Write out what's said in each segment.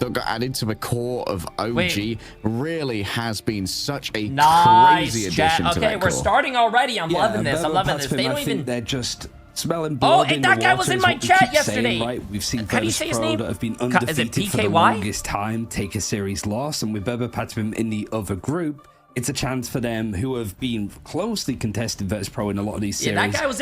that got added to the core of OG really has been such a nice crazy addition to that Okay, we're core. starting already. I'm loving this. I'm loving this. They don't even. They're just smelling blood. Oh, that guy was in my chat yesterday. Right? We've seen How do you say his name? that have been undefeated for the PKY? longest time take a series loss, and with PATAPIM in the other group, it's a chance for them who have been closely contested Virtus Pro in a lot of these series. Yeah, that guy was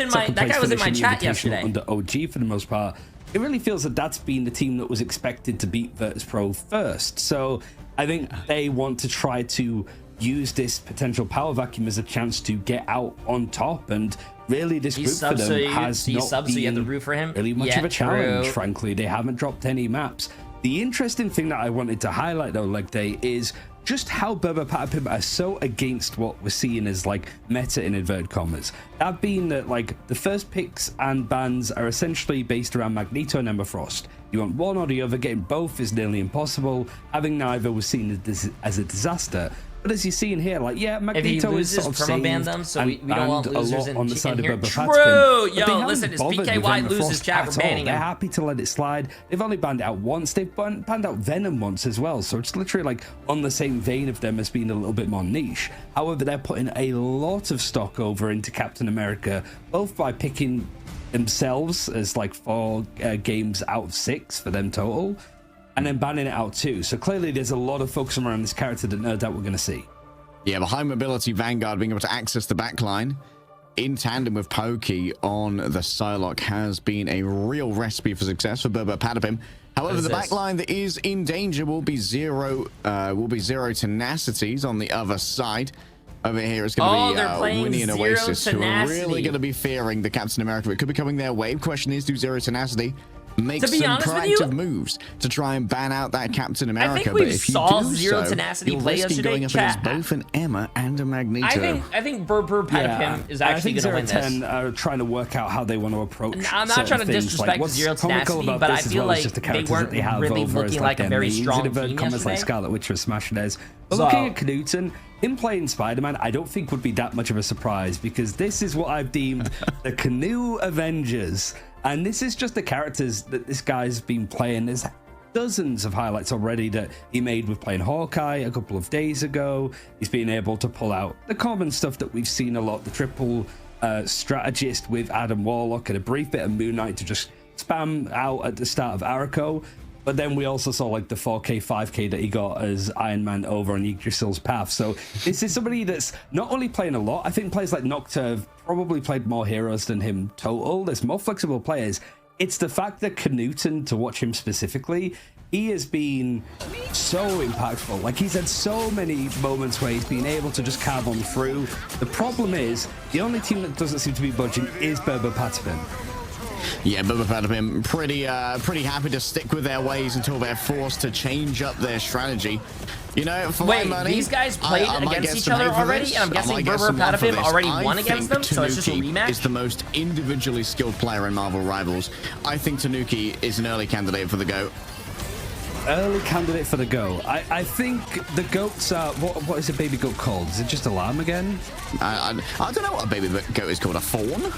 in my chat yesterday. Under OG for the most part. It really feels that that's been the team that was expected to beat Virtus Pro first. So I think they want to try to use this potential power vacuum as a chance to get out on top, and really this group for them has not been really much of a challenge. Frankly, they haven't dropped any maps. The interesting thing that I wanted to highlight though, Leg Day, is just how PATAPIM are so against what we're seeing as like meta in inverted commas. That being that like the first picks and bans are essentially based around Magneto and Ember Frost. You want one or the other, getting both is nearly impossible. Having neither was seen as a disaster. But as you see in here, like, yeah, Magneto is sort of saved them, so we don't want losers on the side of True! Yo, listen, it's PKY loses chat, we're banning They're him. happy to let it slide. They've only banned it out once. They've banned out Venom once as well, so it's literally like on the same vein of them as being a little bit more niche. However, they're putting a lot of stock over into Captain America, both by picking themselves as like 4 games out of 6 for them total, and then banning it out too. So clearly there's a lot of focus around this character that no doubt we're going to see. Yeah, the high mobility Vanguard being able to access the backline in tandem with Pokey on the Psylocke has been a real recipe for success for PATAPIM. However, the backline that is in danger will be zero Tenacities on the other side. Over here, it's going to be Winnie and Oasis, who are really going to be fearing the Captain America. It could be coming their way. Question is, do Zero Tenacity make some proactive moves to try and ban out that Captain America? I think we saw Zero Tenacity play yesterday. Going up against both an Emma and a Magneto. I think PATAPIM is actually going to win this. I think 010 are trying to work out how they want to approach. I'm not trying to disrespect like, Zero Tenacity, but I feel like they weren't really looking like a very strong team yesterday. Like Scarlet Witch or Smash Days. But looking at Knudsen, him playing Spider-Man, I don't think would be that much of a surprise, because this is what I've deemed the Canoe Avengers. And this is just the characters that this guy's been playing. There's dozens of highlights already that he made with playing Hawkeye a couple of days ago. He's been able to pull out the common stuff that we've seen a lot, the triple strategist with Adam Warlock and a brief bit of Moon Knight to just spam out at the start of Arako. But then we also saw like the 4K, 5K that he got as Iron Man over on Yggdrasil's path. So this is somebody that's not only playing a lot, I think players like Nocta have probably played more heroes than him total. There's more flexible players. It's the fact that Knudsen, to watch him specifically, he has been so impactful. Like, he's had so many moments where he's been able to just carve on through. The problem is, the only team that doesn't seem to be budging is PATAPIM. Yeah, PATAPIM pretty happy to stick with their ways until they're forced to change up their strategy. You know, for my money, these guys played against each other already, and I'm guessing PATAPIM already won against them, so it's just a rematch? Is the most individually skilled player in Marvel Rivals. I think Tanuki is an early candidate for the GOAT. Early candidate for the GOAT. I think the GOATs are... What is a baby GOAT called? Is it just a lamb again? I don't know what a baby GOAT is called. A fawn?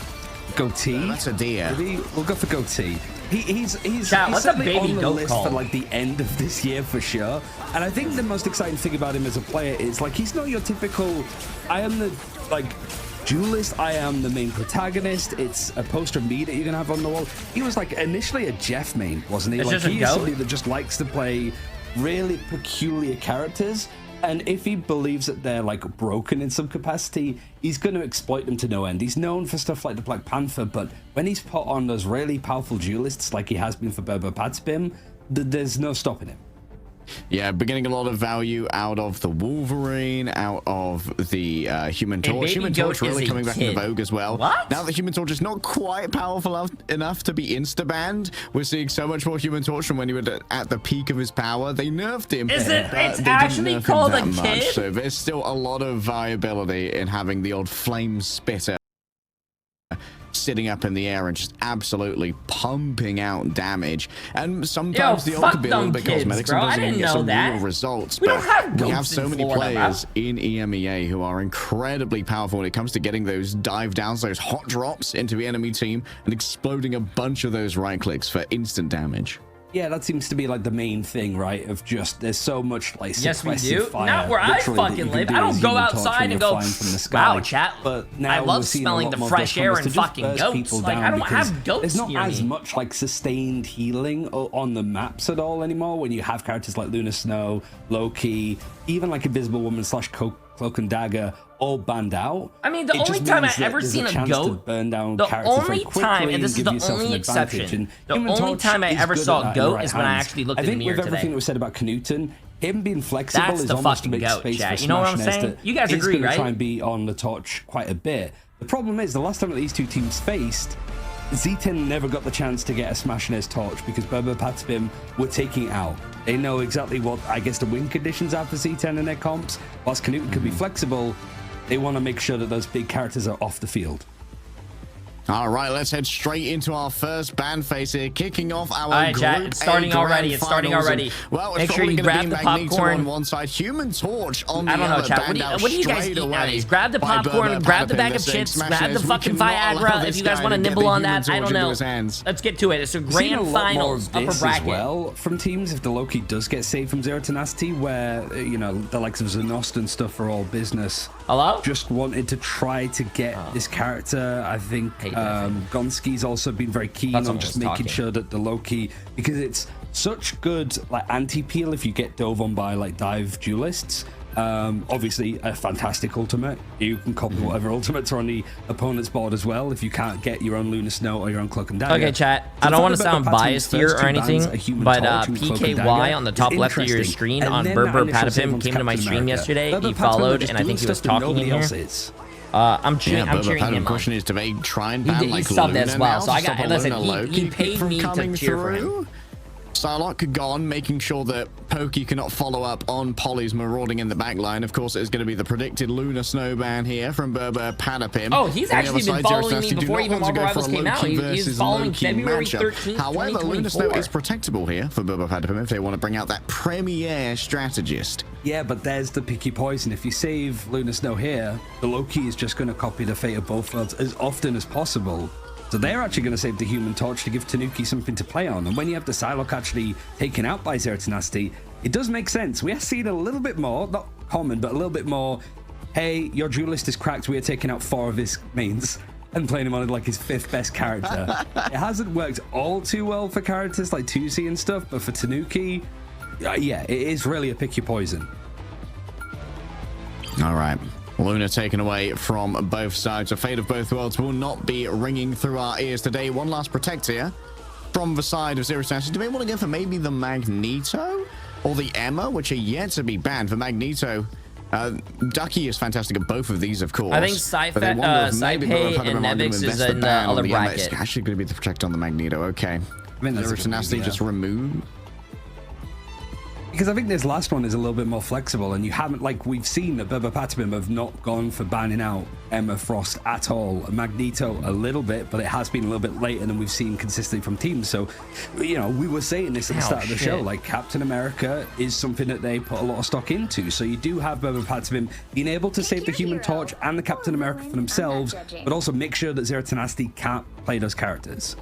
Goatee. No, that's a deer. Maybe we'll go for goatee. He's what's a baby on the goat list called? for like the end of this year for sure. And I think the most exciting thing about him as a player is like he's not your typical I am the like duelist, I am the main protagonist, it's a poster of me that you're gonna have on the wall. He was like initially a Jeff main, wasn't he? It's like just he is somebody that just likes to play really peculiar characters. And if he believes that they're like broken in some capacity, he's going to exploit them to no end. He's known for stuff like the Black Panther, but when he's put on those really powerful duelists like he has been for PATAPIM, there's no stopping him. Yeah, we're getting a lot of value out of the Wolverine, out of the Human Torch. Human Torch really coming back into vogue as well. What? Now that Human Torch is not quite powerful enough to be insta-banned, we're seeing so much more Human Torch from when he was at the peak of his power. They nerfed him. It's actually called a kid? So there's still a lot of viability in having the old flame spitter sitting up in the air and just absolutely pumping out damage. And sometimes the ult could be a little bit cosmetic, sometimes you can get some real results. We have so many players in EMEA who are incredibly powerful when it comes to getting those dive downs, those hot drops into the enemy team and exploding a bunch of those right clicks for instant damage. Yeah, that seems to be like the main thing, right? Of just there's so much like yes, we do. fire, Not where I fucking live. I don't go outside and go, wow, chat. But now I love smelling the fresh air and fucking goats. Like I don't have goats. There's not as much like sustained healing on the maps at all anymore when you have characters like Luna Snow, Loki, even like Invisible Woman / Cloak and Dagger all banned out. I mean, the only time I ever seen a goat, burn down the only time, and this is the only exception, the only time I ever saw a goat is when I actually looked in the mirror today. I think with everything that was said about Knuten, him being flexible is almost to make space for you know what I'm saying? You guys agree, right? Try and be on the torch quite a bit. The problem is the last time that these two teams faced, Z10 never got the chance to get a smash in his torch because Berber PATAPIM were taking it out. They know exactly what, I guess, the win conditions are for Z10 in their comps. Whilst Knuten could be flexible, they want to make sure that those big characters are off the field. All right, let's head straight into our first ban phase here, kicking off our All right, chat, it's starting already. It's starting already. Well, make sure you grab the popcorn on one side, Human Torch on the other. I don't know, chat. What do you guys eat nowadays? Grab the popcorn, grab the bag of chips, grab the fucking Viagra if you guys want to nibble on that. I don't know. Let's get to it. It's a grand finals upper bracket. As well from teams if the Loki does get saved from Zero Tenacity, where you know the likes of Zenost and stuff are all business. Hello? Just wanted to try to get this character. I think Gonski's also been very keen on just making sure that the Loki, because it's such good like anti-peel if you get dove on by like dive duelists. Obviously a fantastic ultimate. You can copy whatever ultimates are on the opponent's board as well if you can't get your own Luna Snow or your own Cloak and Dagger. Okay, chat. I don't want to sound biased here or anything, but PKY on the top left of your screen on Berber PATAPIM came to my stream yesterday. He followed, and I think he was talking in here. I'm cheering him on. Question is, do they try and ban he like subbed Luna as well, now so I got. Listen, he Loki paid me to cheer for him. Psylocke gone, making sure that Pokey cannot follow up on Polly's marauding in the backline. Of course, it is going to be the predicted Luna Snow ban here from Berber PATAPIM. Oh, he's actually been following me before even Marvel Rivals came out. He's following February 13th, However, Luna Snow is protectable here for Berber PATAPIM if they want to bring out that premier strategist. Yeah, but there's the picky poison. If you save Luna Snow here, the Loki is just going to copy the fate of both worlds as often as possible. So they're actually going to save the Human Torch to give Tanuki something to play on. And when you have the Psylocke actually taken out by Zero Tenacity, it does make sense. We have seen a little bit more, not common, but a little bit more, hey, your duelist is cracked, we are taking out 4 of his mains and playing him on like his 5th best character. It hasn't worked all too well for characters like Tusi and stuff, but for Tanuki, yeah, it is really a pick your poison. All right. Luna taken away from both sides. The fate of both worlds will not be ringing through our ears today. One last protect here from the side of Zero Tenacity. Do we want to go for maybe the Magneto or the Emma, which are yet to be banned? For Magneto, Ducky is fantastic at both of these, of course. I think Saipe and Nevix is in the other bracket. It's actually going to be the protect on the Magneto. Okay. Zero Tenacity just removed. Because I think this last one is a little bit more flexible, and you haven't, like we've seen that Berber PATAPIM have not gone for banning out Emma Frost at all. Magneto a little bit, but it has been a little bit later than we've seen consistently from teams. So, you know, we were saying this at the start of the show, like Captain America is something that they put a lot of stock into. So you do have Berber PATAPIM being able to save the Human Torch and the Captain America for themselves, but also make sure that Zero Tenacity can't play those characters.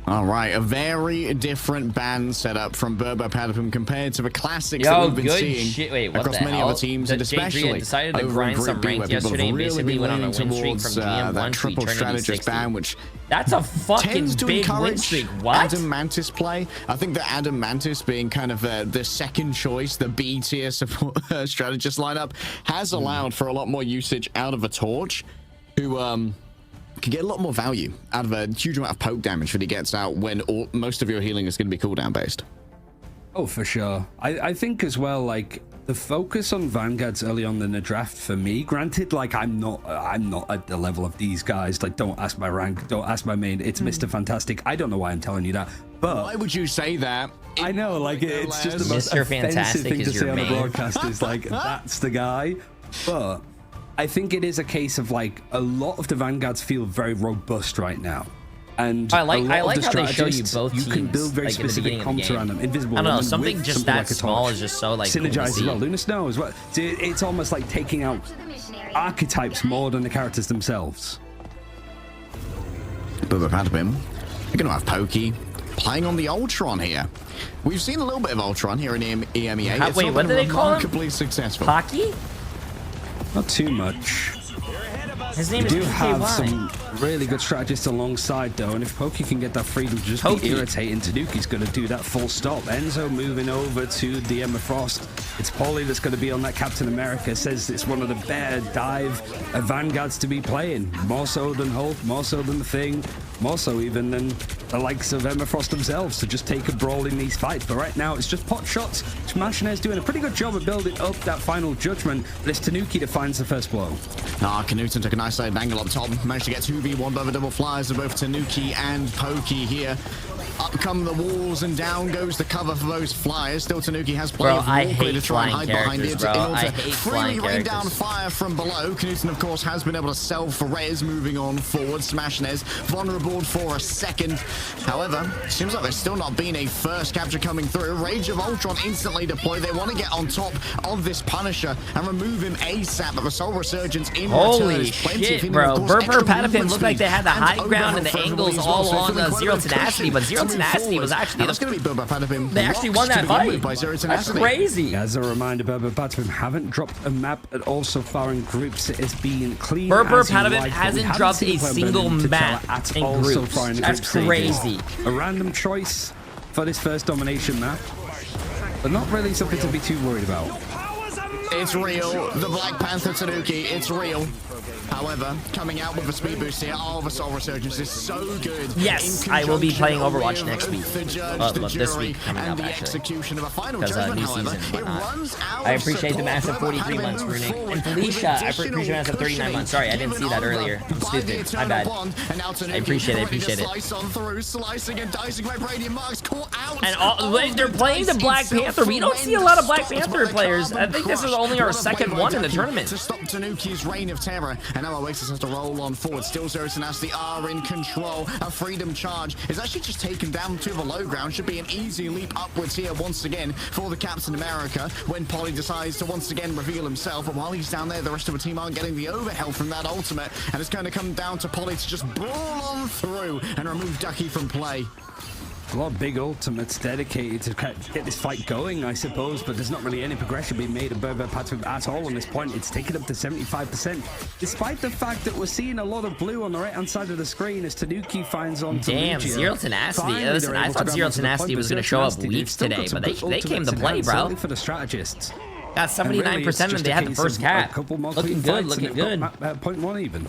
All right, a very different ban setup from Berber PATAPIM compared to the classics that we've been seeing across many other teams, and especially decided to grind some ranked yesterday and basically went on a win streak from GM1 to triple strategist ban, which that's a fucking big win streak. What? Adam Mantis play. I think that Adam Mantis being kind of the second choice, the B tier support strategist lineup, has allowed for a lot more usage out of a Torch, who can get a lot more value out of a huge amount of poke damage that he gets out when most of your healing is going to be cooldown based. Oh, for sure. I think as well, like the focus on Vanguards early on in the draft for me, granted, like I'm not at the level of these guys. Like, don't ask my rank, don't ask my main. It's Mr. Fantastic. I don't know why I'm telling you that, but why would you say that? I know, like it's just the most offensive thing to say on a broadcast is like that's the guy, but I think it is a case of like a lot of the Vanguards feel very robust right now. And I like how they show you both teams. You can build very specific comps around them. Invisible I don't know, something just that small is just so like synergize as well. Luna Snow as well. It's almost like taking out archetypes more than the characters themselves. Berber PATAPIM. You're going to have Pokey playing on the Ultron here. We've seen a little bit of Ultron here in EMEA. Wait, what did they call him? Remarkably successful. Hockey? Not too much. His name we is do have PKY. some really good strategists alongside, though, and if Pokey can get that freedom to just be irritating, Tenacity going to do that full stop. Enzo moving over to the Emma Frost. It's Paulie that's going to be on that Captain America. Says it's one of the better dive vanguards to be playing. More so than Hulk, more so than the Thing, more so even than the likes of Emma Frost themselves to just take a brawl in these fights. But right now, it's just pot shots. Smashinez doing a pretty good job of building up that final judgment, but it's Tenacity that finds the first blow. Knutson took a nice side angle up top. Managed to get 2v1 by the double flyers of both Tenacity and Pokey here. Up come the walls and down goes the cover for those flyers. Still, Tenacity has plenty of walkway to try and hide behind it in order to freely rain down fire from below. Knutson, of course, has been able to sell for res moving on forward. Smashinez vulnerable for a second. However, seems like there's still not been a first capture coming through. Rage of Ultron instantly deployed. They want to get on top of this Punisher and remove him ASAP, but the Soul Resurgence in Holy return. shit, bro. BRR PATAPIM looked like they had the high ground and the angles all on Zero Tenacity, but Zero Tenacity was actually they actually won that fight. That's crazy. As a reminder, BRR PATAPIM haven't dropped a map at all so far in groups. It's been clean. BRR PATAPIM hasn't dropped a single map in groups. So far in That's crazy. A random choice for this first domination map, but not really something to be too worried about. It's real. The Black Panther Tanuki, it's real. However, coming out with a speed boost here, the Soul Resurgence is so good. Yes, I will be playing Overwatch next week. The judge, this week coming up, actually. Because new season and whatnot. I appreciate the massive 43 months, Runic. And Felicia, I appreciate the massive 39 months. Sorry, I didn't see that earlier. I'm stupid. My bad. I appreciate it. And they're playing the Black Panther. We don't see a lot of Black Panther players. I think this is only our second one in the tournament. To stop Tanuki's reign of terror. And now Oasis has to roll on forward. Still Zero Tenacity are in control. A freedom charge is actually just taken down to the low ground. Should be an easy leap upwards here once again for the Captain America when Polly decides to once again reveal himself. But while he's down there, the rest of the team aren't getting the overhead from that ultimate. And it's going to come down to Polly to just brawl on through and remove Ducky from play. A lot of big ultimates dedicated to get this fight going, I suppose, but there's not really any progression being made of BRR PATAPIM at all on this point. It's taken up to 75%, despite the fact that we're seeing a lot of blue on the right-hand side of the screen as Tanuki finds on Damn, Zero Tenacity. Listen, I thought Zero Tenacity was going to show up weak today, but they came to play, bro. For the strategists. Got 79% and they had the first cap. Looking good. Point one even.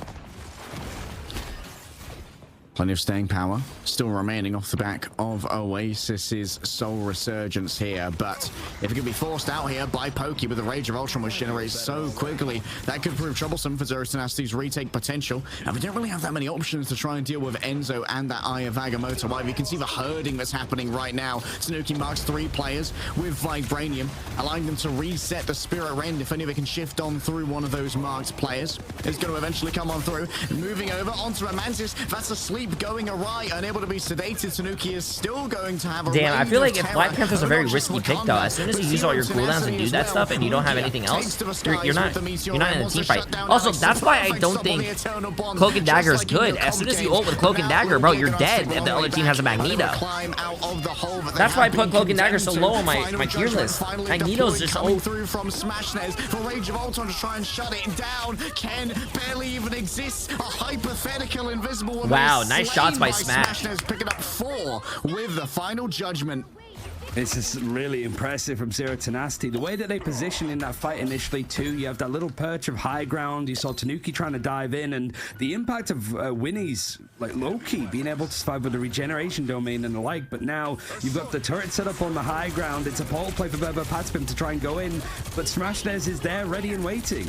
Plenty of staying power still remaining off the back of Oasis's Soul Resurgence here, but if it can be forced out here by Pokey with the Rage of Ultron, which generates so quickly, that could prove troublesome for Zero Tenacity's retake potential. And we don't really have that many options to try and deal with Enzo and that Eye of Agamotto. Why you can see the herding that's happening right now. Tanuki marks 3 players with Vibranium, allowing them to reset the Spirit Rend. If only they can shift on through one of those marked players, it's going to eventually come on through. Moving over onto a Mantis that's asleep, going awry, unable to be sedated. Tanuki is still going to have a Damn, I feel like if Black Panther's a very risky pick though. As soon as you use all your cooldowns and do that stuff and you don't have anything else, you're not in a team fight. Also, that's why I don't think Cloak and Dagger is good. As soon as you ult with Cloak and Dagger, bro, you're dead if the other team has a Magneto. That's why I put Cloak and Dagger so low on my tier list. Magneto's just old. Through from Smashinez for Rage of Ultron to try and shut it down. Ken barely even exists. A hypothetical invisible. Wow, nice shots by Smash. Smashinez picking up 4 with the final judgment. This is really impressive from Zero Tenacity. The way that they position in that fight initially too, you have that little perch of high ground. You saw Tanuki trying to dive in, and the impact of Winnie's like low-key being able to survive with the regeneration domain and the like. But now you've got the turret set up on the high ground. It's a pole play for BRR PATAPIM to try and go in, but Smashinez is there ready and waiting.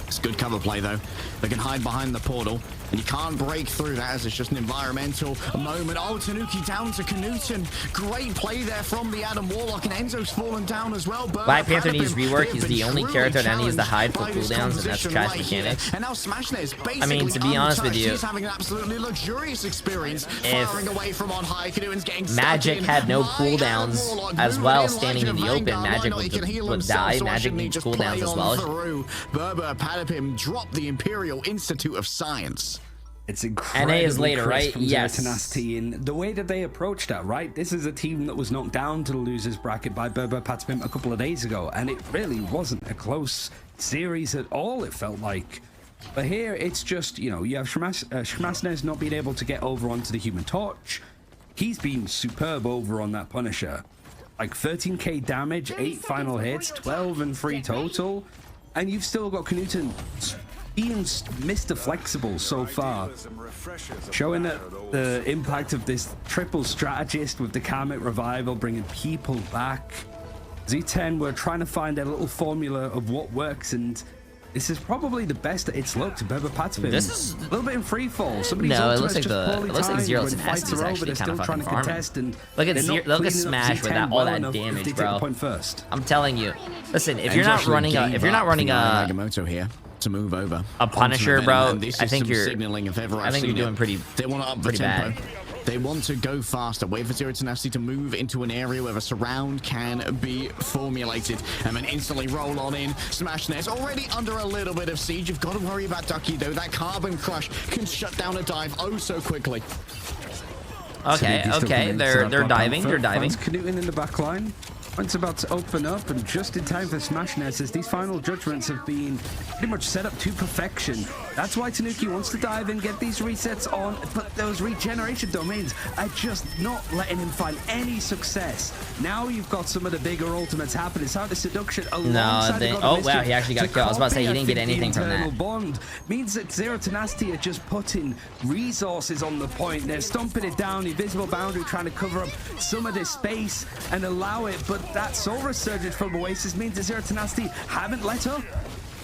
It's good cover play though. They can hide behind the portal, and you can't break through that as it's just an environmental moment. Oh, Tanuki down to Knutson. Great play there from the Adam Warlock, and Enzo's fallen down as well. Black Panther needs rework. He's the only character that needs to hide for cooldowns, and that's trash mechanics. And now Smashinez basically, I mean, to be honest with you, he's having an absolutely luxurious experience firing away from on high. Getting Magic had no cooldowns as well, standing in the open. Magic would die. Magic needs cooldowns as well. BRR PATAPIM dropped the Imperial Institute of Science. It's incredible. NA is later, right? Yes. Tenacity in the way that they approached that, right? This is a team that was knocked down to the losers bracket by PATAPIM a couple of days ago, and it really wasn't a close series at all, it felt like. But here, it's just, you know, you have Shmasnes not being able to get over onto the Human Torch. He's been superb over on that Punisher. Like 13k damage, 8 final hits, 12 and 3 total. And you've still got Knuten being Mr. Flexible so far, showing that the impact of this triple strategist with the Karmic Revival, bringing people back. Z10 were trying to find a little formula of what works, and this is probably the best that it's looked. PATAPIM. This is a little bit in free fall. No, it looks like Zero Tenacity is actually kind of fucking farming. Look at Smash with all that damage, bro. I'm telling you. Listen, if you're not running a Nagamoto here to move over a Punisher, bro, I think you're signaling if ever I think you're doing pretty bad. bad. They want to go faster, wait for Zero Tenacity to move into an area where a surround can be formulated, and then instantly roll on in. Shmasnes already under a little bit of siege. You've got to worry about Ducky, though. That Carbon Crush can shut down a dive oh so quickly. Okay, they're diving. Knuten in the back line. It's about to open up, and just in time for Shmasnes, as these final judgments have been pretty much set up to perfection. That's why Tanuki wants to dive in, get these resets on, but those regeneration domains are just not letting him find any success. Now you've got some of the bigger ultimates happening. It's out of seduction alongside oh wow, he actually got a kill. I was about to say he didn't get anything from that. Bond means that Zero Tenacity are just putting resources on the point. They're stomping it down, the invisible boundary, trying to cover up some of this space and allow it, but that soul resurgence from Oasis means that Zero Tenacity haven't let up.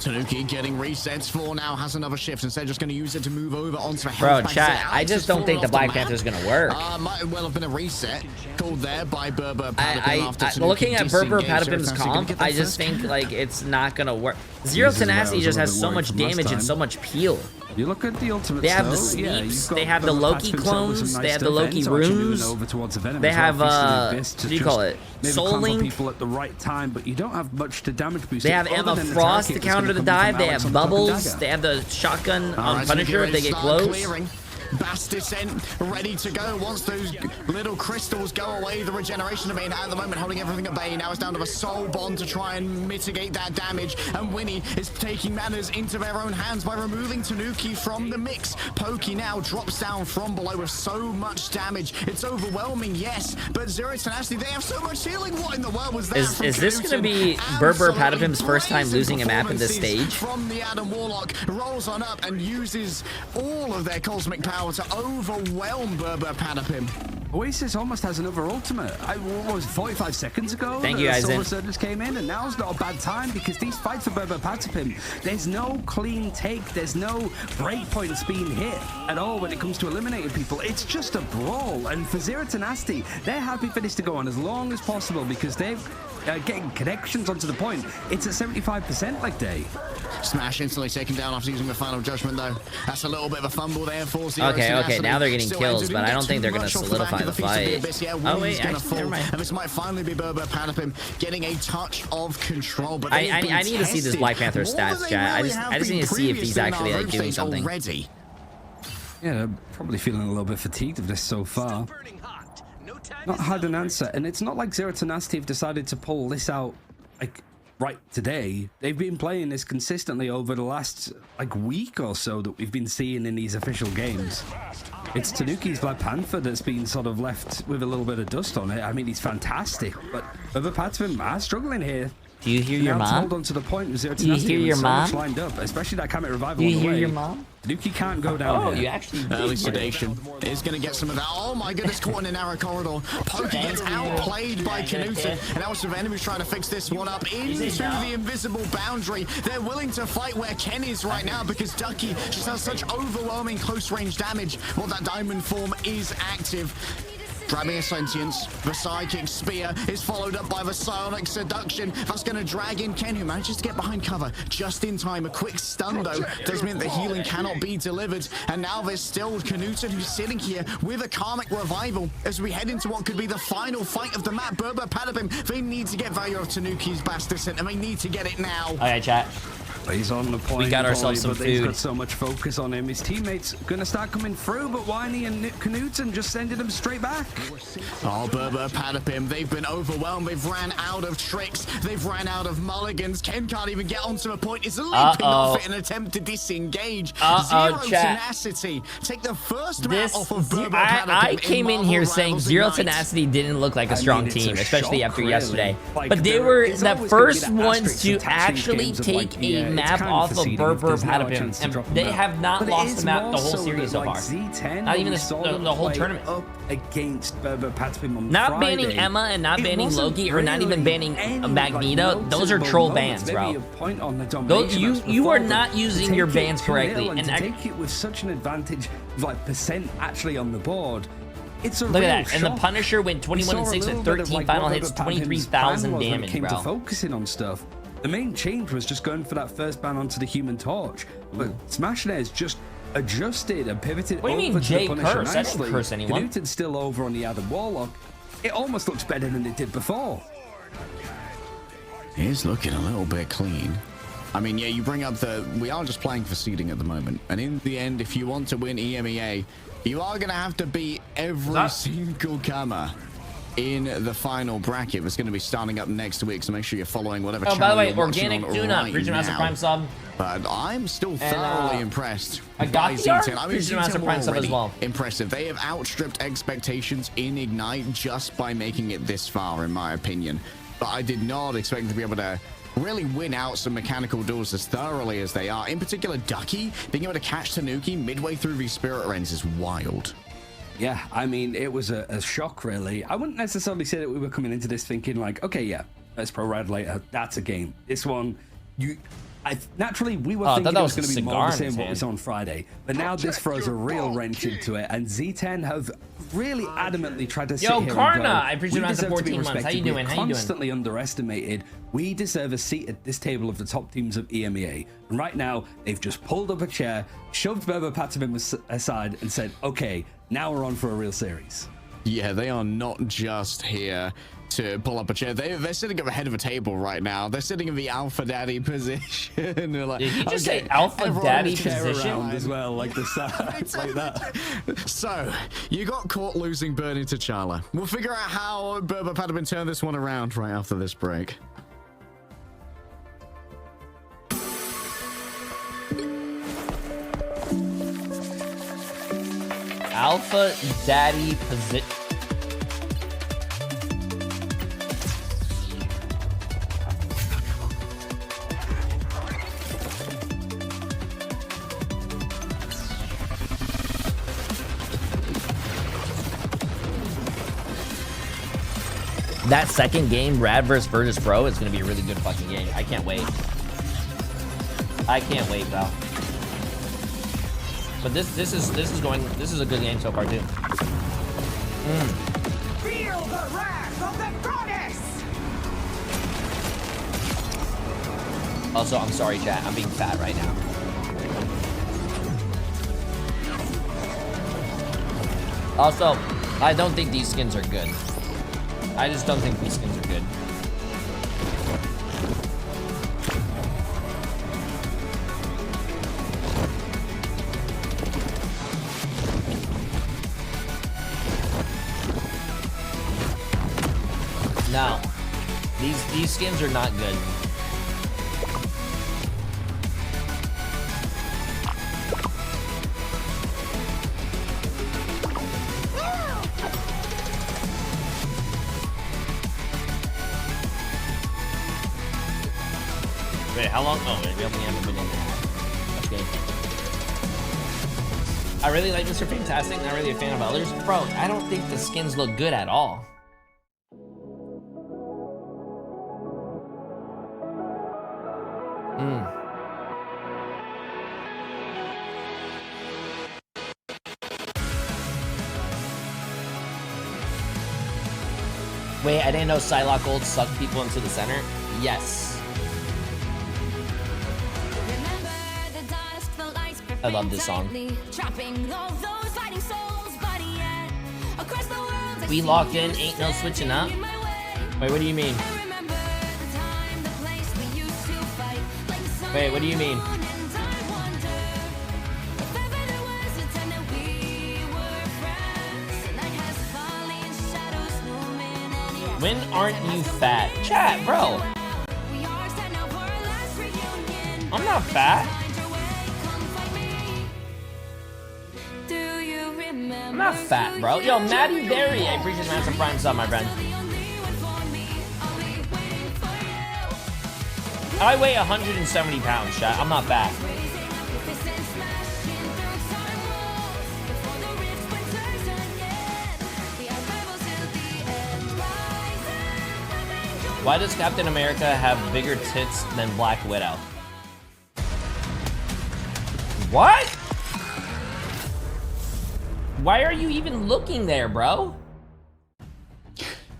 Tanuki getting resets for now, has another shift. Instead, just going to use it to move over onto the Bro, chat, I just don't think the Black Panther's going to work. Might well have been a reset called there by PATAPIM. Looking at PATAPIM's comp, I just think like it's not going to work. Zero Tenacity just has so much damage and so much peel. You look at the ultimate. They have the sneaks. They have the Loki clones. They have the Loki runes. They have what do you call it? Soul Link. People at the right time, but you don't have much to damage boost. They have Emma Frost to counter the dive. They have bubbles. They have the shotgun on Punisher if they get close. Bass descent ready to go. Once those little crystals go away, the regeneration domain at the moment holding everything at bay. Now it's down to a soul bond to try and mitigate that damage, and Winnie is taking matters into their own hands by removing Tanuki from the mix. Pokey now drops down from below with so much damage. It's overwhelming, yes, but Zero Tenacity, they have so much healing. What in the world was that? Is this going to be PATAPIM's first time losing a map in this stage? From the Adam Warlock, rolls on up and uses all of their cosmic power to overwhelm PATAPIM. Oasis almost has another ultimate. What was it, 45 seconds ago? Thank you, guys. Soul Resurgence came in, and now's not a bad time because these fights for PATAPIM, there's no clean take, there's no breakpoints being hit at all when it comes to eliminating people. It's just a brawl, and for Zero Tenacity, they're happy for this to go on as long as possible because they're getting connections onto the point. It's at 75% like day. Smash instantly taken down after using the final judgment, though. That's a little bit of a fumble there for Zero Okay, Tenacity. now they're getting Still kills, but I don't think they're going to solidify the fight. Oh, wait, actually, never mind. And this might finally be PATAPIM getting a touch of control. But I need to see this Black Panther stats, chat. I just need to see if he's actually like doing something. Already. Yeah, they're probably feeling a little bit fatigued of this so far. Not had an answer, and it's not like Zero Tenacity have decided to pull this out like right today. They've been playing this consistently over the last like week or so that we've been seeing in these official games. It's Tanuki's Black Panther that's been sort of left with a little bit of dust on it. I mean, he's fantastic, but other parts of him are struggling here. Do you hear your mom? Hold on to the point with Zero Do you hear your mom? Lined up, especially that Karmic Revival. Do you hear your mom? Tanuki can't go down. Oh, here. you actually early sedation is going to get some of that. Oh my goodness, caught in a narrow corridor. Pokey gets outplayed by Knuten, and now Savannah is trying to fix this one up into the invisible boundary. They're willing to fight where Ken is right now because Ducky just has such overwhelming close range damage. Well, that diamond form is active. Grabbing a sentience, the psychic spear is followed up by the psionic seduction. That's going to drag in Ken, who manages to get behind cover just in time. A quick stun, though, does mean the healing cannot be delivered. And now there's still Knuten, who's sitting here with a Karmic Revival as we head into what could be the final fight of the map. PATAPIM, they need to get value of Tanuki's Bass Descent, and they need to get it now. Okay, chat. He's on the point. We got ourselves some food. He's food. got so much focus on him. His teammates gonna start coming through, but Winey and Knudsen just sending them straight back. Oh, Berber, PATAPIM, they've been overwhelmed. They've ran out of tricks. They've ran out of mulligans. Ken can't even get onto a point. He's leaping off it in an attempt to disengage. Zero tenacity. Take the first map off of Berber, PATAPIM. I came in here saying Zero Tenacity didn't look like a strong team, especially after yesterday. But they were the first ones to actually take a map off of Berber PATAPIM, and they have not lost the map the whole series so far. Not even the whole tournament. Up against Berber PATAPIM on not Friday. banning Emma and not banning Loki, or not even banning Magneto. Those are troll bans, bro. You are not using your bans correctly, and to take it with such an advantage, like percent actually on the board. It's a Look at that, and the Punisher went 21-6 with 13 final hits, 23,000 damage, bro. Focusing on stuff. The main change was just going for that first ban onto the Human Torch, but Smashnair's just adjusted and pivoted. What do you mean, Jay curse? I didn't curse anyone. Knudsen's still over on the Adam Warlock. It almost looks better than it did before. It's looking a little bit clean. I mean, yeah, you bring up we are just playing for seeding at the moment, and in the end, if you want to win EMEA, you are going to have to beat every single comer in the final bracket. It's going to be starting up next week, so make sure you're following whatever channel by the way, you're watching organic on tune-up, right Region Master now. Prime sub. But I'm still thoroughly impressed I by got Z10. I mean, Region Master Z10 Prime sub as well. Impressive. They have outstripped expectations in Ignite just by making it this far, in my opinion. But I did not expect them to be able to really win out some mechanical duels as thoroughly as they are. In particular, Ducky being able to catch Tanuki midway through these Spirit Rends is wild. Yeah, I mean, it was a shock, really. I wouldn't necessarily say that we were coming into this thinking like, okay, yeah, let's pro rad later. That's a game. This one, naturally, we were thinking it was going to be more the same what we saw on Friday. But now this throws a real wrench into it, and Z10 have really adamantly tried to sit here and go, I appreciate it after 14 months. How you doing? How you doing? Constantly underestimated. We deserve a seat at this table of the top teams of EMEA. And right now, they've just pulled up a chair, shoved Berber PATAPIM aside, and said, okay, now we're on for a real series. Yeah, they are not just here to pull up a chair. They're sitting up ahead of a table right now. They're sitting in the alpha daddy position. They're like, did he just say alpha daddy position as well, like the side, like that? So you got caught losing Burning T'Challa. We'll figure out how Berber PATAPIM turn this one around right after this break. Alpha daddy position. That second game, Rad vs Virtus Pro, is gonna be a really good fucking game. I can't wait. I can't wait, pal. But this is a good game so far too. Feel the wrath of the goddess. Also, I'm sorry, chat. I'm being fat right now. Also, I don't think these skins are good. I just don't think these skins are good. No, these skins are not good. Wait, how long? Oh, wait, we only have a minute and a half. Okay. I really like Mr. Fantastic, not really a fan of others. Bro, I don't think the skins look good at all. Wait, I didn't know Psylocke Gold sucked people into the center. Yes. I love this song. We locked in, ain't no switching up. Wait, what do you mean? Wait, what do you mean? When aren't you fat? Chat, bro. I'm not fat. I'm not fat, bro. Yo, Maddie Berry, I appreciate the massive prime sub, my friend. I weigh 170 pounds, chat. I'm not fat. Why does Captain America have bigger tits than Black Widow? What? Why are you even looking there, bro?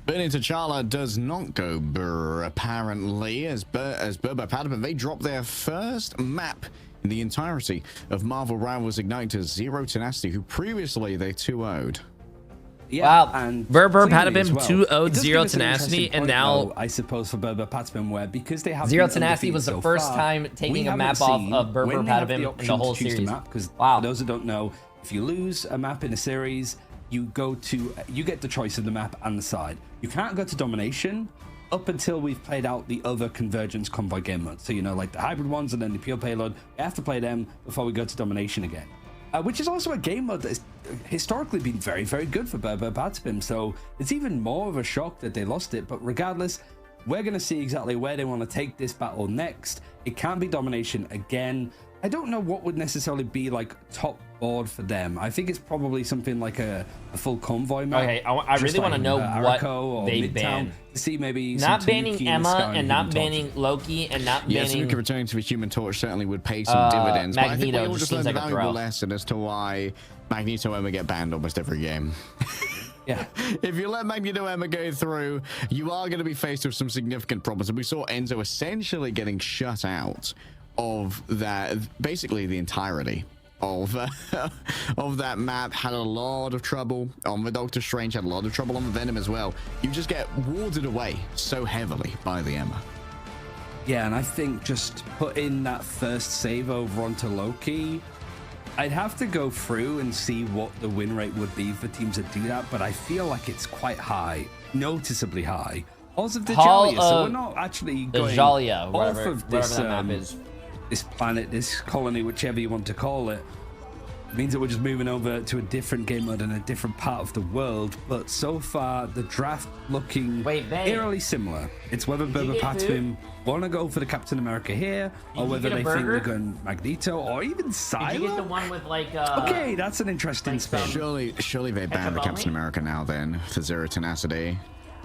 Burning T'Challa does not go brr, apparently, as Burba PATAPIM, they dropped their first map in the entirety of Marvel Rivals Ignite's Zero Tenacity, who previously they 2-0'd. Yeah, wow, and Burba PATAPIM 2-0'd Zero Tenacity, and now I suppose for Burba PATAPIM, where because they have Zero Tenacity was the first time taking a map off of Burba PATAPIM in the whole series. Because wow, for those who don't know, if you lose a map in a series, you get the choice of the map and the side. You can't go to domination up until we've played out the other convergence convoy game modes. So you know, like the hybrid ones and then the pure payload. We have to play them before we go to domination again. Which is also a game mode that has historically been very, very good for Burba PATAPIM. So it's even more of a shock that they lost it. But regardless, we're going to see exactly where they want to take this battle next. It can be domination again. I don't know what would necessarily be like top board for them. I think it's probably something like a full convoy map. Okay, I really want to know what they ban. To see maybe not banning Emma and not banning Loki and not banning. Yes, returning to the Human Torch certainly would pay some dividends. Magneto, but I think we all just learned like a valuable lesson as to why Magneto Emma get banned almost every game. Yeah, if you let Magneto Emma go through, you are going to be faced with some significant problems. And we saw Enzo essentially getting shut out of that, basically the entirety of that map. Had a lot of trouble on the Doctor Strange, had a lot of trouble on the Venom as well. You just get warded away so heavily by the Emma. Yeah, and I think just putting that first save over onto Loki, I'd have to go through and see what the win rate would be for teams that do that, but I feel like it's quite high, noticeably high. Also the Jalia, so we're not actually going Jalia, off of this map is. This planet, this colony, whichever you want to call it. It means that we're just moving over to a different game mode in a different part of the world. But so far, the draft looking eerily similar. It's whether Burba PATAPIM want to go for the Captain America here, or whether they think they're going Magneto, or even Psylocke. Did you get the one with like? Okay, that's an interesting spin. Surely they banned the Captain America now then for Zero Tenacity.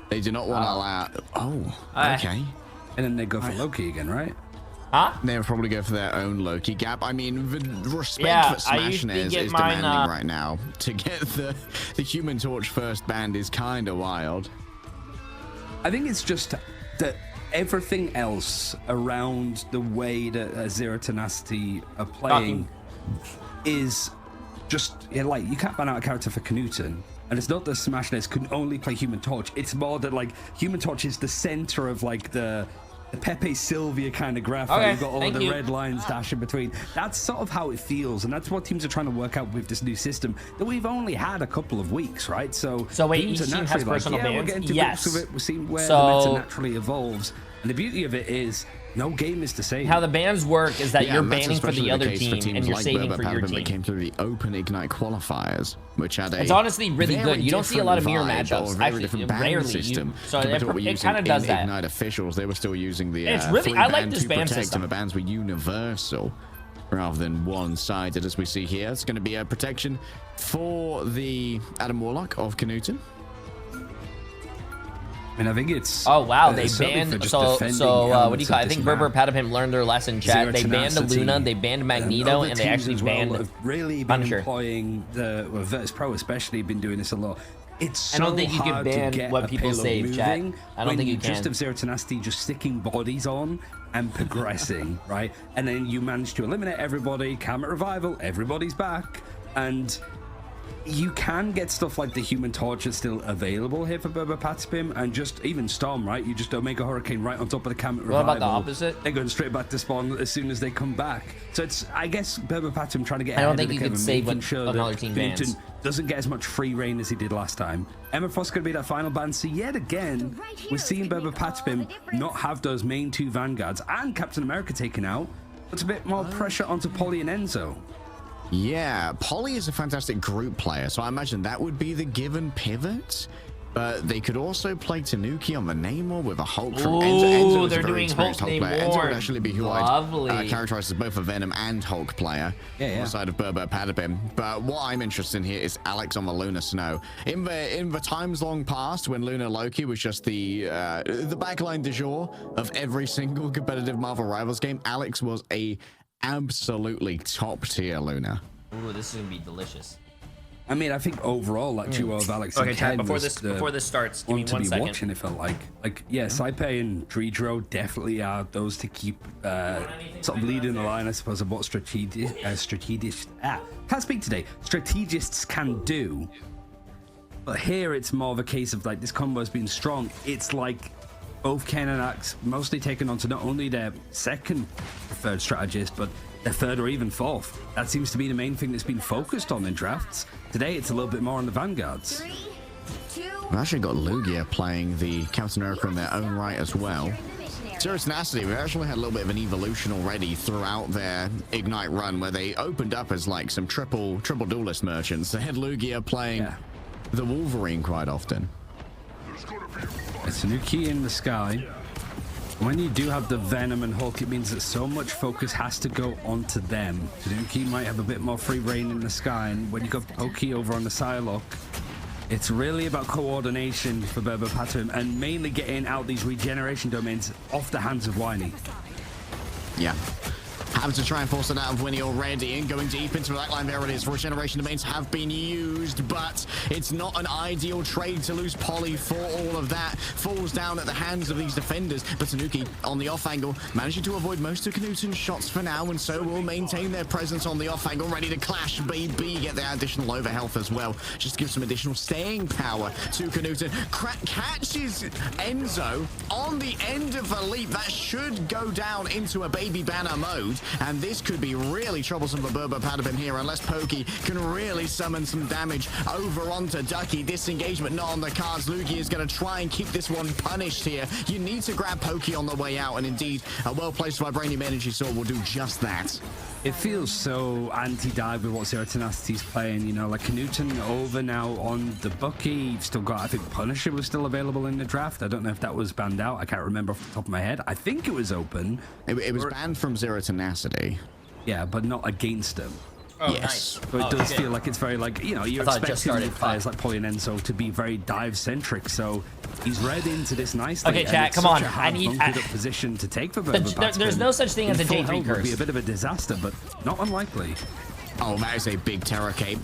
They do not want to allow. Oh, okay. And then they go for Loki again, right? Huh? They'll probably go for their own Loki gap. I mean, the respect that Smashing is demanding right now. To get the Human Torch first banned is kind of wild. I think it's just that everything else around the way that Zero Tenacity are playing is just like, you can't ban out a character for Knuten. And it's not that Smashness can only play Human Torch. It's more that like Human Torch is the center of like the Pepe Sylvia kind of graph. Okay, you've got all the red lines dash in between. That's sort of how it feels, and that's what teams are trying to work out with this new system that we've only had a couple of weeks, right? So wait, each team has personal bans? We're getting to grips with it. We're seeing where the meta naturally evolves, and the beauty of it is no game is the same. How the bans work is that you're banning for the other team and you're like saving for your team. They came through the Open Ignite qualifiers, which had it's honestly really good. You don't see a lot of mirror matchups. Actually, rarely. System so it kind of does that. Ignite officials, they were still using the it's really, I like this ban system. The bans were universal rather than one-sided, as we see here. It's going to be a protection for the Adam Warlock of Knuten. And I think it's they banned so what do you call it? I think Burba PATAPIM learned their lesson, chat. They banned Luna, they banned Magneto, and they actually banned really been employing the Virtus Pro especially been doing this a lot. It's so I don't think you can ban what people save, chat. I don't think you can. Just have Zero Tenacity just sticking bodies on and progressing, right? And then you manage to eliminate everybody, Camera Revival, everybody's back, and you can get stuff like the Human Torch still available here for PATAPIM, and just even Storm, right? You just Omega Hurricane right on top of the camp revival. What about the opposite? They're going straight back to spawn as soon as they come back. So it's, I guess, PATAPIM trying to get. I don't think you could save what another team bans. Doesn't get as much free reign as he did last time. Emma Frost going to be that final ban. So yet again, we're seeing PATAPIM not have those main 2 Vanguards, and Captain America taken out. Puts a bit more pressure onto Polly and Enzo. Yeah, Polly is a fantastic group player, so I imagine that would be the given pivot. But they could also play Tanuki on the Namor with a Hulk from Enzo. Enzo they're doing Hulk player. Enzo would actually be who I'd characterize as both a Venom and Hulk player on the side of PATAPIM. But what I'm interested in here is Alex on the Luna Snow. In the times long past, when Luna Loki was just the backline du jour of every single competitive Marvel Rivals game, Alex was a absolutely top tier Luna. Ooh, this is gonna be delicious. I mean, I think overall that duo of Alex and Ken before this starts, give me 1 second. Watching, it felt like yeah, Saipe and Dredro definitely are those to keep sort of leading the line, I suppose, of what strategists can't speak today. Strategists can do. But here it's more of a case of like this combo has been strong. It's like both Ken and Axe mostly taken onto not only their second preferred strategist, but their third or even fourth. That seems to be the main thing that's been focused on in drafts. Today it's a little bit more on the Vanguards. 3, 2, We've actually got Lugia playing the Captain America in their own right as well. Zero Tenacity, we actually had a little bit of an evolution already throughout their Ignite run, where they opened up as like some triple duelist merchants. They had Lugia playing the Wolverine quite often. It's a new key in the sky. When you do have the Venom and Hulk, it means that so much focus has to go onto them. Tanuki might have a bit more free reign in the sky, and when you got Pokey over on the Psylocke, it's really about coordination for PATAPIM and mainly getting out these regeneration domains off the hands of Winnie. Yeah. Having to try and force it out of Winnie already, and going deep into that line. There it is. Regeneration domains have been used, but it's not an ideal trade to lose Polly for all of that. Falls down at the hands of these defenders, but Tanuki on the off angle, managing to avoid most of Knuten's shots for now, and so will maintain their presence on the off angle, ready to clash, baby. Get their additional over health as well. Just give some additional staying power to Knuten. Catches Enzo on the end of the leap. That should go down into a baby banner mode. And this could be really troublesome for PATAPIM here, unless Pokey can really summon some damage over onto Ducky. Disengagement not on the cards. Lugia is going to try and keep this one punished here. You need to grab Pokey on the way out, and indeed, a well-placed Vibranium Energy Sword will do just that. It feels so anti-dive with what Zero Tenacity's playing, you know, like Knuten over now on the Bucky. You've still got, I think Punisher was still available in the draft. I don't know if that was banned out. I can't remember off the top of my head. I think it was open. It was banned from Zero Tenacity. Yeah, but not against him. Oh, yes. Nice. But it does feel like it's very like, you know, you're expecting players like Polly and Enzo to be very dive-centric, so he's read into this nicely. Okay, chat, come on. I need a position to take for PATAPIM. There's no such thing as a Jay3 curse. Would be a bit of a disaster, but not unlikely. Oh, that is a big Terror Cape.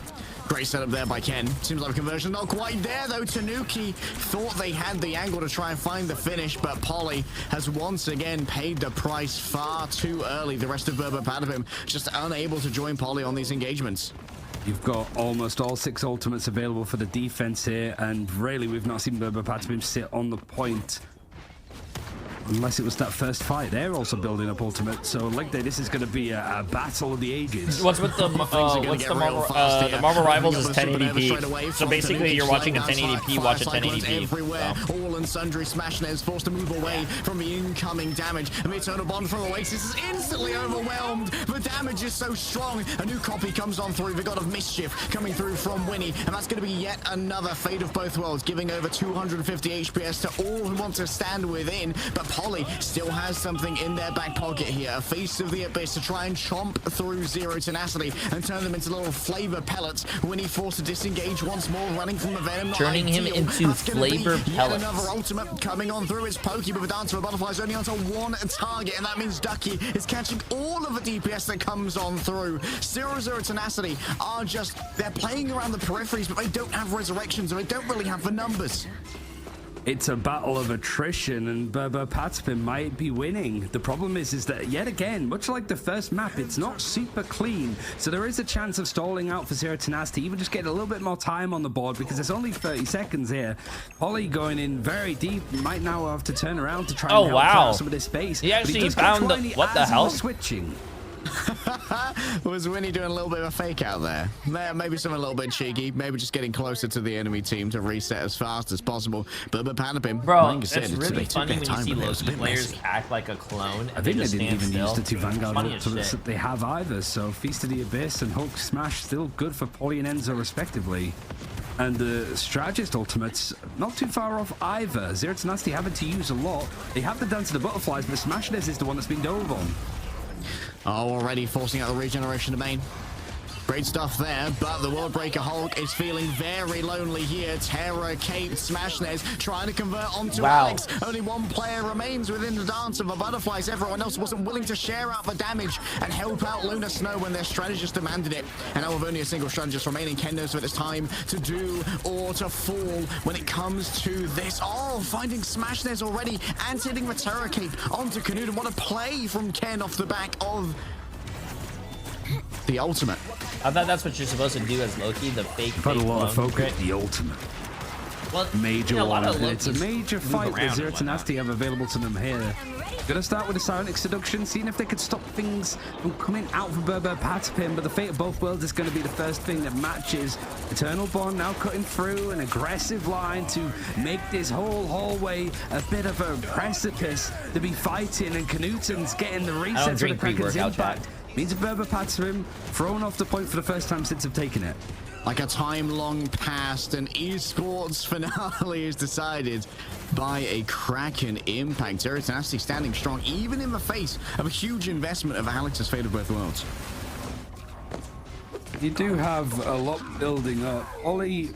Great setup there by Ken. Seems like a conversion not quite there, though. Tanuki thought they had the angle to try and find the finish, but Polly has once again paid the price far too early. The rest of PATAPIM just unable to join Polly on these engagements. You've got almost all 6 ultimates available for the defense here, and really we've not seen PATAPIM sit on the point. Unless it was that first fight. They're also building up ultimate, so like this is going to be a battle of the ages. What's with the Marvel Rivals is 1080p. So basically, you're watching a 1080p, watch a 1080p. Everywhere, all and sundry. Smashnet is forced to move away from the incoming damage. And the Eternal Bond from Oasis is instantly overwhelmed. The damage is so strong. A new copy comes on through. The God of Mischief coming through from Winnie, and that's going to be yet another Fate of Both Worlds, giving over 250 HPS to all who want to stand within. But Polly still has something in their back pocket here. A Feast of the Abyss to try and chomp through Zero Tenacity and turn them into little flavor pellets. When he forced to disengage once more, running from the Venom. Turning him into flavor pellets. Another ultimate coming on through. It's Pokey, but the Dance of the Butterflies only onto one target, and that means Ducky is catching all of the DPS that comes on through. Zero Tenacity are just, they're playing around the peripheries, but they don't have resurrections, and they don't really have the numbers. it's a battle of attrition, and PATAPIM might be winning. The problem is that, yet again, much like the first map, it's not super clean, so there is a chance of stalling out for Zero Tenacity, even just getting a little bit more time on the board, because there's only 30 seconds here. Polly going in very deep, might now have to turn around to try and help out some of this space. He actually found the, what the hell? Switching. Was Winnie doing a little bit of a fake out there? Maybe something a little bit cheeky. Maybe just getting closer to the enemy team to reset as fast as possible. But PATAPIM, bro, like I said, it's really funny when you see Loki players act like a clone. I think they didn't even use the 2 Vanguard ultimates that they have either. So Feast of the Abyss and Hulk Smash still good for Polly and Enzo respectively. And the Strategist ultimates not too far off either. Zero Tenacity having to use a lot. They have the Dance of the Butterflies, but Smashness is the one that's been dove on. Oh, already forcing out the regeneration domain. Great stuff there, but the Worldbreaker Hulk is feeling very lonely here. Terra, Kate, Smashness trying to convert onto Alex. Only one player remains within the dance of the butterflies. Everyone else wasn't willing to share out the damage and help out Luna Snow when their strategist demanded it. And now with only a single strategist remaining, Ken knows that it's time to do or to fall when it comes to this. Oh, finding Smashness already and hitting the Terra Cape onto Canute. What a play from Ken off the back of the ultimate. I thought that's what you're supposed to do as Loki, the fake. Put a lot of focus. The ultimate. Well, major one. It's a major fight that Zero Tenacity have available to them here. Gonna start with a Psionic Seduction, seeing if they could stop things from coming out for PATAPIM, but the fate of both worlds is going to be the first thing that matches. Eternal Bond now cutting through an aggressive line to make this whole hallway a bit of a precipice to be fighting, and Canuten's getting the reset for the Kraken's impact. Means PATAPIM thrown off the point for the first time since they've taken it. Like a time long past, an esports finale is decided by a Kraken impact. Zero Tenacity standing strong, even in the face of a huge investment of Alex's Fate of Both Worlds. You do have a lot building up. Ollie,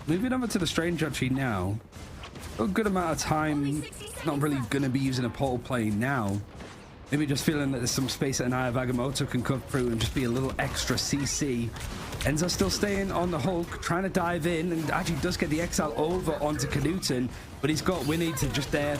moving over to the Strange Archie now. A good amount of time, not really going to be using a portal play now. Maybe just feeling that there's some space that an Eye of Agamotto can cut through and just be a little extra CC. Enzo still staying on the Hulk, trying to dive in, and actually does get the exile over onto Canuten, but he's got Winnie to just there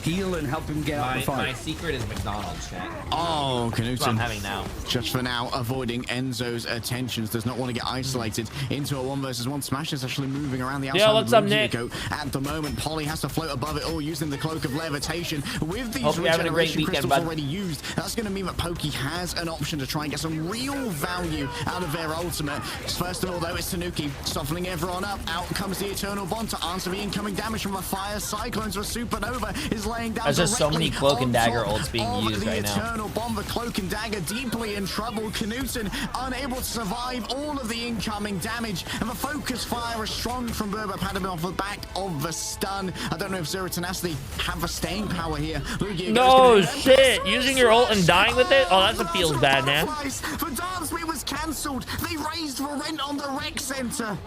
heal and help him get out of the fight. My secret is McDonald's, chat. Oh, Canuten. That's what I'm having now. Just for now, avoiding Enzo's attentions. Does not want to get isolated into a 1 versus 1. Smash is actually moving around the outside. Yeah, what's up, Nick? At the moment, Polly has to float above it all using the Cloak of Levitation. With these Hope you're having a great regeneration weekend, crystals bud. already used, that's going to mean that Pokey has an option to try and get some real value out of their ultimate. First of all, though, it's Tanuki softening everyone up. Out comes the Eternal Bond to answer the incoming damage from a Fire Cyclone. So a Supernova is laying down. There's just so many Cloak and Dagger ults being used right now. Eternal Bomb, the Cloak and Dagger deeply in trouble. Canuten unable to survive all of the incoming damage, and the focus fire is strong from PATAPIM off the back of the stun. I don't know if Zero Tenacity have the staying power here. No shit, using your ult and dying with it? Oh, that feels bad, man. The dance beat was cancelled. They raised the rent on the rec center.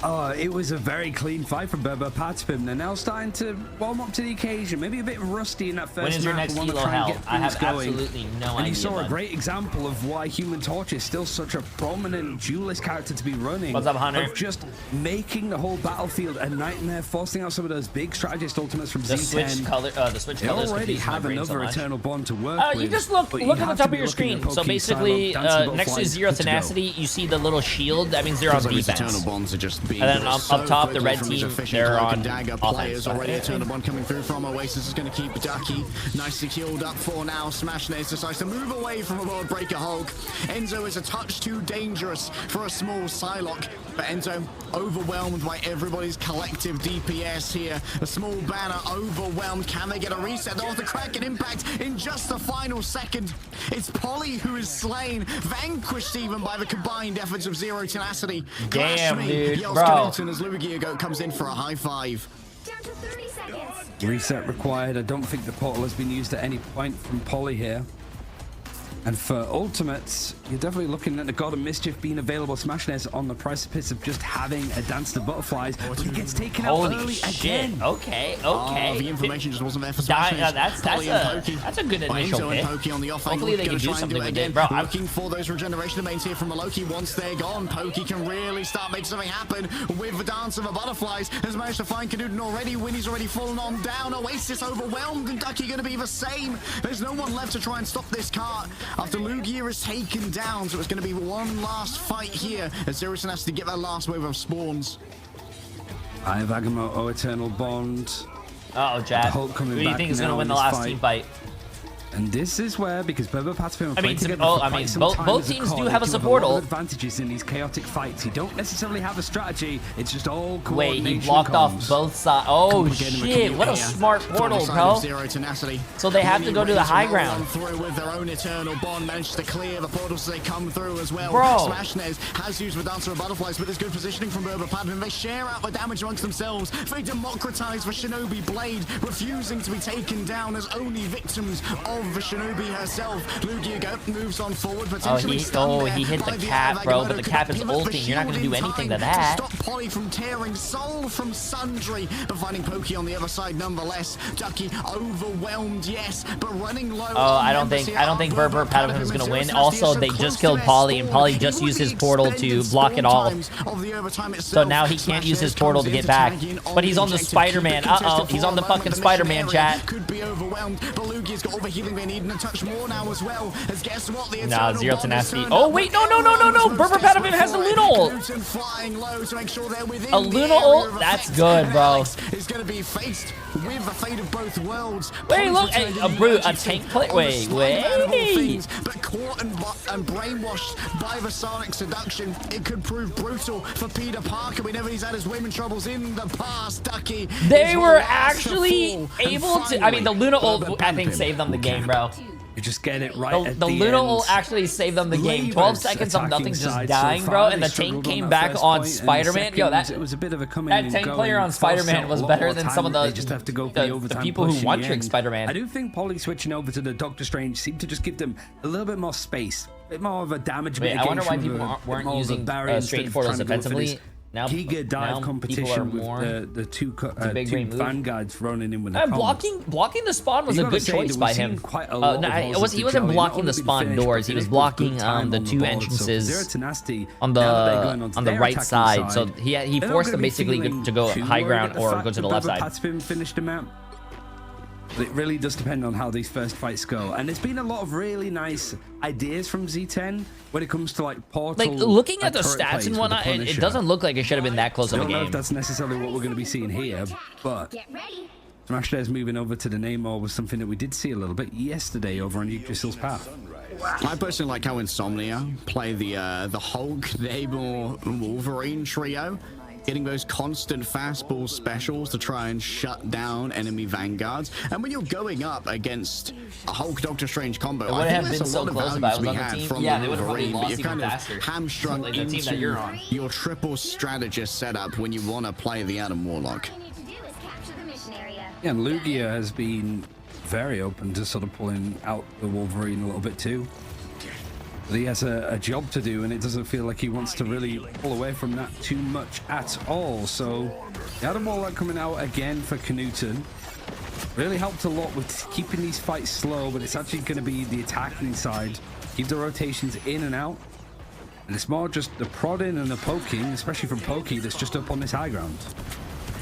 Oh, it was a very clean fight from PATAPIM. They're now starting to warm up to the occasion. Maybe a bit rusty in that first When is your map. next elo hell? I have going. absolutely no idea. And you saw a great example of why Human Torch is still such a prominent duelist character to be running. What's up, Hunter? Of just making the whole battlefield a nightmare, forcing out some of those big strategist ultimates from the Z10. Switch color, the switch they colors already have another Eternal Bond to work with. You just look at the top of your screen. So basically, next to Zero Tenacity, you see the little shield. That means they're on defense. Eternal Bonds are just being and then up top, the red team, they're on Dagger players already. Eternal Bond coming through from Oasis is going to keep Ducky nicely killed up for now. Smashness decides to move away from a Worldbreaker Hulk. Enzo is a touch too dangerous for a small Psylocke, but Enzo overwhelmed by everybody's collective DPS here. A small banner overwhelmed. Can they get a reset? Off the Kraken impact in just the final second. It's Polly who is slain, vanquished even by the combined efforts of Zero Tenacity. Damn, dude, yells bro. Canuten as Lugiago comes in for a high five. Down to 30 seconds. Reset required. I don't think the portal has been used at any point from Polly here. And for ultimates, you're definitely looking at the God of Mischief being available. Smashnez on the precipice of just having a Dance to Butterflies, but he gets taken out early again. Okay. The information just wasn't there for Smashnez. That's a good initial hit. Pokey on the off Hopefully they can do something with it, bro. I'm looking for those regeneration domains here from the Loki. Once they're gone, Pokey can really start making something happen with the Dance of the Butterflies. Has managed to find Knudsen already. Winnie's already fallen on down. Oasis overwhelmed, and Ducky going to be the same. There's no one left to try and stop this cart after Lugia is taken down, so it's going to be one last fight here as Jay3 has to get that last wave of spawns. I have Agamotto, Eternal Bond. Uh-oh, Chad. Who do you think is going to win the last team fight? And this is where, because PATAPIM both teams do have a supportal. Advantages in these chaotic fights. You don't necessarily have a strategy. It's just all coordination. Wait, he blocked off both sides. Oh shit! What a smart portal, bro. Tenacity. So they have to go to the high ground. Through with their own Eternal Bond, managed to clear the portals as they come through as well. Bro. Smashnez has used the Dance of Butterflies, but there's good positioning from PATAPIM. They share out the damage amongst themselves. They democratize the Shinobi Blade, refusing to be taken down as only victims of the Shinobi herself. Lugia moves on forward, potentially he hit the cap, bro, but the cap is ulting. You're not going to do anything to that. Stop Polly from tearing Soul from Sundry, but finding Pokey on the other side nonetheless. Ducky overwhelmed, yes, but running low. Oh, I don't think BRR PATAPIM is going to win. Also, they just killed Polly, and Polly just used his portal to block it all. So now he can't use his portal to get back. But he's on the Spider-Man. Uh-oh, he's on the fucking Spider-Man, chat. Could be overwhelmed, but Lugia's got all the healing they need. A touch more now as well. As guess what? The nah, zero tenacity. Oh wait, no. BRR PATAPIM has a Luna ult. Flying low to make sure they're within a Luna ult? That's good, bro. Is going to be faced with the fate of both worlds. Wait, look, a tank play. Wait. But caught and brainwashed by the Sonic seduction, it could prove brutal for Peter Parker. We never he's had his women troubles in the past. Ducky. They were actually able to. I mean, the Luna ult, I think, saved them the game, bro. You just get it right at the Luna end. will actually save them the game. 12 seconds of nothing just dying, bro, and the tank came back on Spider-Man. Yo, it was a bit of a that tank player on Spider-Man was better than some of the people who one-trick Spider-Man. I do think Polly switching over to the Doctor Strange seemed to just give them a little bit more space, a bit more of a damage mitigation. I wonder why people weren't using straight portals offensively. Now, Giga dive competition with the two vanguards running in with the blocking the spawn was a good choice by him. He wasn't blocking the spawn doors. He was blocking the two entrances on the right side. So he forced them basically to go high ground or go to the left side. PATAPIM finished him out. But it really does depend on how these first fights go. And there's been a lot of really nice ideas from Z10 when it comes to like portal. Like looking at the stats and whatnot, it doesn't look like it should have been that close of a game. I don't know if that's necessarily what we're going to be seeing here, but Smashnez moving over to the Namor was something that we did see a little bit yesterday over on Yggdrasil's path. I personally like how Insomnia play the Hulk, Namor, Wolverine trio. Getting those constant fastball specials to try and shut down enemy vanguards. And when you're going up against a Hulk Doctor Strange combo, I think there's a lot of value to be had from Wolverine, but you're kind of hamstrung into your triple strategist setup when you want to play the Adam Warlock. Yeah, and Lugia has been very open to sort of pulling out the Wolverine a little bit too. But he has a job to do, and it doesn't feel like he wants to really pull away from that too much at all. So the Adam Warlock coming out again for Knudsen really helped a lot with keeping these fights slow, but it's actually going to be the attacking side. Keep the rotations in and out. And it's more just the prodding and the poking, especially from Pokey, that's just up on this high ground.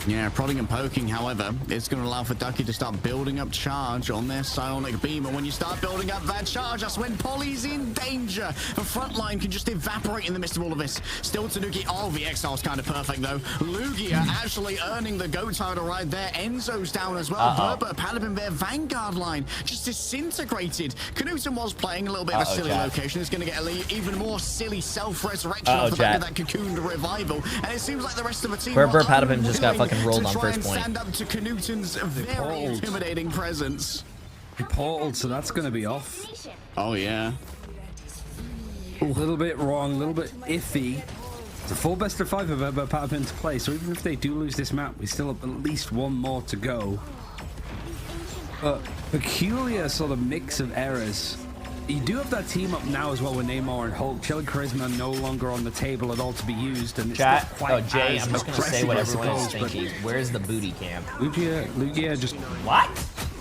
Yeah, prodding and poking, however, it's going to allow for Ducky to start building up charge on their psionic beam. And when you start building up that charge, that's when Polly's in danger. The front line can just evaporate in the midst of all of this. Still Tanuki. Oh, the exile's kind of perfect, though. Lugia actually earning the go title right there. Enzo's down as well. BRR PATAPIM, their vanguard line just disintegrated. Knudsen was playing a little bit of a silly location. It's going to get even more silly self-resurrection off the back of that cocooned revival. And it seems like the rest of the team... BRR PATAPIM just got fucking rolled on first point. Stand up to Knudsen's very intimidating presence. He portaled, so that's going to be off. Oh yeah. A little bit wrong, a little bit iffy. It's a full best of 5 of BRR PATAPIM to play, so even if they do lose this map, we still have at least one more to go. But peculiar sort of mix of errors You do have that team up now as well with Neymar and Hulk. Chill and Charisma no longer on the table at all to be used. And it's Chat. not quite Jay, I'm just going to say what everyone is suppose, thinking. Where's the booty cam? Lugia just... What?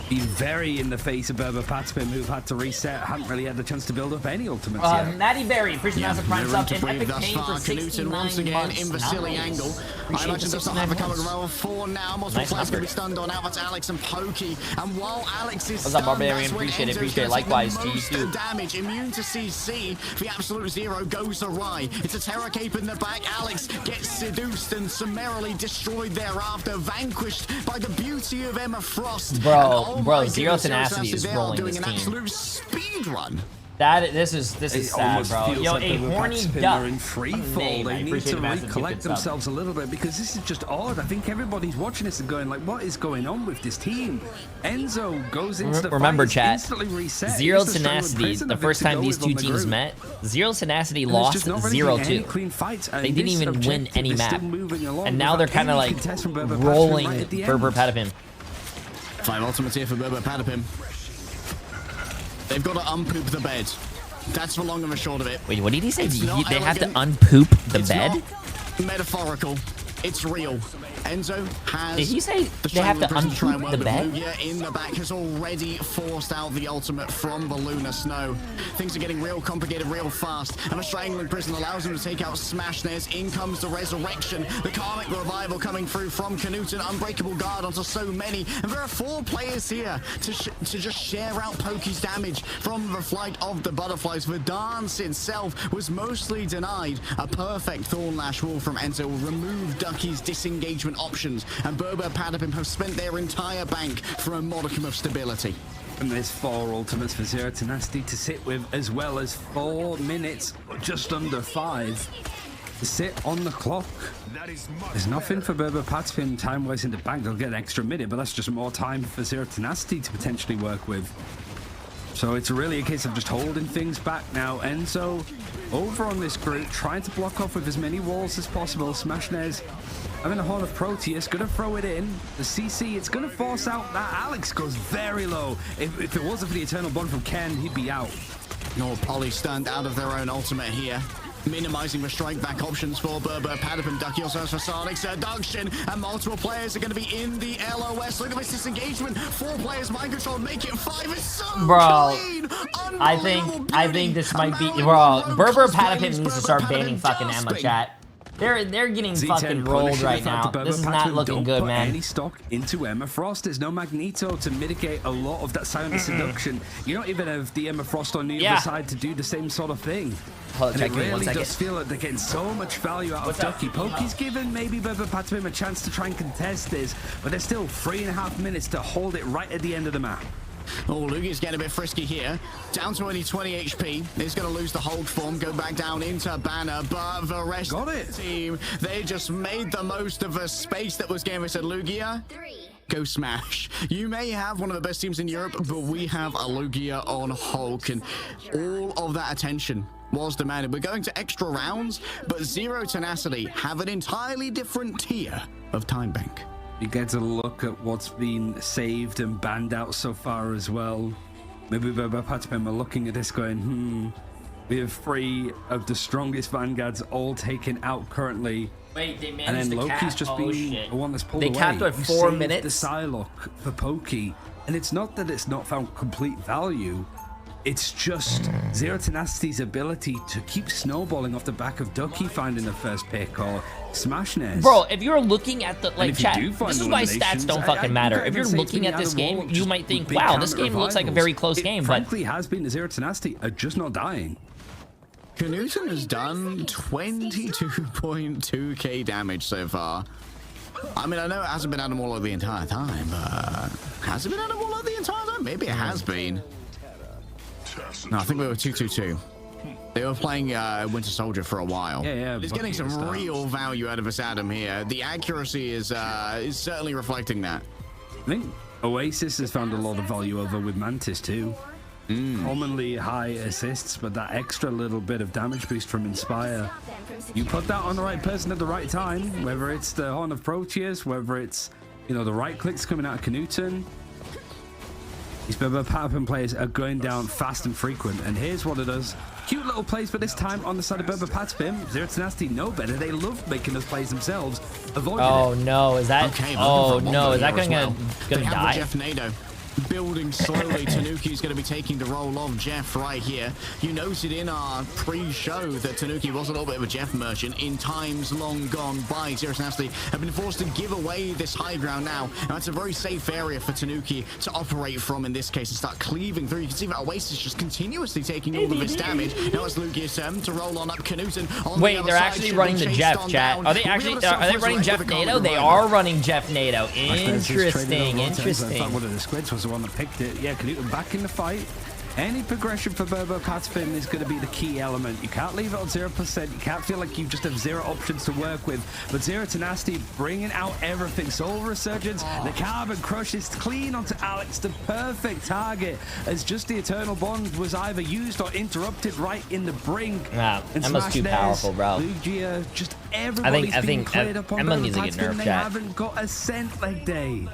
Be very in the face of PATAPIM, who've had to reset, haven't really had the chance to build up any ultimates yet. Matty Berry, appreciate the prime sub and Epic thus Pain far. for Knudsen once again in the silly angle. I imagine does not have a covered roll for now. Multiple players can be stunned on out. That's Alex and Pokey. And while Alex is what's up, Barbarian? Appreciate it. Likewise to you too. Damage, immune to CC. The absolute zero goes awry. It's a Terror Cape in the back. Alex gets seduced and summarily destroyed thereafter, vanquished by the beauty of Emma Frost. Bro, Zero Tenacity is rolling this team. team. Absolute speed run. This is sad, bro. Yo, like a horny duck. in free fall. They need to recollect themselves a little bit because this is just odd. I think everybody's watching this and going like, what is going on with this team? Enzo goes into the remember, fight, chat. instantly reset. Zero Tenacity, the first time these two teams met, Zero Tenacity lost 0-2. They didn't even win any map. And now they're kind of like rolling Berber PATAPIM. 5 ultimates here for Berber PATAPIM. They've got to unpoop the bed. That's the long and the short of it. Wait, what did he say? They have to unpoop the bed? Not metaphorical. It's real. Enzo has... Did he say they have to unpoop the bed? Lugia in the back has already forced out the ultimate from the Lunar Snow. Things are getting real complicated real fast. And the Strangling Prison allows him to take out Smash Nares. In comes the Resurrection. The Karmic Revival coming through from Knudsen. Unbreakable Guard onto so many. And there are 4 players here to just share out Pokey's damage from the Flight of the Butterflies. The dance itself was mostly denied. A perfect Thorn Lash Wall from Enzo will remove Ducky's disengagement options, and Berber PATAPIM have spent their entire bank for a modicum of stability. And there's 4 ultimates for Zero Tenacity to sit with, as well as 4 minutes, just under 5, to sit on the clock. There's nothing for Berber PATAPIM time-wise in the bank. They'll get an extra minute, but that's just more time for Zero Tenacity to potentially work with. So it's really a case of just holding things back now. Enzo over on this group, trying to block off with as many walls as possible. Smash Nares having a Horn of Proteus, gonna throw it in. The CC, it's gonna force out that. Alex goes very low. If it wasn't for the Eternal Bond from Ken, he'd be out. Nor Poly stunned out of their own ultimate here. Minimizing the strike back options for Berber PATAPIM. Ducky also has for Sonic Seduction, and multiple players are going to be in the LOS. Look at this disengagement. 4 players mind control, make it 5. It's so clean. I think this might be Berber PATAPIM needs to start banning fucking Emma, chat. They're getting fucking rolled right now. This is not looking good, man. Any stock into Emma Frost. There's no Magneto to mitigate a lot of that silent seduction. You don't even have the Emma Frost on the other side to do the same sort of thing. And it really does feel like they're getting so much value out of Ducky. Pokey's given maybe Berber PATAPIM a chance to try and contest this, but there's still 3.5 minutes to hold it right at the end of the map. Oh, Lugia's getting a bit frisky here. Down to only 20 HP. He's going to lose the hold form, go back down into Banner, but the rest of the team, they just made the most of a space that was given. They said, Lugia, go smash. You may have one of the best teams in Europe, but we have a Lugia on Hulk, and all of that attention was demanded. We're going to extra rounds, but Zero Tenacity have an entirely different tier of time bank. You get a look at what's been saved and banned out so far as well. Maybe Berber PATAPIM are looking at this going, we have 3 of the strongest vanguards all taken out currently. Wait, they managed and then to Loki's cap. just been the one that's pulled away. They capped at 4 minutes. The Psylocke for Pokey, and it's not that it's not found complete value. It's just Zero Tenacity's ability to keep snowballing off the back of Ducky finding the first pick or Smash Nares. Bro, if you're looking at the chat, this is why stats don't fucking matter. If you're looking at this game, you might think, wow, this game looks like a very close game, but frankly has been the Zero Tenacity are just not dying. Knudsen has done 22.2k damage so far. I mean, I know it hasn't been Animal the entire time, but has it been Animal the entire time? Maybe it has been. No, I think we were 2-2-2. They were playing Winter Soldier for a while. Yeah. He's getting some real value out of this Adam here. The accuracy is certainly reflecting that. I think Oasis has found a lot of value over with Mantis too. Commonly high assists, but that extra little bit of damage boost from Inspire. You put that on the right person at the right time, whether it's the Horn of Proteus, whether it's, the right clicks coming out of Knudsen. These PATAPIM players are going down fast and frequent, and here's what it does. Cute little plays, but this time on the side of PATAPIM. Zero Tenacity know better. They love making those plays themselves. Oh no, is that? Okay, oh no, is that gonna die? Jeff Nadeau building slowly. Tanuki is going to be taking the role of Jeff right here. You noted in our pre-show that Tanuki was a little bit of a Jeff merchant in times long gone by. Zero Tenacity have been forced to give away this high ground now, and that's a very safe area for Tanuki to operate from in this case and start cleaving through. You can see that Oasis just continuously taking all of this damage. Now it's Lugius to roll on up Knudsen. Wait, they're actually running the Jeff, chat. Are they actually are they running Jeff Nadeau? They are running Jeff Nadeau. Interesting, interesting. One of the squids was the one that picked it. Yeah, Knudsen back in the fight. Any progression for PATAPIM is going to be the key element. You can't leave it on 0%. You can't feel like you just have zero options to work with. But Zero Tenacity bringing out everything. Soul Resurgence, the Carbon Crush is clean onto Alex, the perfect target, as just the Eternal Bond was either used or interrupted right in the brink. Nah, Emma's too powerful, bro. Lugia, just everybody's being cleared up on Emma needs to get nerfed, They chat. haven't got a cent leg day.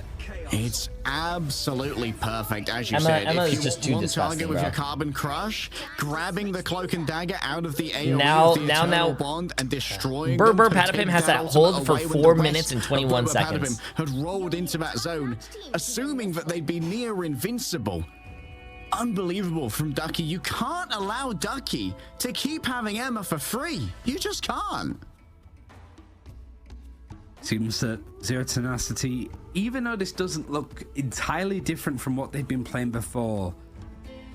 It's absolutely perfect, as you Emma said. is If you just want too one disgusting, target with bro. your Carbon Crush, grabbing the Cloak and Dagger out of the AoE Now- of the now- Eternal now- Bond and destroying BRR them, PATAPIM has that ultimate hold for away when 4 the minutes and rest 21 of BRR seconds. PATAPIM had rolled into that zone, assuming that they'd be near invincible. Unbelievable from Ducky. You can't allow Ducky to keep having Emma for free. You just can't. Seems that Zero Tenacity, even though this doesn't look entirely different from what they've been playing before,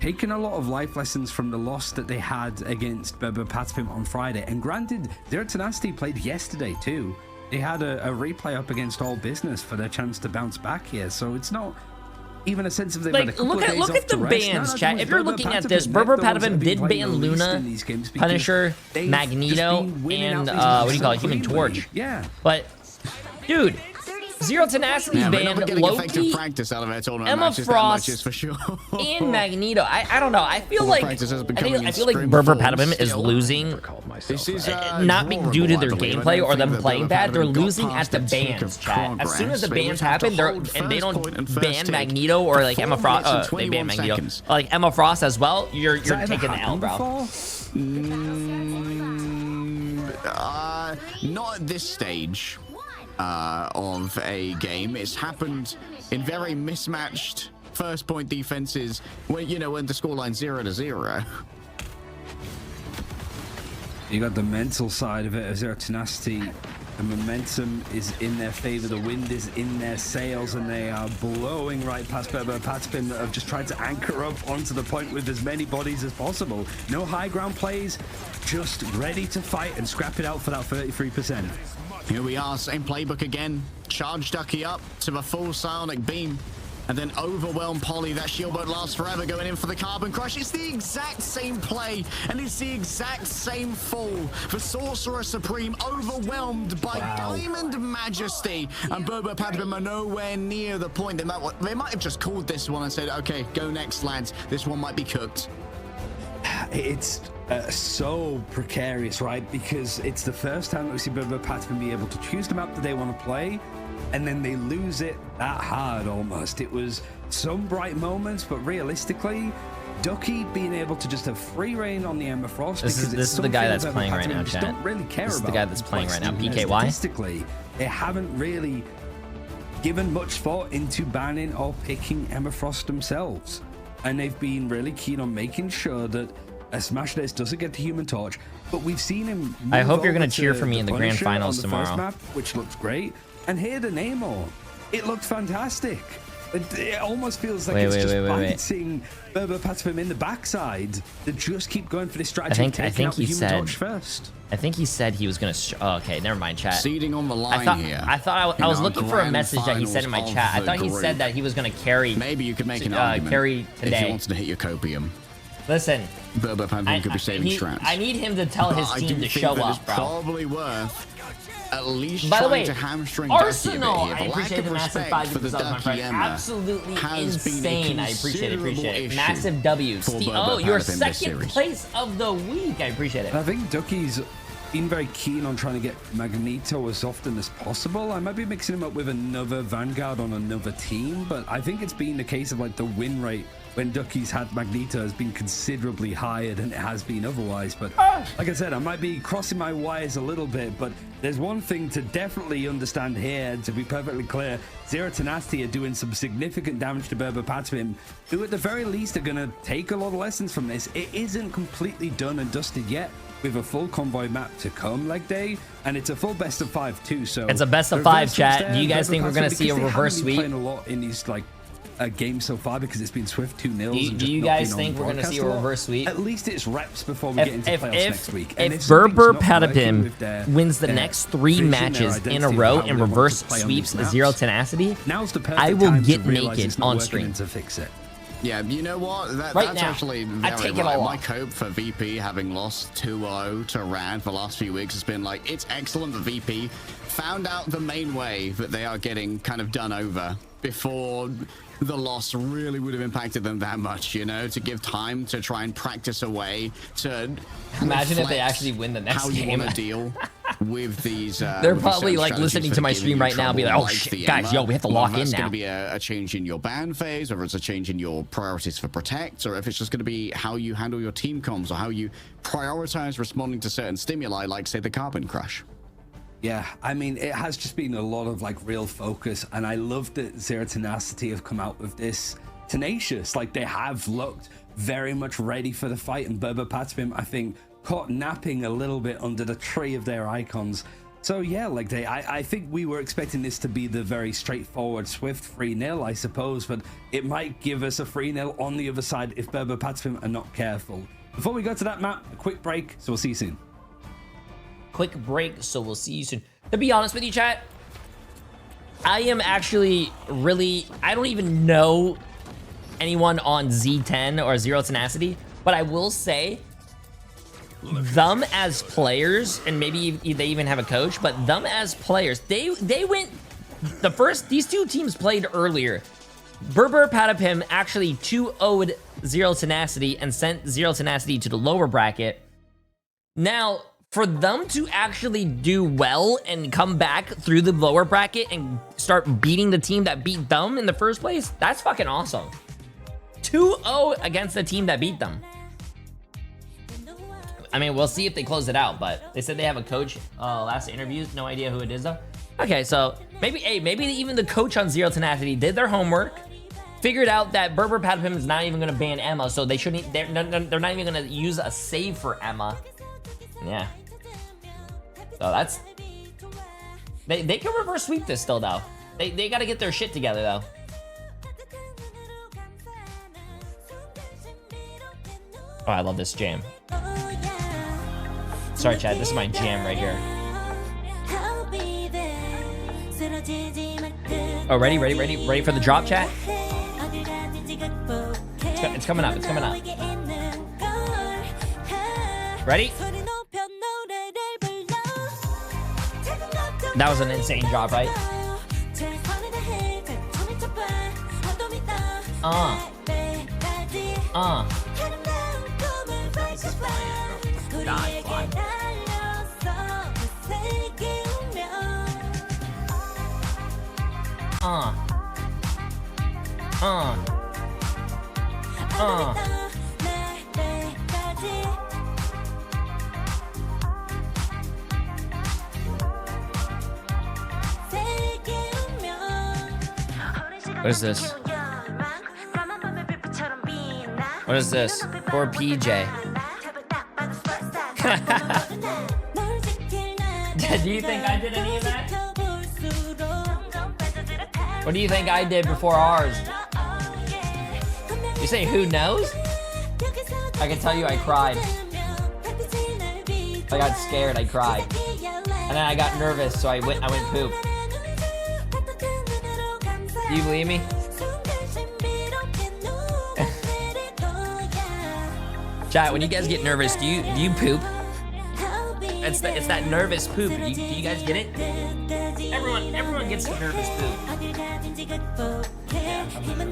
taking a lot of life lessons from the loss that they had against BRR PATAPIM on Friday. And granted, Zero Tenacity played yesterday too. They had a replay up against All Business for their chance to bounce back here. So it's not even a sense of they've had a couple of days look off at the to rest. bans, No, chat. If you're looking at this, BRR PATAPIM did ban Luna, Punisher, Magneto, and what do you call it, Human Torch. Yeah. But dude, Zero Tenacity Yeah, banned getting effective Loki, practice out of their tournament Emma matches, that Frost, much is for sure. and Magneto. I don't know. I feel All like practice has been I coming in feel like spring BRR form PATAPIM is still. losing, This is not being due to drawable, their I believe. I gameplay don't or think them that playing BRR bad. They're PATAPIM got losing past at the the peak bans, of chat. As soon as the progress. They bans would have to happen, hold and they first point don't and first ban take Magneto or like for Emma 4 Frost. minutes and They ban 21 Magneto, seconds. like Emma Frost as well. You're taking the L, bro. Not at this stage of a game. It's happened in very mismatched first point defenses when, you know, when the scoreline's 0-0. You got the mental side of it of Zero Tenacity. The momentum is in their favor. The wind is in their sails, and they are blowing right past BRR PATAPIM that have just tried to anchor up onto the point with as many bodies as possible. No high ground plays, just ready to fight and scrap it out for that 33%. Here we are, same playbook again. Charge Ducky up to the full Psionic Beam. And then overwhelm Polly. That shield won't last forever, going in for the Carbon Crush. It's the exact same play, and it's the exact same fall. The Sorcerer Supreme overwhelmed by Diamond Majesty. And BRR PATAPIM are nowhere near the point. They might have just called this one and said, okay, go next, lads. This one might be cooked. It's so precarious, right? Because it's the first time that we see BRR PATAPIM be able to choose the map that they want to play, and then they lose it that hard almost. It was some bright moments, but realistically, Ducky being able to just have free reign on the Emma Frost. This is the guy that's playing right now, chat. Don't really care This is about the guy that's playing right now, PKY. Statistically, they haven't really given much thought into banning or picking Emma Frost themselves, and they've been really keen on making sure that Smash This doesn't get the Human Torch. But we've seen him. I hope you're going gonna cheer for me in the grand finals on the first tomorrow. map, which looks great. And here the Namor, it looked fantastic. It almost feels like it's just biting BRR PATAPIM in the backside. They just keep going for this strategy. I think he said first. I think he said he was gonna. Oh, okay, never mind, chat. Seeding on the line here. I thought I was looking for a message that he said in my chat. I thought he said that he was gonna carry. Maybe you could make an argument carry today. if you wanted to hit your copium. Listen, BRR PATAPIM could be saving strats. I need him to tell his team to show up, bro. Probably worth at least By the way, trying to hamstring Arsenal, Ducky a bit here. I appreciate the massive 5 gifted subs, my friend. Absolutely insane. I appreciate it. Massive W. Oh, your second place of the week. I appreciate it. I think Ducky's been very keen on trying to get Magneto as often as possible. I might be mixing him up with another Vanguard on another team, but I think it's been the case of like the win rate when Ducky's had Magneto has been considerably higher than it has been otherwise. But like I said, I might be crossing my wires a little bit, but there's one thing to definitely understand here, and to be perfectly clear, Zero Tenacity are doing some significant damage to PATAPIM, who at the very least are going to take a lot of lessons from this. It isn't completely done and dusted yet, with a full convoy map to come leg day, and it's a full best of 5 too. So it's a best of 5, chat. Do you guys think we're gonna see a reverse sweep? Playing a lot in these like games so far because it's been swift 2-0. Do you guys think we're gonna see a reverse sweep? At least it's reps before we get into playoffs next week. And if Berber PATAPIM wins the next 3 matches in a row and reverse sweeps Zero Tenacity, I will get naked on stream to fix it. Yeah, you know what? That's now, actually very right. My cope for VP having lost 2-0 to Rad for the last few weeks has been like, it's excellent that VP found out the main way that they are getting kind of done over before the loss really would have impacted them that much, you know, to give time to try and practice a way to imagine if they actually win the next how game. You want to deal with these they're probably like listening to my stream right now and be like, oh shit, guys, yo, we have to lock in now. It's going to be a change in your ban phase, or it's a change in your priorities for protect, or if it's just going to be how you handle your team comms, or how you prioritize responding to certain stimuli, like say the carbon crash. Yeah, I mean, it has just been a lot of like real focus, and I love that Zero Tenacity have come out with this tenacious, like they have looked very much ready for the fight, and PATAPIM, I think, caught napping a little bit under the tree of their icons. So yeah, like I think we were expecting this to be the very straightforward swift 3-0, I suppose, but it might give us a 3-0 on the other side if PATAPIM are not careful. Before we go to that map, a quick break, so we'll see you soon. Quick break, so we'll see you soon. To be honest with you, chat, I am actually really, I don't even know anyone on Z10 or Zero Tenacity, but I will say them as players, and maybe they even have a coach, but them as players, they went the first, these two teams played earlier. Berber PATAPIM actually 2-0'd Zero Tenacity and sent Zero Tenacity to the lower bracket. Now, for them to actually do well and come back through the lower bracket and start beating the team that beat them in the first place, that's fucking awesome. 2-0 against the team that beat them. I mean, we'll see if they close it out, but they said they have a coach last interviews. No idea who it is though. Okay, so maybe even the coach on Zero Tenacity did their homework, figured out that Berber PATAPIM is not even going to ban Emma, so they shouldn't. They're not even going to use a save for Emma. Yeah. So that's... They can reverse sweep this still, though. They got to get their shit together, though. Oh, I love this jam. Sorry, Chad. This is my jam right here. Oh, ready for the drop, chat? It's coming up. It's coming up. Ready? That was an insane drop, right? Die, fly. What is this? What is this? Or PJ? Do you think I did any of that? What do you think I did before ours? You say who knows? I can tell you I cried. I got scared, I cried. And then I got nervous, so I went poop. Do you believe me? Chat, when you guys get nervous, do you poop? It's that nervous poop. Do you guys get it? Everyone gets nervous poop. Yeah, I'm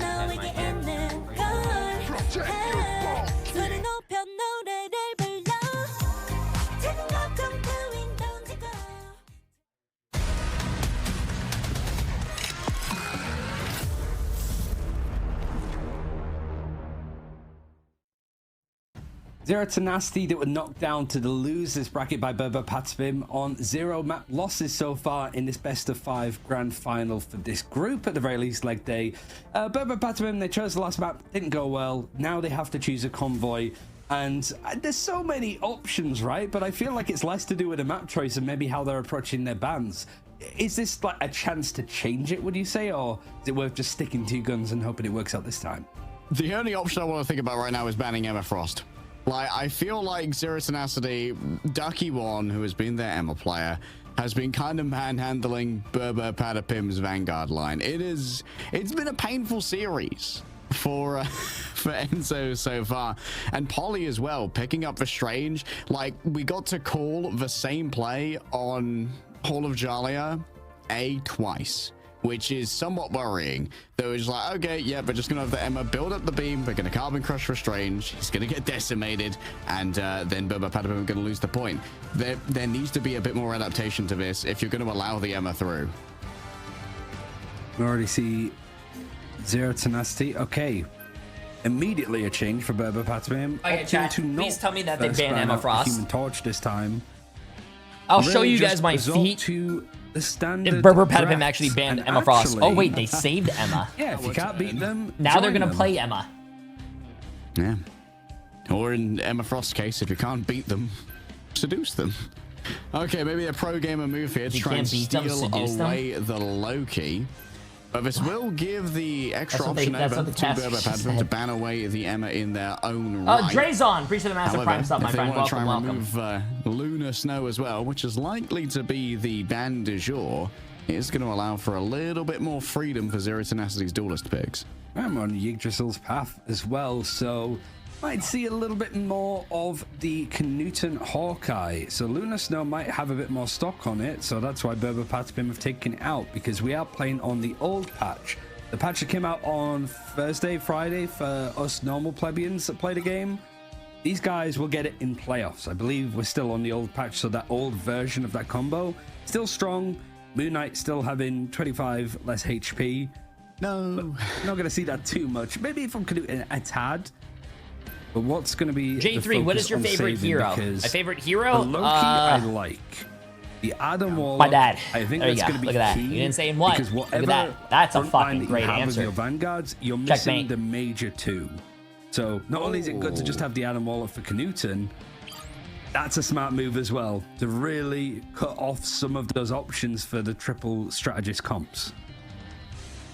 Zero Tenacity that were knocked down to the losers bracket by PATAPIM on 0 map losses so far in this best of 5 grand final for this group, at the very least leg day. PATAPIM, they chose the last map, didn't go well. Now they have to choose a convoy. And there's so many options, right? But I feel like it's less to do with the map choice and maybe how they're approaching their bans. Is this like a chance to change it, would you say? Or is it worth just sticking to guns and hoping it works out this time? The only option I want to think about right now is banning Emma Frost. Like, I feel like Zero Tenacity, Ducky1, who has been their Emma player, has been kind of manhandling PATAPIM's Vanguard line. It's been a painful series for Enzo so far, and Polly as well, picking up the Strange. Like, we got to call the same play on Hall of Jalia twice, which is somewhat worrying. Though it's like, okay, yeah, we're just gonna have the Emma build up the beam, we're gonna carbon crush for Strange, he's gonna get decimated, and then PATAPIM are gonna lose the point. There needs to be a bit more adaptation to this if you're gonna allow the Emma through. We already see Zero Tenacity. Okay. Immediately a change for PATAPIM. Okay, chat, please tell me that they banned Emma Frost. Human Torch this time. I'll show you guys my feet. To the standard if PATAPIM actually banned Emma Frost. Oh wait, they saved Emma. Yeah, if you can't beat them, now they're gonna play Emma. Yeah. Or in Emma Frost's case, if you can't beat them, seduce them. Okay, maybe a pro gamer move here to try and steal away the Loki. But this will give the extra option over to PATAPIM to ban away the Emma in their own right. Drazon, appreciate the massive prime stuff, my friend. If they want to welcome, try and remove Lunar Snow as well, which is likely to be the ban du jour, it is going to allow for a little bit more freedom for Zero Tenacity's duelist picks. I'm on Yggdrasil's path as well, so might see a little bit more of the Knuten Hawkeye. So Lunar Snow might have a bit more stock on it, so that's why PATAPIM have taken it out, because we are playing on the old patch. The patch that came out on Thursday, Friday for us normal plebeians that play the game. These guys will get it in playoffs. I believe we're still on the old patch, so that old version of that combo, still strong. Moon Knight still having 25 less HP. No. But not going to see that too much. Maybe from Knuten a tad. But what's going to be Jay3, what is your favorite hero? My favorite hero? The Loki I like. The Adam Wall. My dad. I think there that's going to be Look at that. You didn't say in what? Look at that. That's a fucking great answer. Your Vanguards, you're missing the major two. So not only is it good to just have the Adam Waller for Knuten, that's a smart move as well, to really cut off some of those options for the triple strategist comps.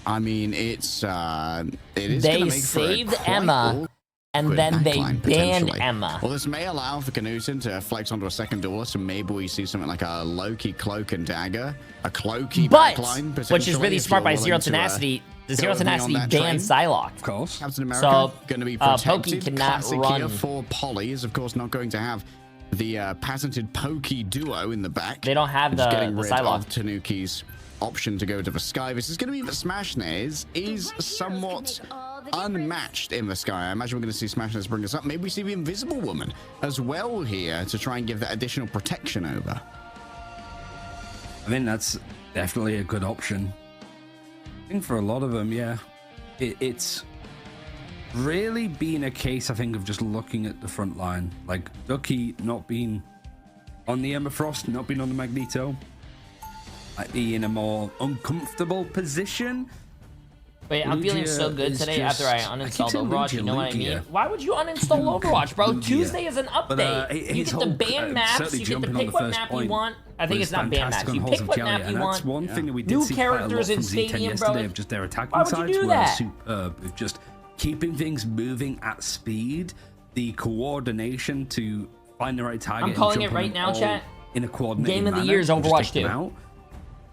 I mean, it is they saved Emma. And then they banned Emma. Well, this may allow for Knuten to flex onto a second duelist, and maybe we see something like a Loki Cloak and Dagger, a Cloaky backline, which is really smart by Zero Tenacity. The Zero Tenacity banned Psylocke. Of course. Captain America going to be protected. Pokey cannot run. For Polly is, of course, not going to have the patented Pokey duo in the back. They don't have the Psylocke. Tanuki's option to go to the sky. This is going to be the Smash Nares is somewhat unmatched in the sky. I imagine we're going to see Smash Nares bring us up. Maybe we see the Invisible Woman as well here to try and give that additional protection over. I think that's definitely a good option. I think for a lot of them, yeah. It's really been a case, I think, of just looking at the front line. Like Ducky not being on the Emma Frost, not being on the Magneto. Might be in a more uncomfortable position. Wait, I'm feeling so good today after I uninstalled Overwatch. You know what I mean? Why would you uninstall Overwatch, bro? Tuesday is an update. You get to ban maps. You get to pick what map you want. I think it's not ban maps. You pick what map you want. That's one thing that we did see characters in Stadium, bro. Of just their attacking sides were superb. Of just keeping things moving at speed, the coordination to find the right target. I'm calling it right now, chat. In a coordinated Game of the year is Overwatch 2.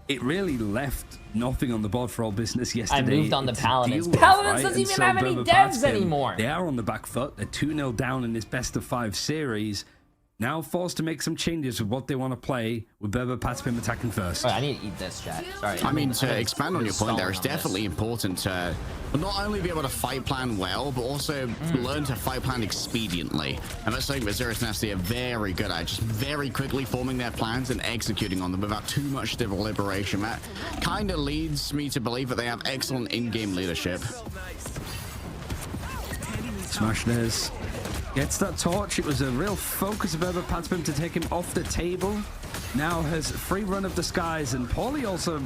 It really left nothing on the board for all business yesterday. I moved on the Paladins. Paladins doesn't even have any devs anymore. They are on the back foot. They're 2-0 down in this best of 5 series. Now forced to make some changes with what they want to play, with PATAPIM attacking first. I need to eat this, chat. Sorry. I mean, to expand on your point there, it's definitely important to not only be able to fight plan well, but also learn to fight plan expediently. And that's something that Zero Tenacity are very good at, just very quickly forming their plans and executing on them without too much deliberation. That kind of leads me to believe that they have excellent in-game leadership. Smash Nares. Gets that torch. It was a real focus of PATAPIM to take him off the table. Now has free run of the skies, and Paulie also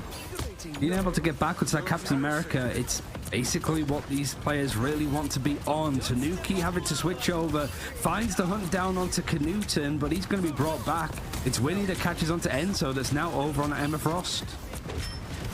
being able to get backwards that Captain America. It's basically what these players really want to be on. Tanuki having to switch over, finds the hunt down onto Knudsen, but he's going to be brought back. It's Winnie that catches onto Enzo, that's now over on Emma Frost.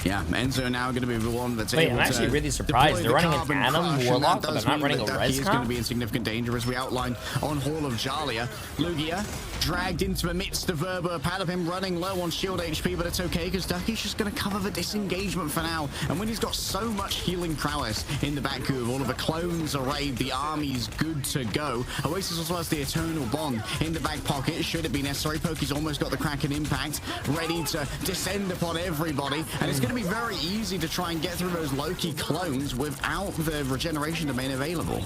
Yeah, Enzo now going to be the one that's Wait, able I'm actually to really surprised. They're running an Atom Warlock, but they're not running a Res He's going to be in significant danger, as we outlined on Hall of Jalia. Lugia dragged into the midst of PATAPIM, running low on shield HP, but it's okay because Ducky's just going to cover the disengagement for now. And when he's got so much healing prowess in the back of all of the clones arrayed, the army's good to go. Oasis also has the Eternal Bond in the back pocket, should it be necessary. Pokey's almost got the Kraken Impact, ready to descend upon everybody. And it's going to be very easy to try and get through those Loki clones without the regeneration domain available.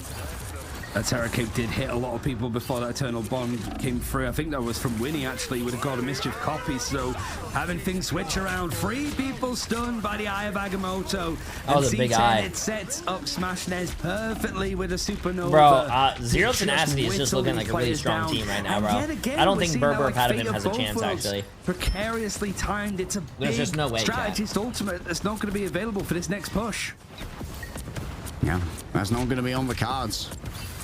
That Terror Cape did hit a lot of people before that Eternal Bond came through. I think that was from Winnie, actually. Would have got a Mischief copy. So having things switch around. 3 people stunned by the Eye of Agamotto. Oh, the big eye. It sets up Smash Nez perfectly with a Supernova. Bro, Zero Tenacity is just looking like a really strong team right now, bro. I don't think BRR PATAPIM has a chance, actually. Precariously timed. It's a There's big just no way, strategist ultimate that's not going to be available for this next push. Yeah, that's not going to be on the cards.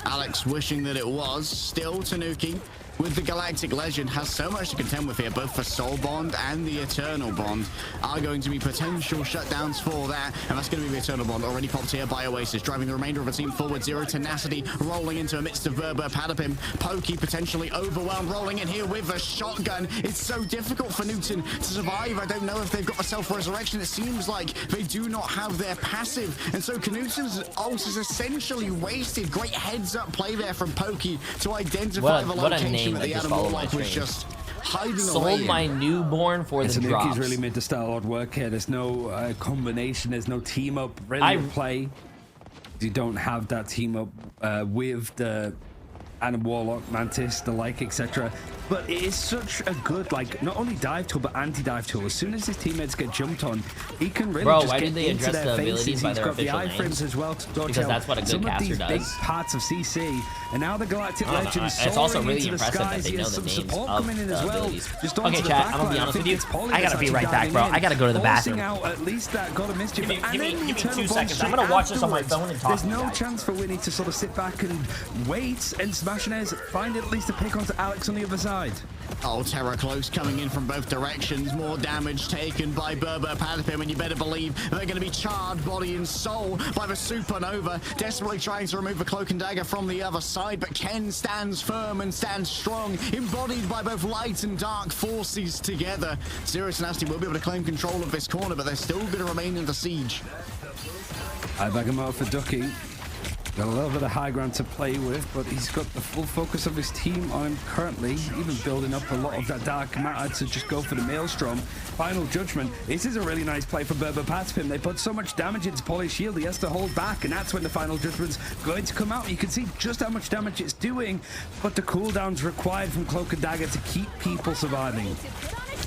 Alex wishing that it was. Still, Tanuki with the Galactic Legend has so much to contend with here, both for Soul Bond and the Eternal Bond are going to be potential shutdowns for that, and that's going to be the Eternal Bond already popped here by Oasis, driving the remainder of the team forward. Zero Tenacity rolling into the midst of PATAPIM. Pokey potentially overwhelmed, rolling in here with a shotgun. It's so difficult for Newton to survive. I don't know if they've got the self-resurrection. It seems like they do not have their passive, and so Knudsen's ult is essentially wasted. Great heads-up play there from Pokey to identify the location that the Adam Warlock was just hiding away. Sold my newborn for the drops. Tanuki's really made the style hard work here. There's no combination. There's no team up ready to play. You don't have that team up with the Adam Warlock, Mantis, the like, etc. But it is such a good, like, not only dive tool, but anti-dive tool. As soon as his teammates get jumped on, he can really just get into their faces. He's got the iframes as well to dodge because that's what a good caster does. Big parts of CC, and now the Galactic Legend is it's also really into impressive the skies. that they know the names support of coming in the as well. abilities. Okay, chat, I'm gonna be honest with you. I gotta be right back, bro. I gotta go to the bathroom. Out at least that got a Mischief. Give me 2 seconds. I'm gonna watch this on my phone and talk. There's no chance for Winnie to sort of sit back and wait and Smash Nez find at least a pick onto Alex on the other side. Oh, Terror close coming in from both directions. More damage taken by PATAPIM, and you better believe they're going to be charred body and soul by the Supernova. Desperately trying to remove the Cloak and Dagger from the other side, but Ken stands firm and stands strong, embodied by both light and dark forces together. Zero Tenacity will be able to claim control of this corner, but they're still going to remain in the siege. I bag him out for Ducky. Got a little bit of high ground to play with, but he's got the full focus of his team on him currently, even building up a lot of that dark matter to just go for the Maelstrom. Final Judgment. This is a really nice play for PATAPIM. They put so much damage into Poly's shield, he has to hold back, and that's when the Final Judgment's going to come out. You can see just how much damage it's doing, but the cooldown's required from Cloak and Dagger to keep people surviving.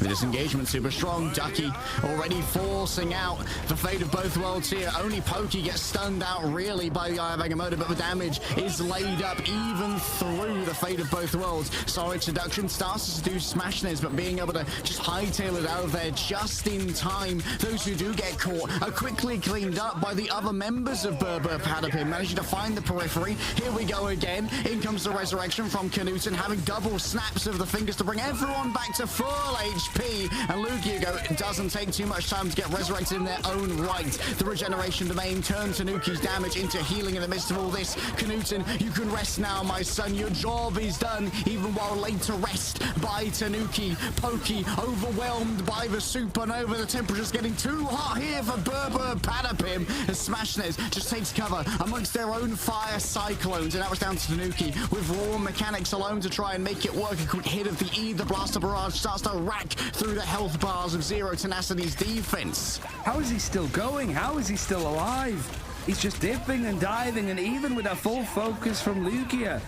The disengagement super strong. Ducky already forcing out the fate of both worlds here. Only Pokey gets stunned out really by the Eye of Agamotto, but the damage is laid up even through the fate of both worlds. Solid seduction starts to seduce Smash Nez, but being able to just hightail it out of there just in time. Those who do get caught are quickly cleaned up by the other members of PATAPIM, managing to find the periphery. Here we go again. In comes the resurrection from Knudsen, having double snaps of the fingers to bring everyone back to full HP. And Lugia doesn't take too much time to get resurrected in their own right. The regeneration domain turns Tanuki's damage into healing in the midst of all this. Knudsen, you can rest now, my son. Your job is done, even while laid to rest by Tanuki. Pokey overwhelmed by the Supernova. The temperature's getting too hot here for PATAPIM. As Smash Nez just takes cover amongst their own fire cyclones. And that was down to Tanuki with raw mechanics alone to try and make it work. A quick hit of the E. The Blaster Barrage starts to rack through the health bars of Zero Tenacity's defense. How is he still going? How is he still alive? He's just dipping and diving, and even with a full focus from Lugia,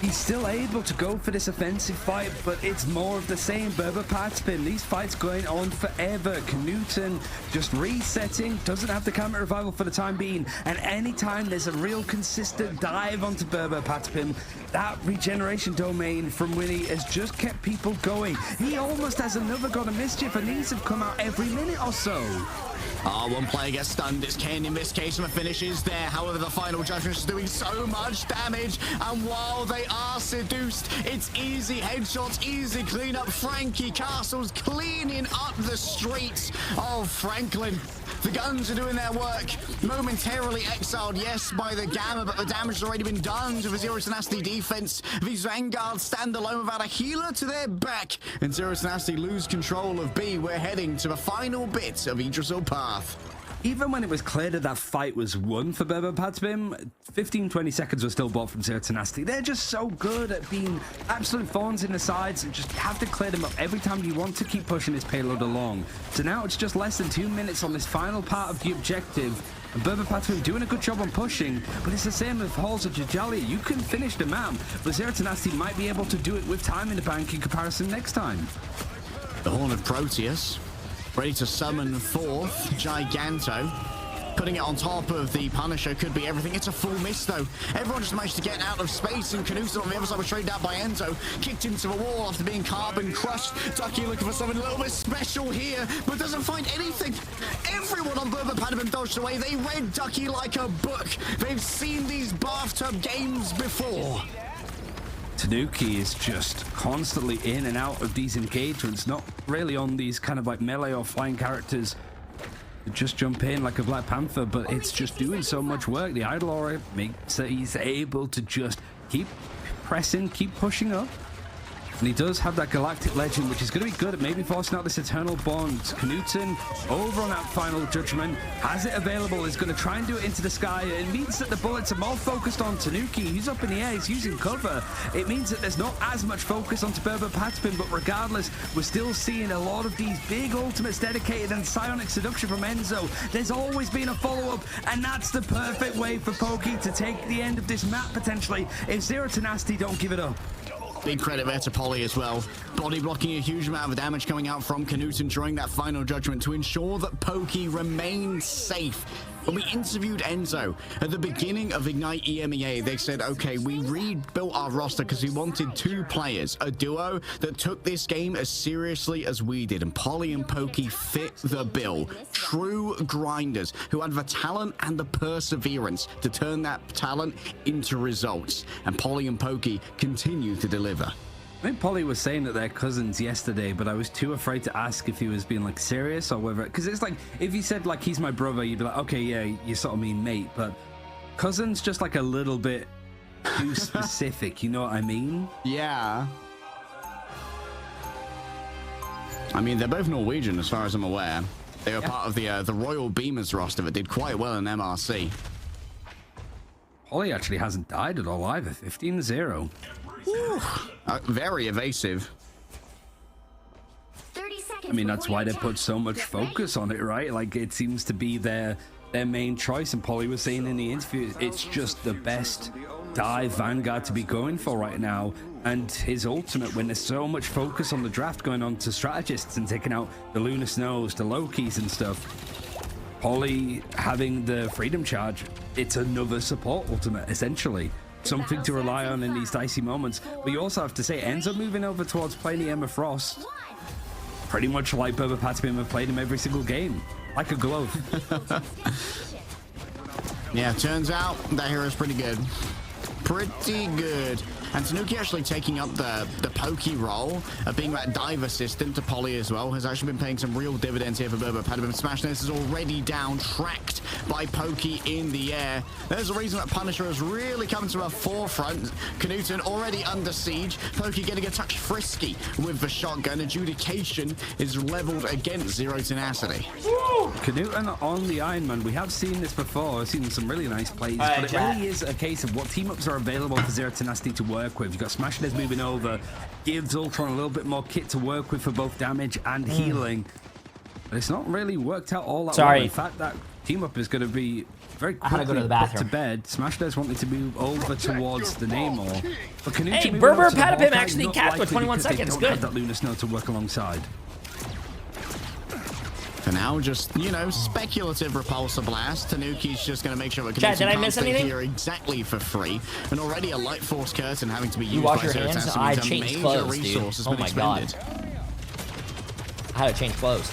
He's still able to go for this offensive fight, but it's more of the same. PATAPIM, these fights going on forever. Knutson just resetting, doesn't have the counter revival for the time being, and anytime there's a real consistent dive onto PATAPIM, that regeneration domain from Winnie has just kept people going. He almost has another God of Mischief, and these have come out every minute or so. One player gets stunned. It's Ken in this case, and the finish is there. However, the final judgment is doing so much damage, and while they are seduced, it's easy headshots, easy cleanup. Frankie Castle's cleaning up the streets of Franklin. The guns are doing their work. Momentarily exiled, yes, by the Gamma, but the damage has already been done to the Zero Tenacity defense. These Vanguards stand alone without a healer to their back, and Zero Tenacity lose control of B. We're heading to the final bit of Yggdrasil Path. Even when it was clear that that fight was won for PATAPIM, 15-20 seconds was still bought from Zero Tenacity. They're just so good at being absolute thorns in the sides, and just have to clear them up every time you want to keep pushing this payload along. So now it's just less than 2 minutes on this final part of the objective, and PATAPIM doing a good job on pushing, but it's the same with Halls of Jajalia. You can finish the map, but Zero Tenacity might be able to do it with time in the bank in comparison next time. The Horn of Proteus, ready to summon fourth Giganto. Putting it on top of the Punisher could be everything. It's a full miss, though. Everyone just managed to get out of space, and Knutson on the other side was traded out by Enzo. Kicked into the wall after being carbon crushed. Ducky looking for something a little bit special here, but doesn't find anything. Everyone on PATAPIM dodged away. They read Ducky like a book. They've seen these bathtub games before. Tanuki is just constantly in and out of these engagements, not really on these kind of like melee or flying characters that just jump in like a Black Panther, but it's just doing so much work. The Idol Aura makes that he's able to just keep pressing, keep pushing up. And he does have that Galactic Legend, which is going to be good at maybe forcing out this Eternal Bond. Knutson, over on that final judgment, has it available, is going to try and do it into the sky. It means that the bullets are more focused on Tanuki. He's up in the air, he's using cover. It means that there's not as much focus onto PATAPIM, but regardless, we're still seeing a lot of these big ultimates dedicated, and Psionic Seduction from Enzo. There's always been a follow-up, and that's the perfect way for Pokey to take the end of this map, potentially, if Zero Tenacity don't give it up. Big credit there to Polly as well. Body blocking a huge amount of damage coming out from Knutson during that final judgment to ensure that Pokey remains safe. When we interviewed Enzo at the beginning of Ignite EMEA, they said, okay, we rebuilt our roster because we wanted two players, a duo that took this game as seriously as we did. And Polly and Pokey fit the bill. True grinders who had the talent and the perseverance to turn that talent into results. And Polly and Pokey continue to deliver. I think Polly was saying that they're cousins yesterday, but I was too afraid to ask if he was being like serious or whether, because it's like if he said like he's my brother, you'd be like, okay, yeah, you sort of mean mate, but cousins just like a little bit too specific, you know what I mean? Yeah. I mean, they're both Norwegian as far as I'm aware. They were part of the Royal Beamers roster that did quite well in MRC. Polly actually hasn't died at all either, 15-0. Very evasive. 30 seconds. I mean, that's why they put so much focus on it, right? Like, it seems to be their main choice. And Polly was saying in the interview, it's just the best dive Vanguard to be going for right now. And his ultimate, when there's so much focus on the draft going on to strategists and taking out the Lunar Snows, the Lokis and stuff, Polly having the Freedom Charge, it's another support ultimate, essentially. Something to rely on in these dicey moments. But you also have to say, Enzo moving over towards playing the Emma Frost, pretty much like PATAPIM have played him every single game, like a glove. Yeah, turns out that hero's pretty good. Pretty good. And Tanuki actually taking up the pokey role of being that dive assistant to Polly as well has actually been paying some real dividends here for PATAPIM. Smash Nest is already down, tracked by Pokey in the air. There's a reason that Punisher has really come to a forefront. Knutson already under siege. Pokey getting a touch frisky with the shotgun. Adjudication is leveled against Zero Tenacity. Knutson on the Iron Man. We have seen this before. I've seen some really nice plays, but it really is a case of what team-ups are available for Zero Tenacity to work with. You've got Smash Nest moving over, gives Ultron a little bit more kit to work with for both damage and healing. But it's not really worked out all that well. In fact, that team up is going to be very I gotta quickly go to the put to bathroom. bed. Smashdez wanted to move over towards the Namor. But Canute Hey, moving BRR over to the PATAPIM Hawkeye, actually not capped with likely 21 because they seconds. don't have Good. that Lunar Snow to work alongside. For now, just, you know, speculative repulsor blast. Tanuki's just going to make sure that Chat, did I miss anything? here exactly for free. And already a light force curtain having to be used wash by your hands? Tenacity. I A changed major clothes, dude. resource has Oh been my God. expended. I had to change clothes.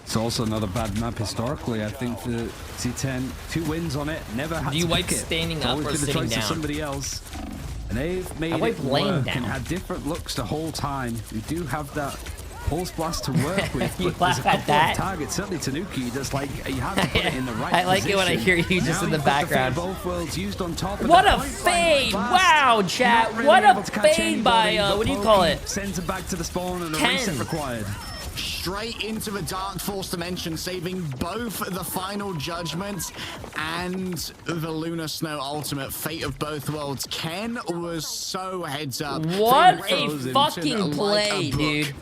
It's also another bad map historically. I think the C10, 2 wins on it, never had Do you to wipe pick it. standing It's up always or been the sitting choice of down? somebody else. And they've made I it wipe laying work down. and had different looks the whole time. We do have that pulse blast to work with, You but there's a laugh at couple that? of targets, certainly Tanuki, that's like, you have to put it in the right I like it when I position. hear you just Now in the you've got fate background. of both worlds used on top of What the a point fade! blank Wow, blast. chat. Not really What able a to catch fade by, anybody, what do you but call Pokey it? Sends it back to the spawn and a Ken. reset required. Straight into the Dark Force dimension, saving both the Final Judgment and the Lunar Snow Ultimate. Fate of both worlds. Ken was so heads up. What They a froze him fucking like play, a book. dude.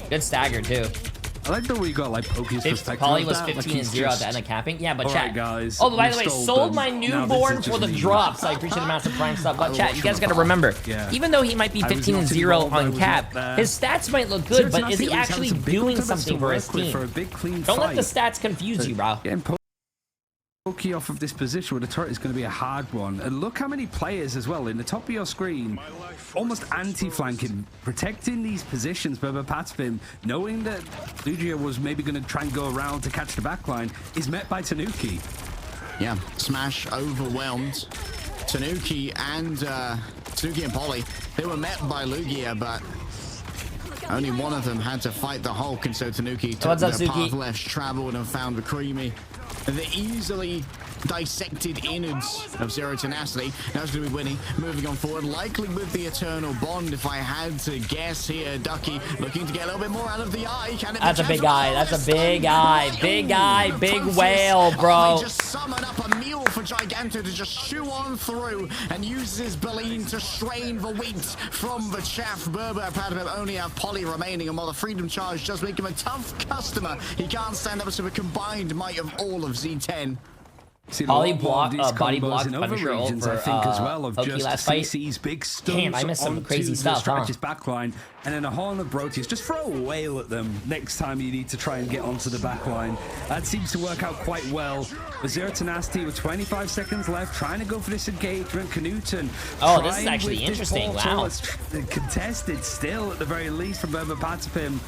Good stagger, too. I like the way you got like Pokey's perspective. Polly of was that, like 15 and he's 0 at just- the end of capping. Yeah, but All chat. right, guys, Oh, by we the way, stole sold them. my Now this newborn is for just the me. drops. I appreciate the massive prime stuff. But chat, you guys got to remember, Yeah. even though he might be I was 15 and not 0 involved, I on was cap, not there. his stats might look good, but is he Tenacity has actually some big doing ultimates something to for his work with team? for a big clean Don't let the fight. stats confuse you, bro. Getting Pokey off of this position with a turret is going to be a hard one. And look how many players as well in the top of your screen, almost anti-flanking, protecting these positions. PATAPIM, knowing that Lugia was maybe going to try and go around to catch the backline, is met by Tanuki. Yeah, Smash overwhelmed. Tanuki and Polly, they were met by Lugia, but only one of them had to fight the Hulk, and so Tanuki took What's up, the Suki? path less traveled and found the Creamy. The easily dissected innards of Zero Tenacity. Now it's going to be winning, moving on forward, likely with the Eternal Bond, if I had to guess here. Ducky looking to get a little bit more out of the eye. Can it be That's a big Chancellor? eye. That's a big eye. Big Ooh, eye. Big Proteus. whale, bro. He just summoned up a meal for Giganto to just chew on through and uses his Baleen to strain the wheat from the chaff. PATAPIM only have Polly remaining, and while the Freedom Charge does make him a tough customer, he can't stand up to the combined might of all of Z10. Seen a Poly lot more of block, these body combos block in other Punisher ult regions, for, I think, as well, of Pokey just last fight. CC's big stunts Damn, I missed some onto crazy the stuff, huh? Strategist backline, and then a Horn of Proteus. Just throw a whale at them next time you need to try and get onto the backline. That seems to work out quite well. With Zero Tenacity with 25 seconds left, trying to go for this engagement. Canuton. Oh, this is actually interesting. Wow. It's contested still, at the very least, from PATAPIM.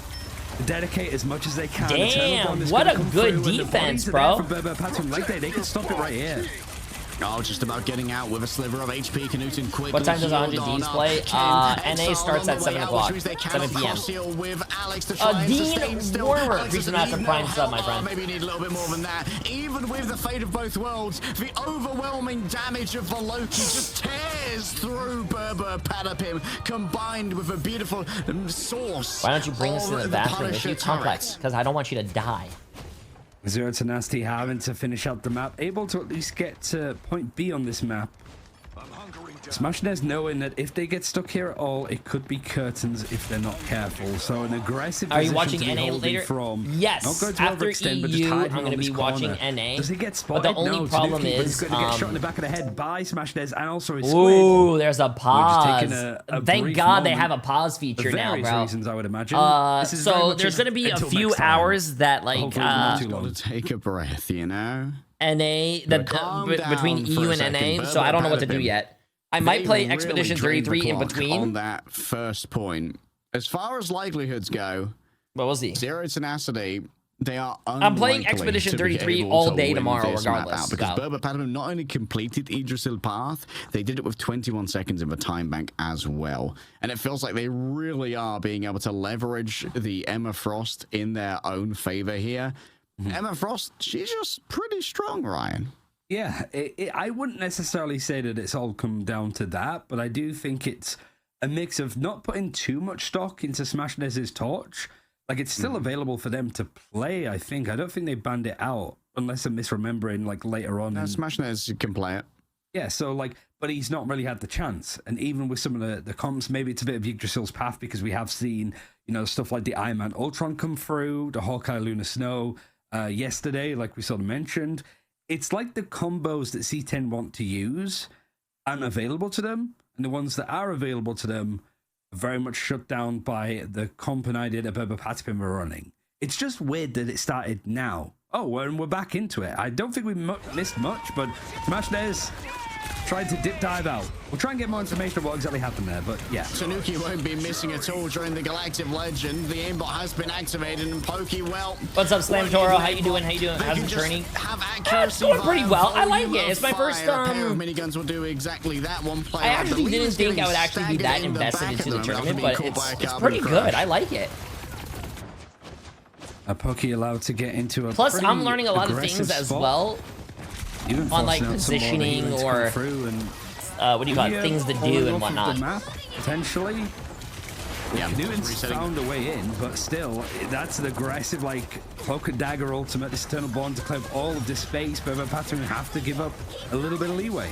Dedicate as much as they can. Damn, what a good defense, bro. From PATAPIM, like they can stop it right here. Oh, just about getting out with a sliver of HP. Canuton quickly. What time does healed 100 on Ds up. play? Ken NA starts at 7 o'clock. 7 p.m. With Alex to try and Dean sustain still. Warmer. Alex Appreciate doesn't that need prime no sub, my help. friend. Maybe you need a little bit more than that. Even with the fate of both worlds, the overwhelming damage of the Loki just tears through PATAPIM, combined with a beautiful source. Why don't you bring us to the of bathroom with Punisher you, Complex? turret. Because I don't want you to die. Zero Tenacity having to finish out the map, able to at least get to point B on this map. Smashnez knowing that if they get stuck here at all, it could be curtains if they're not careful. So an aggressive Are you position watching to be NA holding later? from. Yes. Not going to After overextend, but just EU, hiding I'm going on to be this watching corner. NA. Does he get But spotted? the only No, problem Tanuki, but is, he's going to get shot in the back of the head by Smashnez and also his squid. Ooh, there's a pause. taking a Thank brief God they moment. have a pause feature For now, various bro. reasons, I would imagine. This is very So much there's going to be a until few next time. hours that, like, Hopefully not too Gotta long. take a breath, you know? NA, calm between down for EU a and second. NA, so I don't know what to do PATAPIM. yet. I might They play really Expedition drained the 33 in clock between. on that first point. As far as likelihoods go, But we'll see. Zero Tenacity, they are I'm playing unlikely Expedition to be 33 able all to day win tomorrow, this map regardless. out, because Go. PATAPIM not only completed Idrisil Path, they did it with 21 seconds in the time bank as well. And it feels like they really are being able to leverage the Emma Frost in their own favor here. Emma Frost, she's just pretty strong, Ryan. Yeah, I wouldn't necessarily say that it's all come down to that, but I do think it's a mix of not putting too much stock into Smashnez's torch. Like, it's still available for them to play, I think. I don't think they banned it out, unless I'm misremembering, like, later on. Smashnez can play it. Yeah, so, like, but he's not really had the chance. And even with some of the comps, maybe it's a bit of Yggdrasil's path, because we have seen, you know, stuff like the Iron Man Ultron come through, the Hawkeye Lunar Snow. yesterday, like we sort of mentioned. It's like the combos that C10 want to use aren't available to them, and the ones that are available to them are very much shut down by the comp and idea that PATAPIM are running. It's just weird that it started now. Oh, and we're back into it. I don't think we missed much, but Smashnares tried to dive out. We'll try and get more information on what exactly happened there, but yeah. Tanuki won't be missing at all during the Galactic Legend. The aimbot has been activated, and Pokey, well... What's up, Slam Toro? How you doing? How you doing? How's the journey? It's going pretty well. I like it. It's my first... A pair of miniguns will do exactly that. One player, I actually didn't think I would actually be that invested into the tournament, but it's pretty good. I like it. A Pokey allowed to get into a Plus, I'm learning a lot of things as well on like positioning or what do you call it, things to do and whatnot. Map, potentially. Yeah, Newton's found a way in, but still, that's an aggressive, like, Cloak and Dagger ultimate, this Eternal Bond to clear all of this space, but PATAPIM have to give up a little bit of leeway.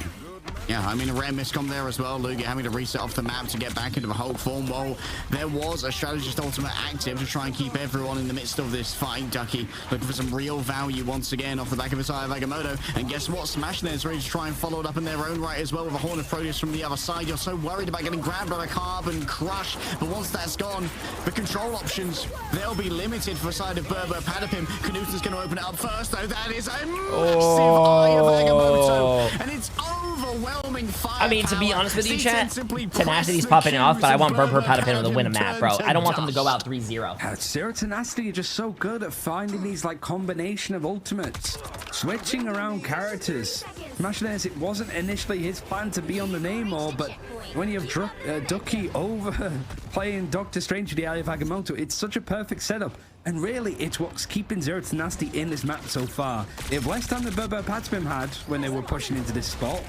Yeah, I mean, a rare miscom there as well. Lugia having to reset off the map to get back into a hold form. Well, there was a strategist ultimate active to try and keep everyone in the midst of this fight. Ducky looking for some real value once again off the back of his eye of Agamotto. And guess what? Smashnares ready to try and follow it up in their own right as well with a Horn of Proteus from the other side. You're so worried about getting grabbed by a Carbon Crush, but once that's gone, the control options, they'll be limited for the side of PATAPIM. Knuten's going to open it up first, though. That is a massive eye of Agamotto, and it's overwhelming fire. I mean, to be honest with you, chat, Tenacity's popping off, but I want PATAPIM to win a map, bro. I don't want them to go out 3-0. Zero Tenacity are just so good at finding these like combination of ultimates, switching around characters. Smashnares, it wasn't initially his plan to be on the Namor, but when you have Ducky over playing Doctor Strange with the Eye of Agamotto, it's such a perfect setup. And really, it's what's keeping Zero Tenacity in this map so far. They have less time than PATAPIM had when they were pushing into this spot.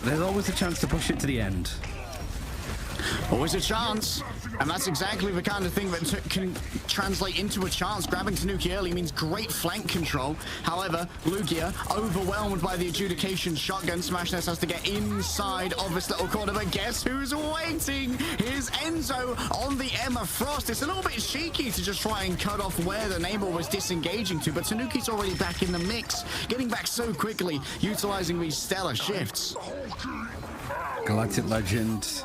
There's always a chance to push it to the end. Always a chance, and that's exactly the kind of thing that can translate into a chance. Grabbing Tanuki early means great flank control. However, Lugia, overwhelmed by the adjudication shotgun, Smashnares has to get inside of this little corner, but guess who's waiting? Here's Enzo on the Emma Frost. It's a little bit cheeky to just try and cut off where the Namor was disengaging to, but Tanuki's already back in the mix, getting back so quickly, utilizing these stellar shifts. Galactic Legend.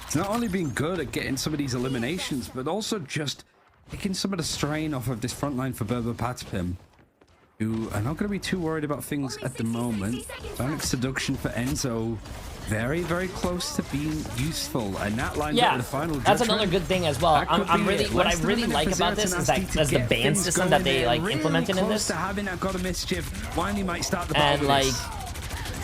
It's not only been good at getting some of these eliminations, but also just taking some of the strain off of this front line for PATAPIM, who are not going to be too worried about things at the moment. Bionic Seduction for Enzo, very, very close to being useful, and that line got to the final judgment. That's another good thing as well. I'm really, what I really like about this is that there's the ban system that they like implemented in this, to having that God of Mischief, finally might start the and like.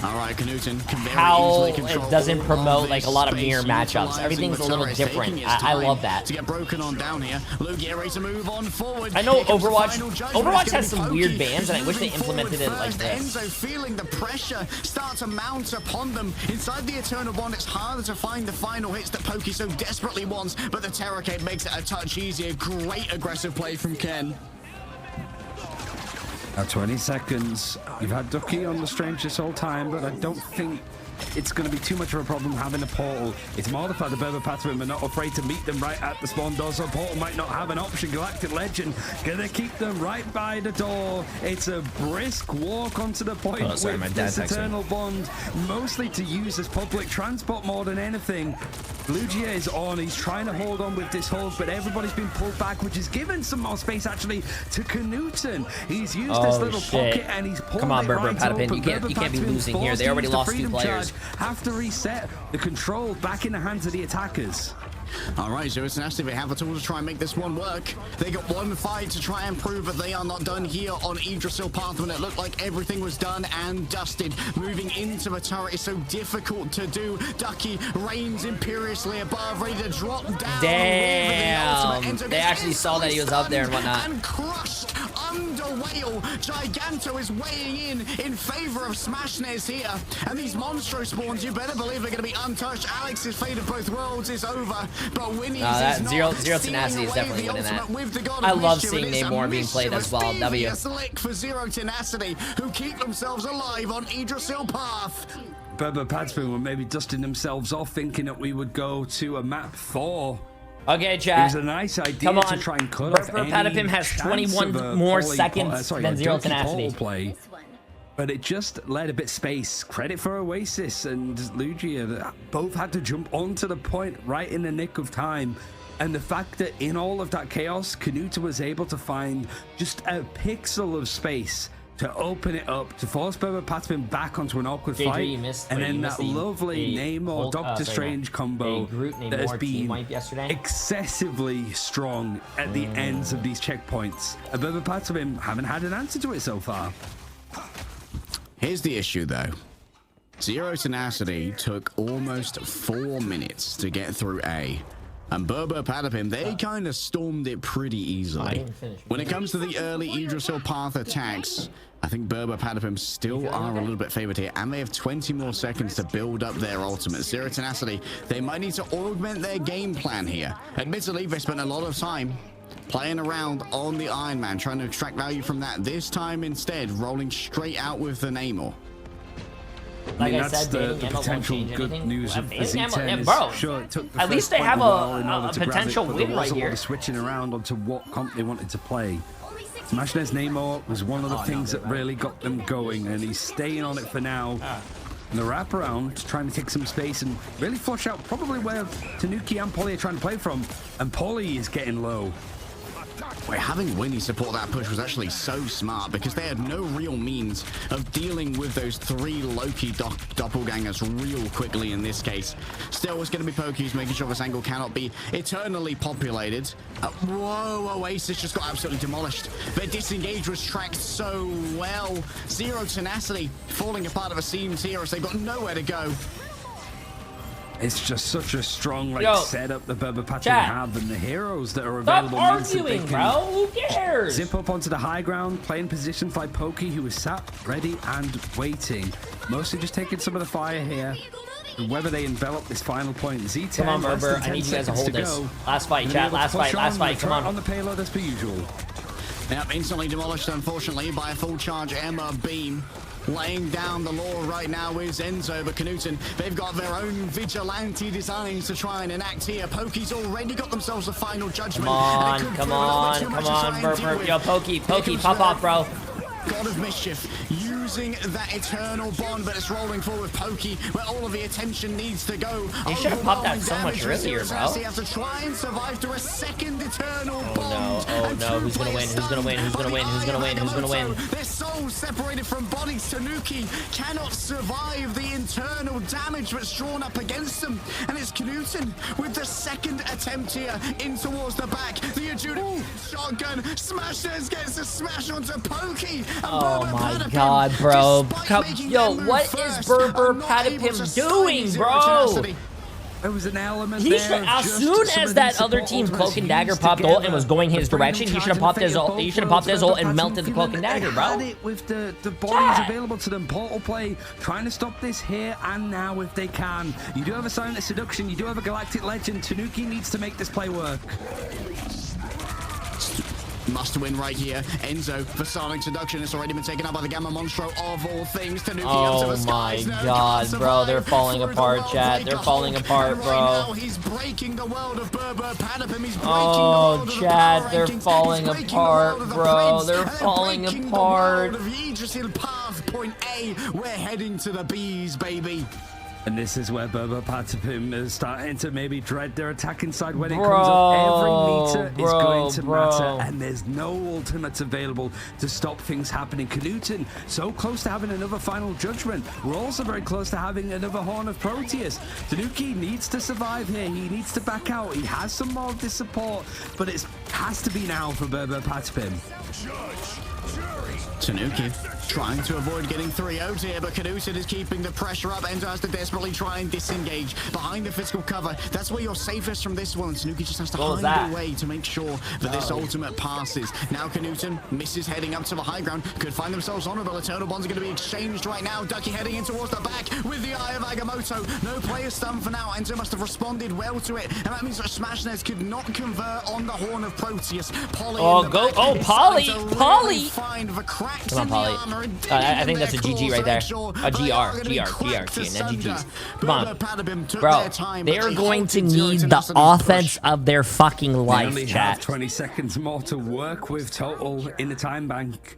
All right, Knuten can very how easily control it doesn't promote like a lot of mirror matchups. Everything's a little different. I love that. To get broken on down here, Lugia ready to move on forward. I know Overwatch has some weird bans, and I wish they implemented it like this. Enzo feeling the pressure start to mount upon them inside the Eternal Bond. It's harder to find the final hits that Pokey so desperately wants, but the Terrorcade makes it a touch easier. Great aggressive play from Ken. Now 20 seconds. You've had Ducky on the Strange this whole time, but I don't think it's going to be too much of a problem having a portal. It's more the fact that PATAPIM are not afraid to meet them right at the spawn door, so portal might not have an option. Galactic Legend gonna keep them right by the door. It's a brisk walk onto the point with this Eternal Bond, mostly to use as public transport more than anything. Lugia is on. He's trying to hold on with this hold, but everybody's been pulled back, which is given some more space actually to Knuten. He's used this little pocket and he's pulled Come on, it Berber right Patapin. open. You can't be losing here. They already lost 2 players. Have to reset the control back in the hands of the attackers. All right, so it's nasty. They have a tool to try and make this one work. They got one fight to try and prove that they are not done here on Yggdrasil Path when it looked like everything was done and dusted. Moving into the turret is so difficult to do. Ducky reigns imperiously above, ready to drop down. Damn, they actually saw that he was up there and whatnot. And crushed under Whale. Giganto is weighing in favor of Smashnares here. And these Monstro spawns, you better believe they're going to be untouched. Alex's fate of both worlds is over. But Winnie's that Zero Tenacity is definitely winning that. I love seeing Namor being played as well. W. Lick for Zero Tenacity, who keep themselves alive on Yggdrasil Path. PATAPIM were maybe dusting themselves off, thinking that we would go to a map 4. Okay, chat. It was a nice idea Come on. to try and cut off any PATAPIM has chance 21 of a more poly- seconds than Zero Donkey Tenacity. Ball play. But it just led a bit space. Credit for Oasis and Lugia that both had to jump onto the point right in the nick of time. And the fact that in all of that chaos, Canuta was able to find just a pixel of space to open it up, to force PATAPIM back onto an awkward Jay3, fight. you missed, And then missed that lovely Namor Doctor Strange combo that has been excessively strong at the ends of these checkpoints. And PATAPIM haven't had an answer to it so far. Here's the issue, though. Zero Tenacity took almost 4 minutes to get through A. And PATAPIM, they kind of stormed it pretty easily. When it comes to the early Yggdrasil path attacks, I think PATAPIM still are a little bit favored here, and they have 20 more seconds to build up their ultimate. Zero Tenacity, they might need to augment their game plan here. Admittedly, they spent a lot of time playing around on the Iron Man, trying to extract value from that. This time, instead, rolling straight out with the Namor. Like I that's said, the potential good news of the Z10 bro, sure, it took the at least they have a potential win right here. Switching around onto what comp they wanted to play. Smashner's Namor was one of the things that really got them going, and he's staying on it for now. And the wraparound, trying to take some space and really flush out probably where Tanuki and Polly are trying to play from. And Polly is getting low. Wait, having Winnie support that push was actually so smart because they had no real means of dealing with those 3 Loki doppelgangers real quickly in this case. Still, it's going to be Pokies making sure this angle cannot be eternally populated. Whoa, Oasis just got absolutely demolished. Their disengage was tracked so well. Zero Tenacity falling apart of a seams here as they've got nowhere to go. It's just such a strong setup that PATAPIM have, and the heroes that are Stop available. arguing, bro. Who cares? Zip up onto the high ground, playing positions like Pokey, who is sat ready and waiting. Mostly just taking some of the fire here. Whether they envelop this final point, Z10. Come on, Berber. I need you guys to hold this. Last fight, chat. Last fight. Come on. On the payload as per usual. Yep, instantly demolished, unfortunately, by a full charge Emma beam. Laying down the law right now is Enzo, but Knudsen, they've got their own vigilante designs to try and enact here. Pokey's already got themselves a final judgment. Come on, Berber. Yo, Pokey, pop off, bro. God of Mischief using that eternal bond, but it's rolling forward Pokey where all of the attention needs to go. He should have popped that so much earlier, bro. They have to try and survive through a second eternal bond. Oh no, who's gonna win? Their souls separated from bodies. Tanuki cannot survive the internal damage that's drawn up against them. And it's Knudsen with the second attempt here in towards the back. The Adjudicator shotgun smashes, gets a smash onto Pokey. Oh my god, bro. Yo, what is PATAPIM doing, bro? There was an element he should, as soon as that other team's Cloak and Dagger popped ult and was going his direction, he should have popped his ult. He should have popped his ult and melted the Cloak and Dagger, bro. With the bodies available to them, portal play, trying to stop this here and now if they can. You do have a Silent Seduction, you do have a Galactic Legend. Tanuki needs to make this play work. Must win right here. Enzo for Sonic Seduction. It's already been taken up by the Gamma Monstro of all things. Tanuki up to the skies. Oh my god, bro. They're falling apart, chat. They're falling apart, bro. Now he's breaking the world of PATAPIM. He's breaking oh, the world chat. of They're falling apart, bro. They're falling apart. The Yggdrasil path, point A. We're heading to the B's, baby. And this is where PATAPIM is starting to maybe dread their attacking side when it comes up. Every meter is going to matter, and there's no ultimates available to stop things happening. Knudsen, so close to having another final judgment. We're also very close to having another Horn of Proteus. Tanuki needs to survive here. He needs to back out. He has some more of this support, but it has to be now for PATAPIM. Tanuki trying to avoid getting 3-0'd here, but Knudsen is keeping the pressure up. Enzo has to desperately try and disengage behind the physical cover. That's where you're safest from this one. Tanuki just has to hide away to make sure that this ultimate passes. Now Knudsen misses heading up to the high ground. Could find themselves honorable. Eternal bonds are going to be exchanged right now. Ducky heading in towards the back with the Eye of Agamotto. No player stun for now. Enzo must have responded well to it, and that means that Smashnez could not convert on the Horn of Proteus. Polly Polly! find the cracks in the armor. I think that's a GG right there. A GG, not GG's. Come on. Bro, they are going to need the offense of their fucking life, they chat. have 20 seconds more to work with total in the time bank.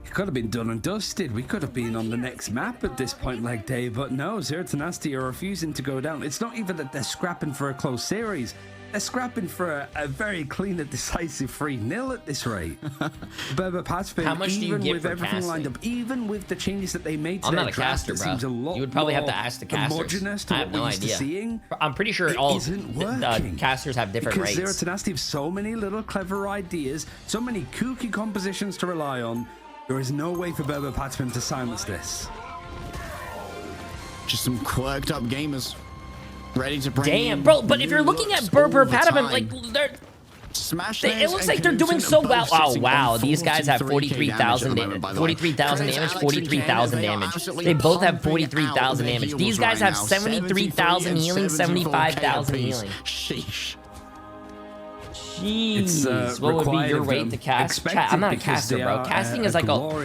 It could have been done and dusted. We could have been on the next map at this point, leg day, but no, Zero Tenacity are refusing to go down. It's not even that they're scrapping for a close series. They're scrapping for a very clean and decisive 3-0 at this rate. Berber PATAPIM, How much do you get with for everything lined up, even with the changes that they made to I'm their not a draft, caster, it bro. seems a lot You would probably have to more ask the casters. homogenous to I what have no we're used to idea. seeing. I'm pretty sure It all isn't working. casters have different Because Zero rates. Tenacity have so many little clever ideas, so many kooky compositions to rely on. There is no way for Berber PATAPIM to silence this. Just some quirked up gamers. Ready to bring Damn, bro, but if you're looking at Berber PATAPIM, like, they're... it looks like they're doing so well. Oh, wow. These guys have 43,000 damage. 43,000 damage, 43,000 damage. They both have 43,000 damage. These guys have 73,000 healing, 75,000 healing. Sheesh. Jeez, what would be your rate to cast? I'm not a caster, bro. Casting is like a whole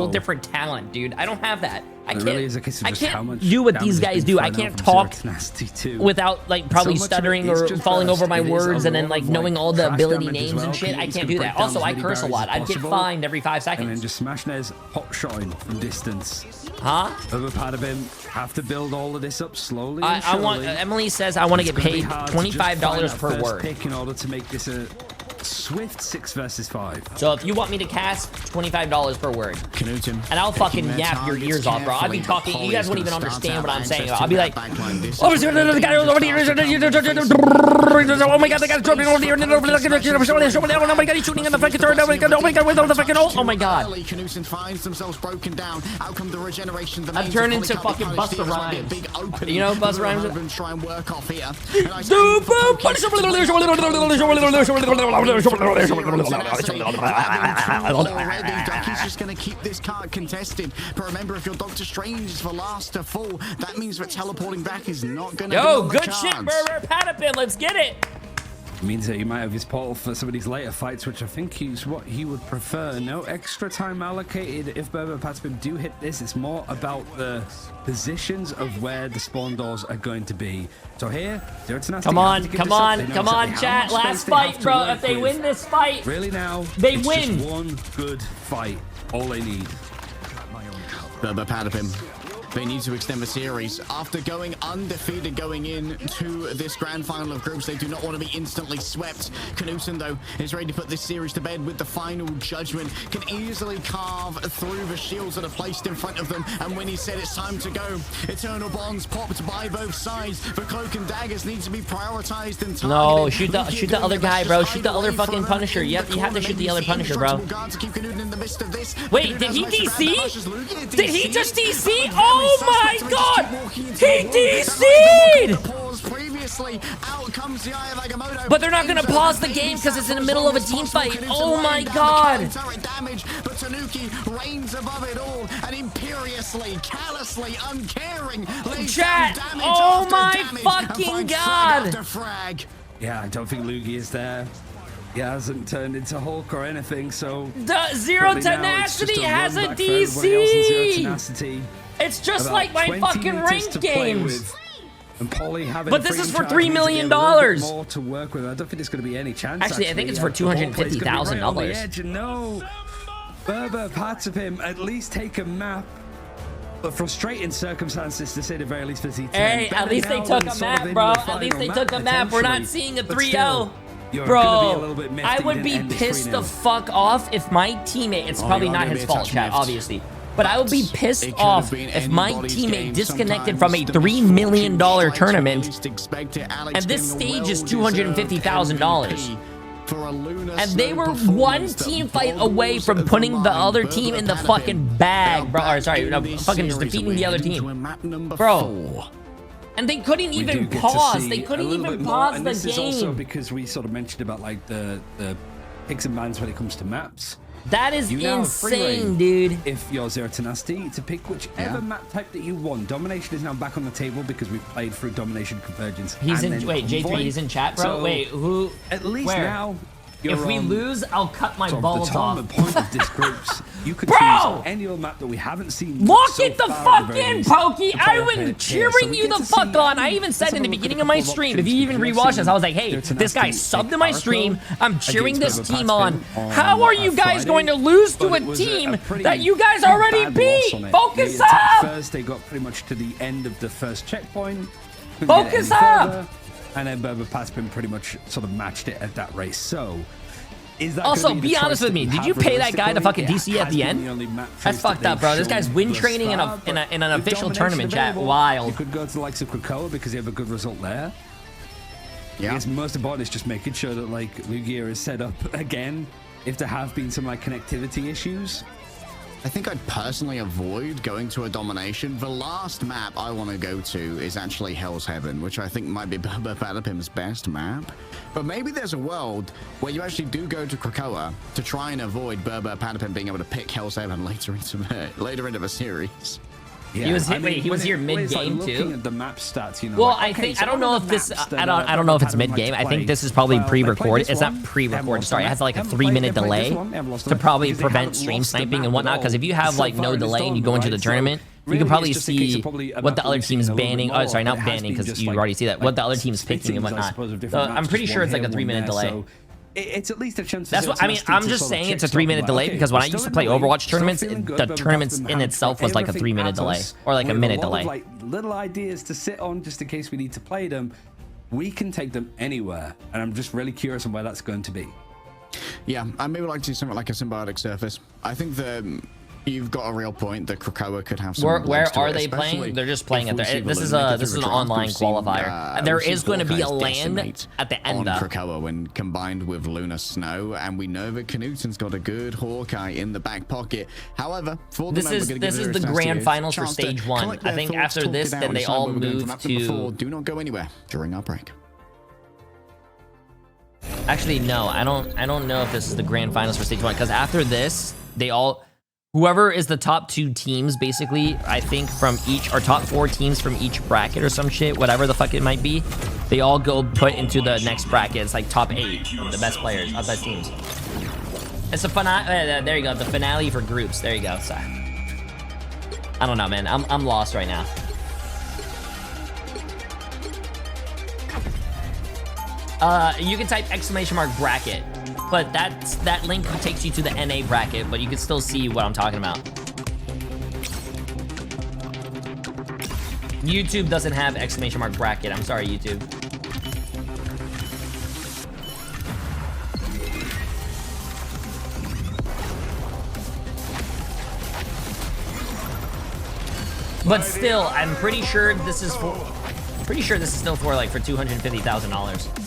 different talent, dude. I don't have that. I can't do what these guys do. I can't talk without like probably stuttering or falling over my words and then like knowing all the ability names and shit. I can't do that. Also, I curse a lot. I'd get fined every 5 seconds. And then just smash Nez hot shotting from distance. Huh? Berber PATAPIM have to build all of this up slowly. I want. Emily says I want to get paid $25 per word. Pick in order to make this a swift 6 versus 5. So if you want me to cast, $25 per word. And I'll fucking yap your ears off, bro. I'll be talking. You guys won't even understand what I'm saying. I'll be like, oh my god, the guy's jumping over here. Oh my god, he's shooting in the fucking turn. Oh my god, with all the fucking ult. Oh my god. I've turned into fucking Busta Rhymes. You know Busta Rhymes? He's just going to keep this card contested. But remember, if your Doctor Strange is the last to fall, that means that teleporting back is not going to be on the good cards. shit, Berber PATAPIM. Let's get it. It means that he might have his portal for some of these later fights, which I think is what he would prefer. No extra time allocated if Berber PATAPIM do hit this. It's more about the positions of where the spawn doors are going to be. So here, come on, chat. Last fight, bro. If they win this fight, really now, they win. Just one good fight. All they need. Berber PATAPIM. They need to extend the series. After going undefeated going into this grand final of groups, they do not want to be instantly swept. Knudsen, though, is ready to put this series to bed with the final judgment. Can easily carve through the shields that are placed in front of them. And when he said it's time to go, Eternal Bonds popped by both sides. The cloak and daggers need to be prioritized and targeted. No, shoot the other guy, bro. Shoot the other fucking Punisher. You have to shoot the other Punisher, bro. Wait, did he DC? Did he just DC? Oh my god! He DC'd! But they're not gonna pause the game because it's in the middle of a team fight. Oh my god! But Tanuki reigns above it all and imperiously, callously, uncaring. Chat! Oh my fucking god! Yeah, I don't think Luigi is there. He hasn't turned into Hulk or anything, so... The Zero Tenacity has a DC! It's just like my fucking ranked games. But this is for $3 million. More to work with. I don't think there's going to be any chance. Actually, I think it's for $250,000. No, Berber PATAPIM at least take a map. But frustrating circumstances to say the very least for Z10. Hey, at least they took a map, bro. At least they took a map. We're not seeing a 3-0. Bro, I would be pissed the fuck off if my teammate, it's probably not his fault, chat, obviously, but I would be pissed off if my teammate disconnected from a $3 million tournament and this stage is $250,000. And they were one team fight away from putting the other team in the fucking bag, bro. Or sorry, no, fucking just defeating the other team. Bro. And they couldn't even pause. They couldn't even pause the game. This is also because we sort of mentioned about like the picks and bans when it comes to maps. That is insane, dude. If you're Zero Tenacity, to pick whichever map type that you want. Domination is now back on the table because we've played through Domination Convergence. He's in. Wait, Jay3 is in chat, bro. So wait, who? At least now, If we lose, I'll cut my balls off. The point of this groups, you could Bro! choose any other map that we haven't seen. Lock so it the far fuck at very in, least, Pokey! to play I up was here. cheering So we you get the to fuck see- on. I even said let's in the have a look beginning at of my a couple stream, options, if you even because we've rewatched this, seen I was like, hey, their this guy Tenacity subbed to my Oracle stream. I'm cheering this against team Purple on. Patapim How are you guys Friday, going to lose to but a it was team pretty that you guys already bad loss on beat? it. Focus They attacked up! First, they got pretty much to the end of the first checkpoint. couldn't get Focus any up! further, and then Berber Patapim pretty much sort of matched it at that race. So, is that Also, gonna be the honest choice with me. that Did we you have pay that guy to fucking realistically? DC It at has the been end? the only map That's choice fucked that up, bro. they've This guy's shown win thus training in far, an but official with tournament, chat. domination Wild. You could go to the likes of Krakoa because you have a good result there. Yeah. I guess most important is just making sure that like Lugia is set up again if there have been some like connectivity issues. I think I'd personally avoid going to a domination. The last map I want to go to is actually Hell's Heaven, which I think might be Berber Patapim's best map. But maybe there's a world where you actually do go to Krakoa to try and avoid Berber Patapim being able to pick Hell's Heaven later into the series. Yeah, He was here mid-game looking too. at the map stats, you know. Well, like, I think so I don't know if this. I don't know if it's mid-game. I think this is probably pre-recorded. It's not pre-recorded. Sorry, it has like a 3-minute delay to probably prevent stream sniping and whatnot. Because if you have like no delay and you go into the tournament, you can probably see what the other team's banning. Oh, sorry, not banning because you already see that. What the other team's picking and whatnot. I'm pretty sure it's like a 3-minute delay. It's at least a chance. That's what I mean. I'm just saying it's a 3-minute delay because when I used to play Overwatch tournaments, the tournaments in itself was like a 3-minute delay or like a minute delay. Like little ideas to sit on just in case we need to play them. We can take them anywhere, and I'm just really curious on where that's going to be. Yeah, I maybe like to see something like a symbiotic surface. I think you've got a real point that Krakoa could have some. Where are they playing? They're just playing at their. This is an online qualifier. There is going to be a land at the end on though. Krakoa when combined with Lunar Snow, and we know that Knuten's got a good Hawkeye in the back pocket. However, for the this is the grand finals for stage 1. I think after this, then they all move to. Do not go anywhere during our break. Actually, no, I don't know if this is the grand finals for stage 1 because after this, whoever is the top 2 teams, basically, I think from each, or top 4 teams from each bracket or some shit, whatever the fuck it might be, they all go put into the next bracket. It's like top 8, the best players, the best teams. It's a finale. There you go, the finale for groups. There you go. Sorry. I don't know, man. I'm lost right now. You can type !bracket. But that link takes you to the NA bracket, but you can still see what I'm talking about. YouTube doesn't have !bracket. I'm sorry, YouTube. But still, I'm pretty sure this is for. I'm pretty sure this is still for like for $250,000.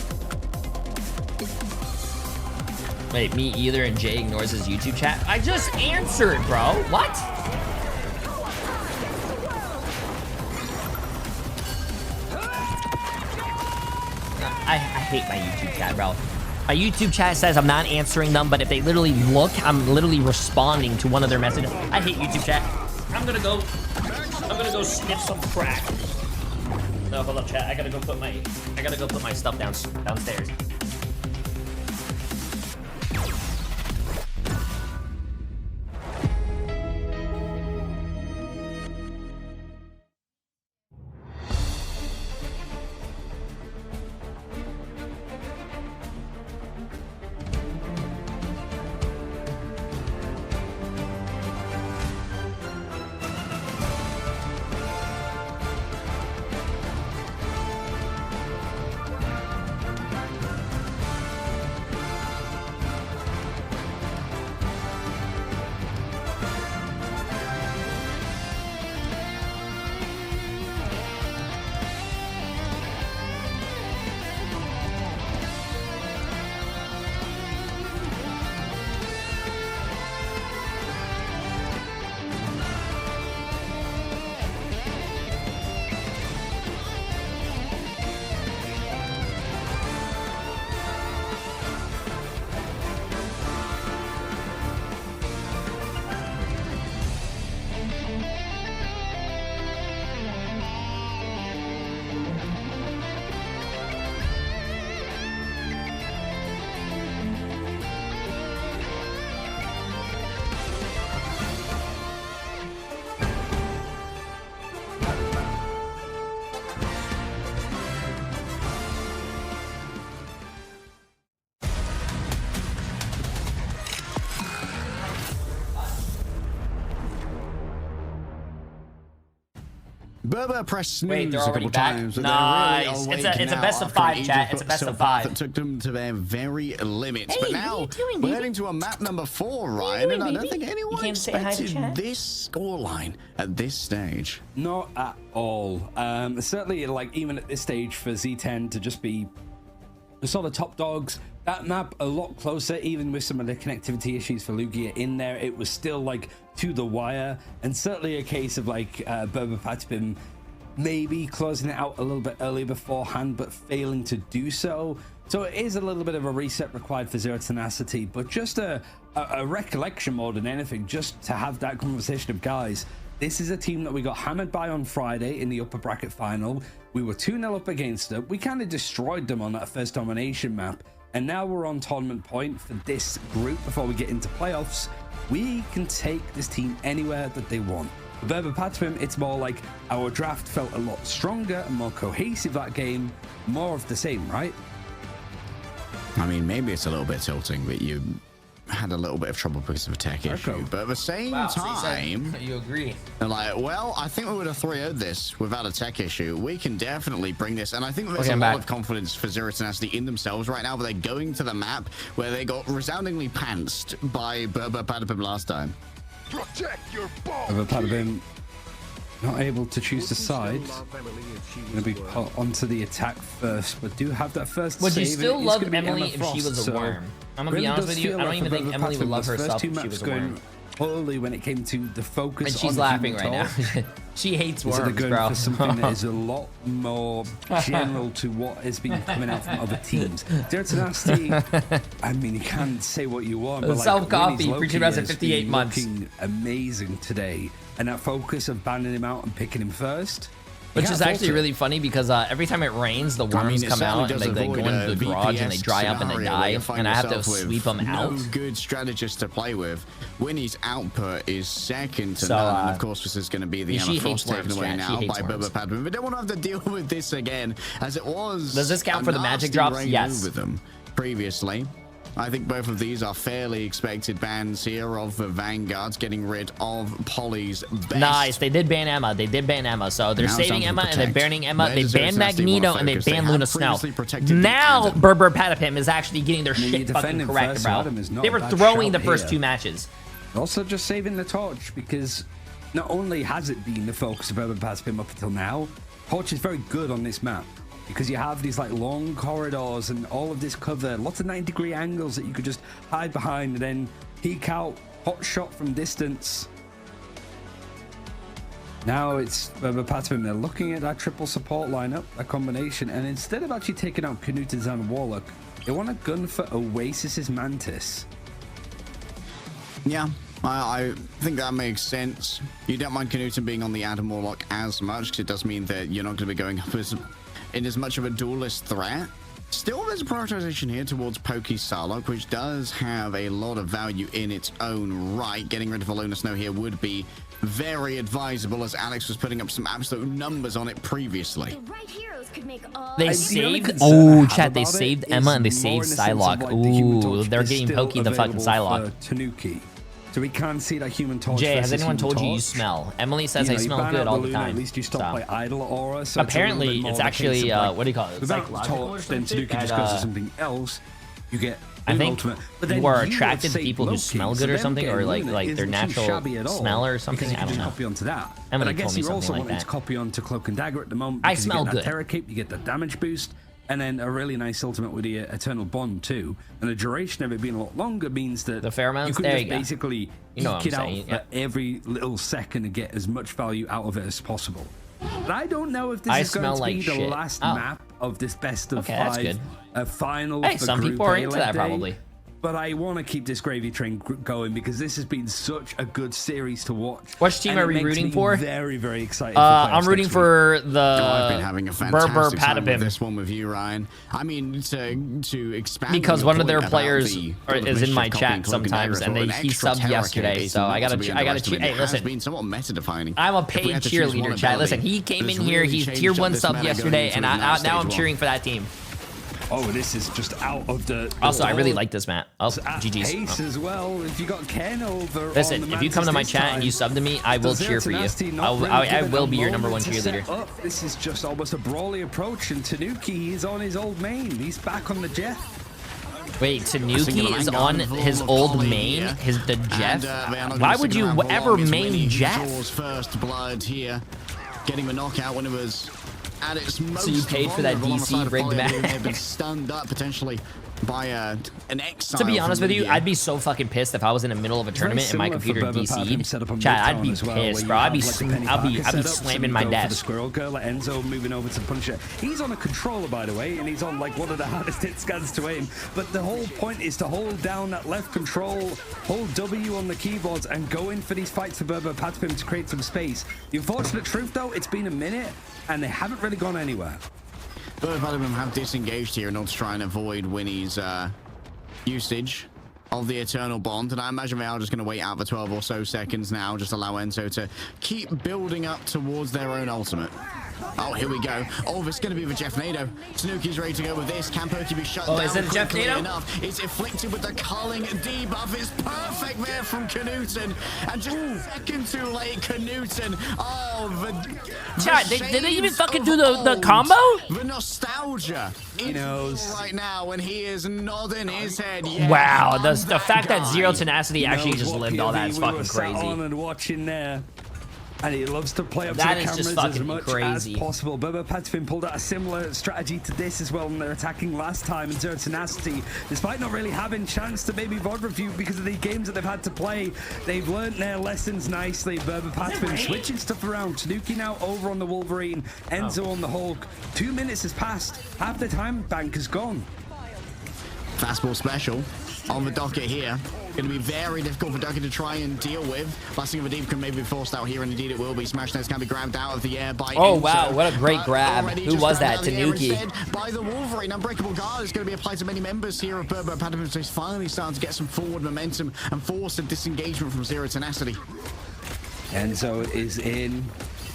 Wait, me either, and Jay ignores his YouTube chat? I just answered, bro. What? I hate my YouTube chat, bro. My YouTube chat says I'm not answering them, but if they literally look, I'm literally responding to one of their messages. I hate YouTube chat. I'm gonna go sniff some crack. No, hold up, chat. I gotta go put my stuff downstairs. Berber pressed snooze they're a already couple back. times. But Nice. they're really It's a awake best now of after an 5, chat. Aegis It's a best of so far 5. that took them to their very limits. Hey, But what now are you doing, we're baby? heading to a map number 4, Ryan, doing, and I don't baby? think You anyone can't say hi to expected chat? this scoreline at this stage. Not at all. Certainly, like, even at this stage for Z10 to just be the sort of top dogs, that map a lot closer, even with some of the connectivity issues for Lugia in there, it was still like to the wire, and certainly a case of like Berber PATAPIM maybe closing it out a little bit earlier beforehand, but failing to do so. So it is a little bit of a reset required for Zero Tenacity, but just a recollection more than anything, just to have that conversation of, guys, this is a team that we got hammered by on Friday in the upper bracket final. We were 2-0 up against them. We kind of destroyed them on that first domination map. And now we're on tournament point for this group before we get into playoffs. We can take this team anywhere that they want. For Berber PATAPIM, it's more like our draft felt a lot stronger and more cohesive that game. More of the same, right? I mean, maybe it's a little bit tilting, but you had a little bit of trouble because of a tech issue. But at the same time, you agree? they're like, well, I think we would have 3-0'd this without a tech issue. We can definitely bring this. And I think there's a lot of confidence for Zero Tenacity in themselves right now, but they're going to the map where they got resoundingly pantsed by Berber PATAPIM last time. Protect your balls. Berber PATAPIM not able to choose the side. Going to be put onto the attack first, but do have that first Would you save. still It's love gonna be Emily Emma if Frost, she was a so worm? I'm gonna really be honest does with you. feel I don't like even for think Berber Emily would PATAPIM, love those herself first two if she maps was a worm. going poorly when it came to the focus. And she's on the laughing human right now. torch. She hates So they're worms, going bro. for something that is a lot more general to what has been coming out from other teams. Zero Tenacity, I mean, you can't say what you want, but like, Self-copy, Winnie's preaching Loki about has 58 been months. looking amazing today, and that focus of banning him out and picking him first. Which is actually really funny because every time it rains, the worms come out and they go into the garage and they dry up and they die, and I have to sweep them out. No good strategist to play with. Winnie's output is second to none, and of course this is going to be the Emma Frost taken away now by Berber PATAPIM. We don't want to have to deal with this again, as it was. Does this count for the magic drops? Yes. With them previously. I think both of these are fairly expected bans here of the Vanguards getting rid of Polly's best. Nice. They did ban Emma. They did ban Emma. So they're saving Emma and they're banning Emma. They Where's banned Zero Tenacity Magneto wanna and they focus? They banned have Luna Snow. previously protected Now the Adam. Berber PATAPIM is actually getting their you're shit fucking defending correct, first, bro. Adam is not They a were bad throwing the shout first here. 2 matches. Also just saving the torch, because not only has it been the focus of Berber PATAPIM up until now, torch is very good on this map. Because you have these like long corridors and all of this cover, lots of 90-degree angles that you could just hide behind and then peek out, hot shot from distance. Now it's Berber PATAPIM. They're looking at that triple support lineup, that combination, and instead of actually taking out Knutens and Warlock, they want to gun for Oasis's Mantis. Yeah, I think that makes sense. You don't mind Knuten being on the Adam Warlock as much, because it does mean that you're not going to be going up in as much of a duelist threat. Still, there's a prioritization here towards Pokey Sarlocke, which does have a lot of value in its own right. Getting rid of Luna Snow here would be very advisable, as Alex was putting up some absolute numbers on it previously. The right heroes could make all They the saved. concern I Oh, have chat. They about it saved is Emma and they more saved in the sense of, Psylocke. like, the Human Ooh, Torch they're is getting still Pokey the fucking available Psylocke. for Tanuki. So we can't see that Human Torch. Jay, has versus anyone Human told you you Torch. smell? Emily says You I know, you smell ban good out all the the Luna, time. At least you stop So. by Idle Aura. So Apparently, it's it's actually what do you call it? Without Psychological or Torch, some then shit Tanuki just that, goes to something else. You get. I think Ultimate. But then you are you attracted have to saved people who Loki, smell so good or them something, or getting like Luna their isn't too natural shabby at all, smell or something. because you I can don't just know. copy onto that. Emily But I guess told me you're also something like wanting that. to copy onto Cloak and Dagger at the moment. I because smell you get that good. Terra Cape, you get the damage boost, and then a really nice ultimate with the Eternal Bond too. And the duration of it being a lot longer means that The pheromones? you can There just you go. basically You know what eke I'm it out saying, for yeah. every little second and get as much value out of it as possible. But I don't know if this I is going smell to like be the shit. last Oh. map of this best of Okay, that's five good. final. Hey, for some Group people are A into leg that day. probably. But I want to keep this gravy train going because this has been such a good series to watch. Which team and are it we makes rooting me for? Very, very excited. For I'm playoffs rooting next week. for the I've been having a Berber fantastic time with PATAPIM this one with you, Ryan. I mean, to expand because on one your of their point about players the is in my mischief copy chat and Cloak and sometimes, Dagger, and an he extra subbed terror yesterday, case so not I gotta to be cheer. underestimated. Hey, It has listen, been somewhat meta defining. I'm a If we paid had to choose one cheerleader, chat. ability Listen, he that came has in here, really he's changed tier up 1 this sub meta going yesterday, into and now now stage I'm one. cheering for that team. Oh, this is just out of the... Also, I really like this map. Oh, GG's. Ace as well. If you got Ken over... Listen, if you come to my chat and you sub to me, I will cheer for you. I will be your #1 cheerleader. This is just almost a brawly approach, and Tanuki is on his old main. He's back on the Jeff. Wait, Tanuki is on his old main? The Jeff? Why would you ever main Jeff? First blood here, getting a knockout when it was at its most. So you paid for that DC rigged match? They've been stunned up potentially by an exile. To be honest with you, I'd be so fucking pissed if I was in the middle of a tournament and my computer DC'd. Chat, I'd be pissed, bro. I'd be slamming my desk. The squirrel girl, Enzo moving over to punch it. He's on a controller, by the way, and he's on like one of the hardest hit scans to aim. But the whole point is to hold down that left control, hold W on the keyboards, and go in for these fights for PATAPIM to create some space. The unfortunate truth, though, it's been a minute, and they haven't really gone anywhere. PATAPIM have disengaged here in order to try and avoid Winnie's usage of the Eternal Bond, and I imagine they are just going to wait out for 12 or so seconds now, just allow Enzo to keep building up towards their own ultimate. Oh, here we go. Oh, it's going to be the Jeff Nado. Tanuki's ready to go with this. Can Pokey be shut down? Is it Jeff Nado? Enough? It's afflicted with the culling debuff. It's perfect there from Knutson. And just a second too late, Knutson. Oh, Chat, did they even fucking do the combo? The nostalgia. He knows right now when he is nodding his head. Yeah, wow, the fact that Zero Tenacity actually just lived all that is fucking crazy. On and watching there. And he loves to play up that to the cameras as much crazy. as possible. PATAPIM pulled out a similar strategy to this as well when they're attacking last time in Zero Tenacity. Despite not really having chance to maybe VOD review because of the games that they've had to play, they've learned their lessons nicely. PATAPIM switching stuff around. Tanuki now over on the Wolverine, Enzo on the Hulk. 2 minutes has passed. Half the time bank is gone. Fastball special on the docket here. Going to be very difficult for Ducky to try and deal with. Blasting of a deep can maybe be forced out here, and indeed it will be. Smashnets can be grabbed out of the air by Oh, Enzo, wow, what a great grab. Who was that? Tanuki. By the Wolverine. Unbreakable Guard is going to be applied to many members here of PATAPIM, so he's finally starting to get some forward momentum and force a disengagement from Zero Tenacity. Enzo is in.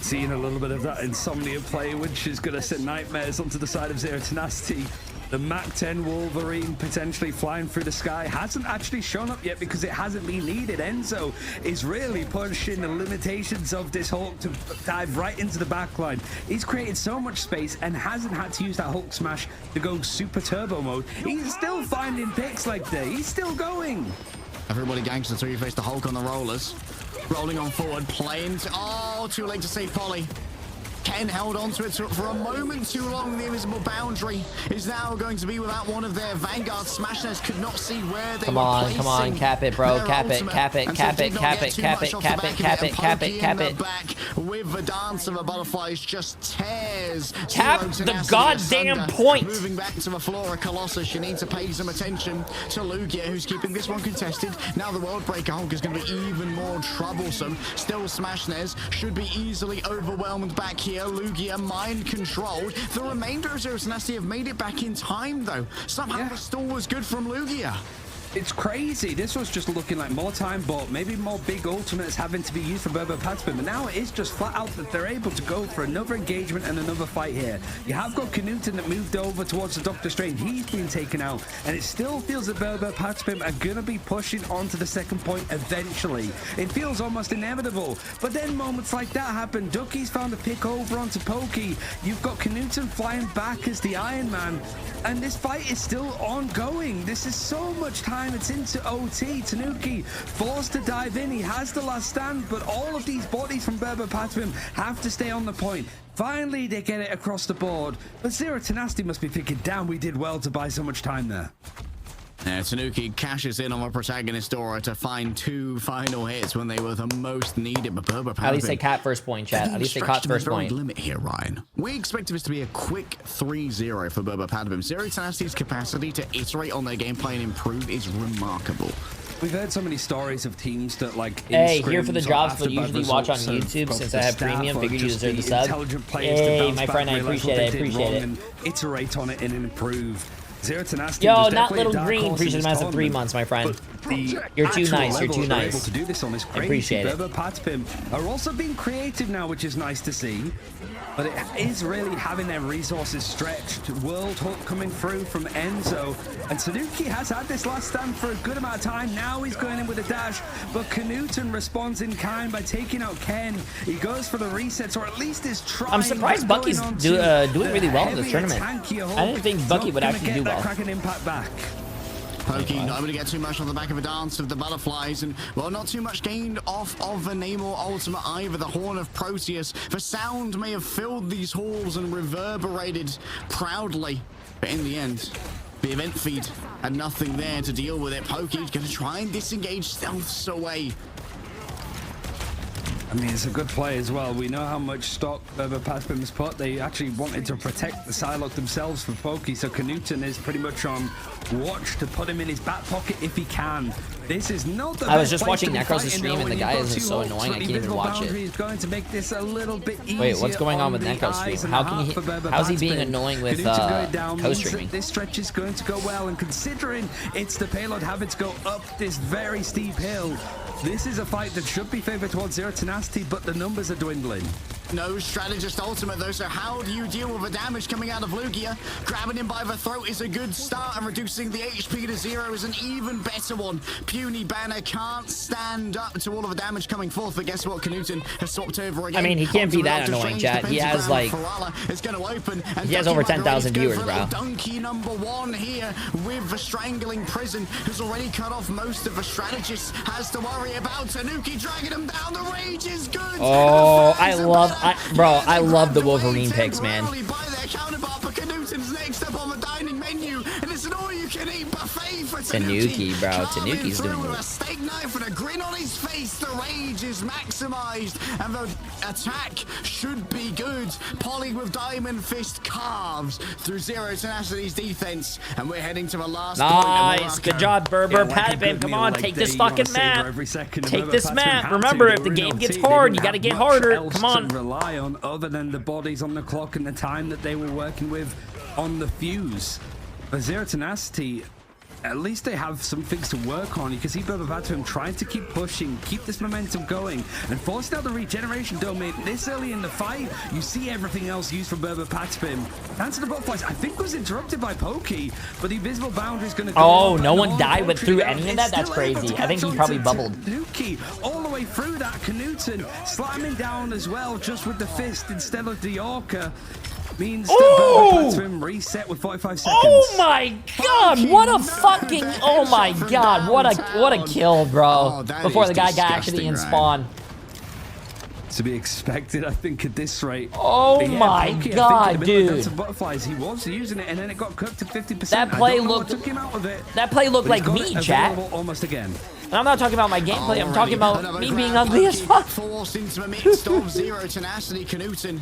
Seeing a little bit of that Insomnia play, which is going to send nightmares onto the side of Zero Tenacity. The Mach 10 Wolverine potentially flying through the sky hasn't actually shown up yet because it hasn't been needed. Enzo is really pushing the limitations of this Hulk to dive right into the backline. He's created so much space and hasn't had to use that Hulk smash to go super turbo mode. He's still finding picks like that. He's still going. Everybody gangs until you face the Hulk on the rollers. Rolling on forward, playing. Oh, too late to save Polly. Ken held onto it for a moment too long. The invisible boundary is now going to be without one of their Vanguard. Smashnets could not see where they come on, cap it, bro. Cap it. Back with the dance of the butterflies just tears. Cap the goddamn point. Moving back to the Flora Colossus. You need to pay some attention to Lugia, who's keeping this one contested. Now the World Breaker Hulk is going to be even more troublesome. Still, Smashnets should be easily overwhelmed back here. Lugia mind controlled. The remainder of Zero Tenacity have made it back in time, though. Somehow the stall was good from Lugia. It's crazy. This was just looking like more time, but maybe more big ultimates having to be used for PATAPIM. But now it is just flat out that they're able to go for another engagement and another fight here. You have got Knutson that moved over towards the Doctor Strange. He's been taken out, and it still feels that PATAPIM are going to be pushing on to the second point eventually. It feels almost inevitable. But then moments like that happen. Ducky's found a pick over onto Pokey. You've got Knutson flying back as the Iron Man, and this fight is still ongoing. This is so much time. It's into OT. Tanuki forced to dive in. He has the last stand, but all of these bodies from PATAPIM have to stay on the point. Finally, they get it across the board, but Zero Tenacity must be thinking, damn, we did well to buy so much time there. Tanuki cashes in on the protagonist Dora to find 2 final hits when they were the most needed. But at least they caught first point, chat. At least they caught first point. Limit here, Ryan. We expect this to be a quick 3-0 for PATAPIM. Zero Tenacity's capacity to iterate on their gameplay and improve is remarkable. We've heard so many stories of teams that like. Hey, here for the drops, but usually watch on YouTube since I have premium. Figured you deserve the sub. Hey, my friend, I appreciate it. I appreciate it. And iterate on it and improve. Zero Tenacity. Yo, not Little Green. Appreciate the massive 3 months, my friend. You're too nice. You're too nice. Able to do this on this crazy. Appreciate it. PATAPIM are also being creative now, which is nice to see. But it is really having their resources stretched. World Hook coming through from Enzo. And Tanuki has had this last stand for a good amount of time. Now he's going in with a dash. But Knuten responds in kind by taking out Ken. He goes for the resets, or at least is trying. I'm surprised Bucky's doing really well in this tournament. I didn't think Bucky would actually do well. Cracking impact back. Pokey not able to get too much on the back of a dance of the butterflies, and well, not too much gained off of the Namor ultimate either. The Horn of Proteus, the sound may have filled these halls and reverberated proudly, but in the end, the event feed had nothing there to deal with it. Pokey's gonna try and disengage stealths away. I mean, it's a good play as well. We know how much stock PATAPIM has put. They actually wanted to protect the Psylocke themselves for Pokey, so Knuten is pretty much on watch to put him in his back pocket if he can. This is not the I was just watching Necros' stream, and the guy is so annoying I can't even watch it. Is going to make this a little bit easier. Wait, what's going on with Necros' stream? How's he being annoying with co-streaming? This stretch is going to go well, and considering it's the payload having to go up this very steep hill, this is a fight that should be favored towards Zero Tenacity, but the numbers are dwindling. No strategist ultimate though, so how do you deal with the damage coming out of Lugia? Grabbing him by the throat is a good start, and reducing the HP to 0 is an even better one. Puny Banner can't stand up to all of the damage coming forth, but guess what? Knuten has swapped over again. I mean, he can't be that annoying, chat. He has like, he has over 10,000 viewers, bro. Donkey number 1 here with the strangling prison, who's already cut off most of the strategists. Has to worry about Tanuki dragging him down. The rage is good. Oh, I love the Wolverine picks, man. Tanuki, bro. Tanuki's doing it. A steak knife and a grin on his face. The rage is maximized, and the attack should be good. Polly with Diamond Fist carves through Zero Tenacity's defense, and we're heading to the last point. Nice, good job, Berber. PATAPIM, come on, take this fucking map. Take this map. Remember, if the game gets hard, you gotta get harder. Come on. Rely on other than the bodies on the clock and the time that they were working with on the fuse. For Zero Tenacity, at least they have some things to work on. You can see PATAPIM trying to keep pushing, keep this momentum going, and forcing out the regeneration domain this early in the fight. You see everything else used from PATAPIM. Dance of the Butterflies, I think, was interrupted by Pokey, but the invisible boundary is going to go. Oh, no one died through any of that? That's crazy. I think he probably bubbled. Tanuki all the way through that. Knuten slamming down as well, just with the fist instead of the Orca. Means that reset with 45 seconds. Oh my god, what a fucking, oh my god, what a kill, bro. Before the guy got actually in spawn. To be expected, I think, at this rate. Oh my god, dude. Butterflies, he was using it, and then it got cooked to 50%. That play looked, like me, chat. Almost again. And I'm not talking about my gameplay, I'm talking about me being ugly as fuck. Forced into the midst of Zero Tenacity, Knuten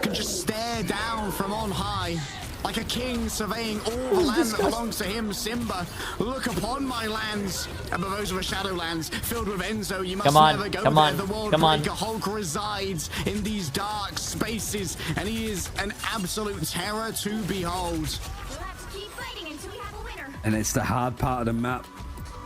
can just stare down from on high like a king surveying all the land that belongs to him. Simba, look upon my lands, and those are the Shadowlands filled with Enzo. You must never go there. The World Breaker Hulk resides in these dark spaces, and he is an absolute terror to behold. Let's keep fighting until we have a winner. And it's the hard part of the map.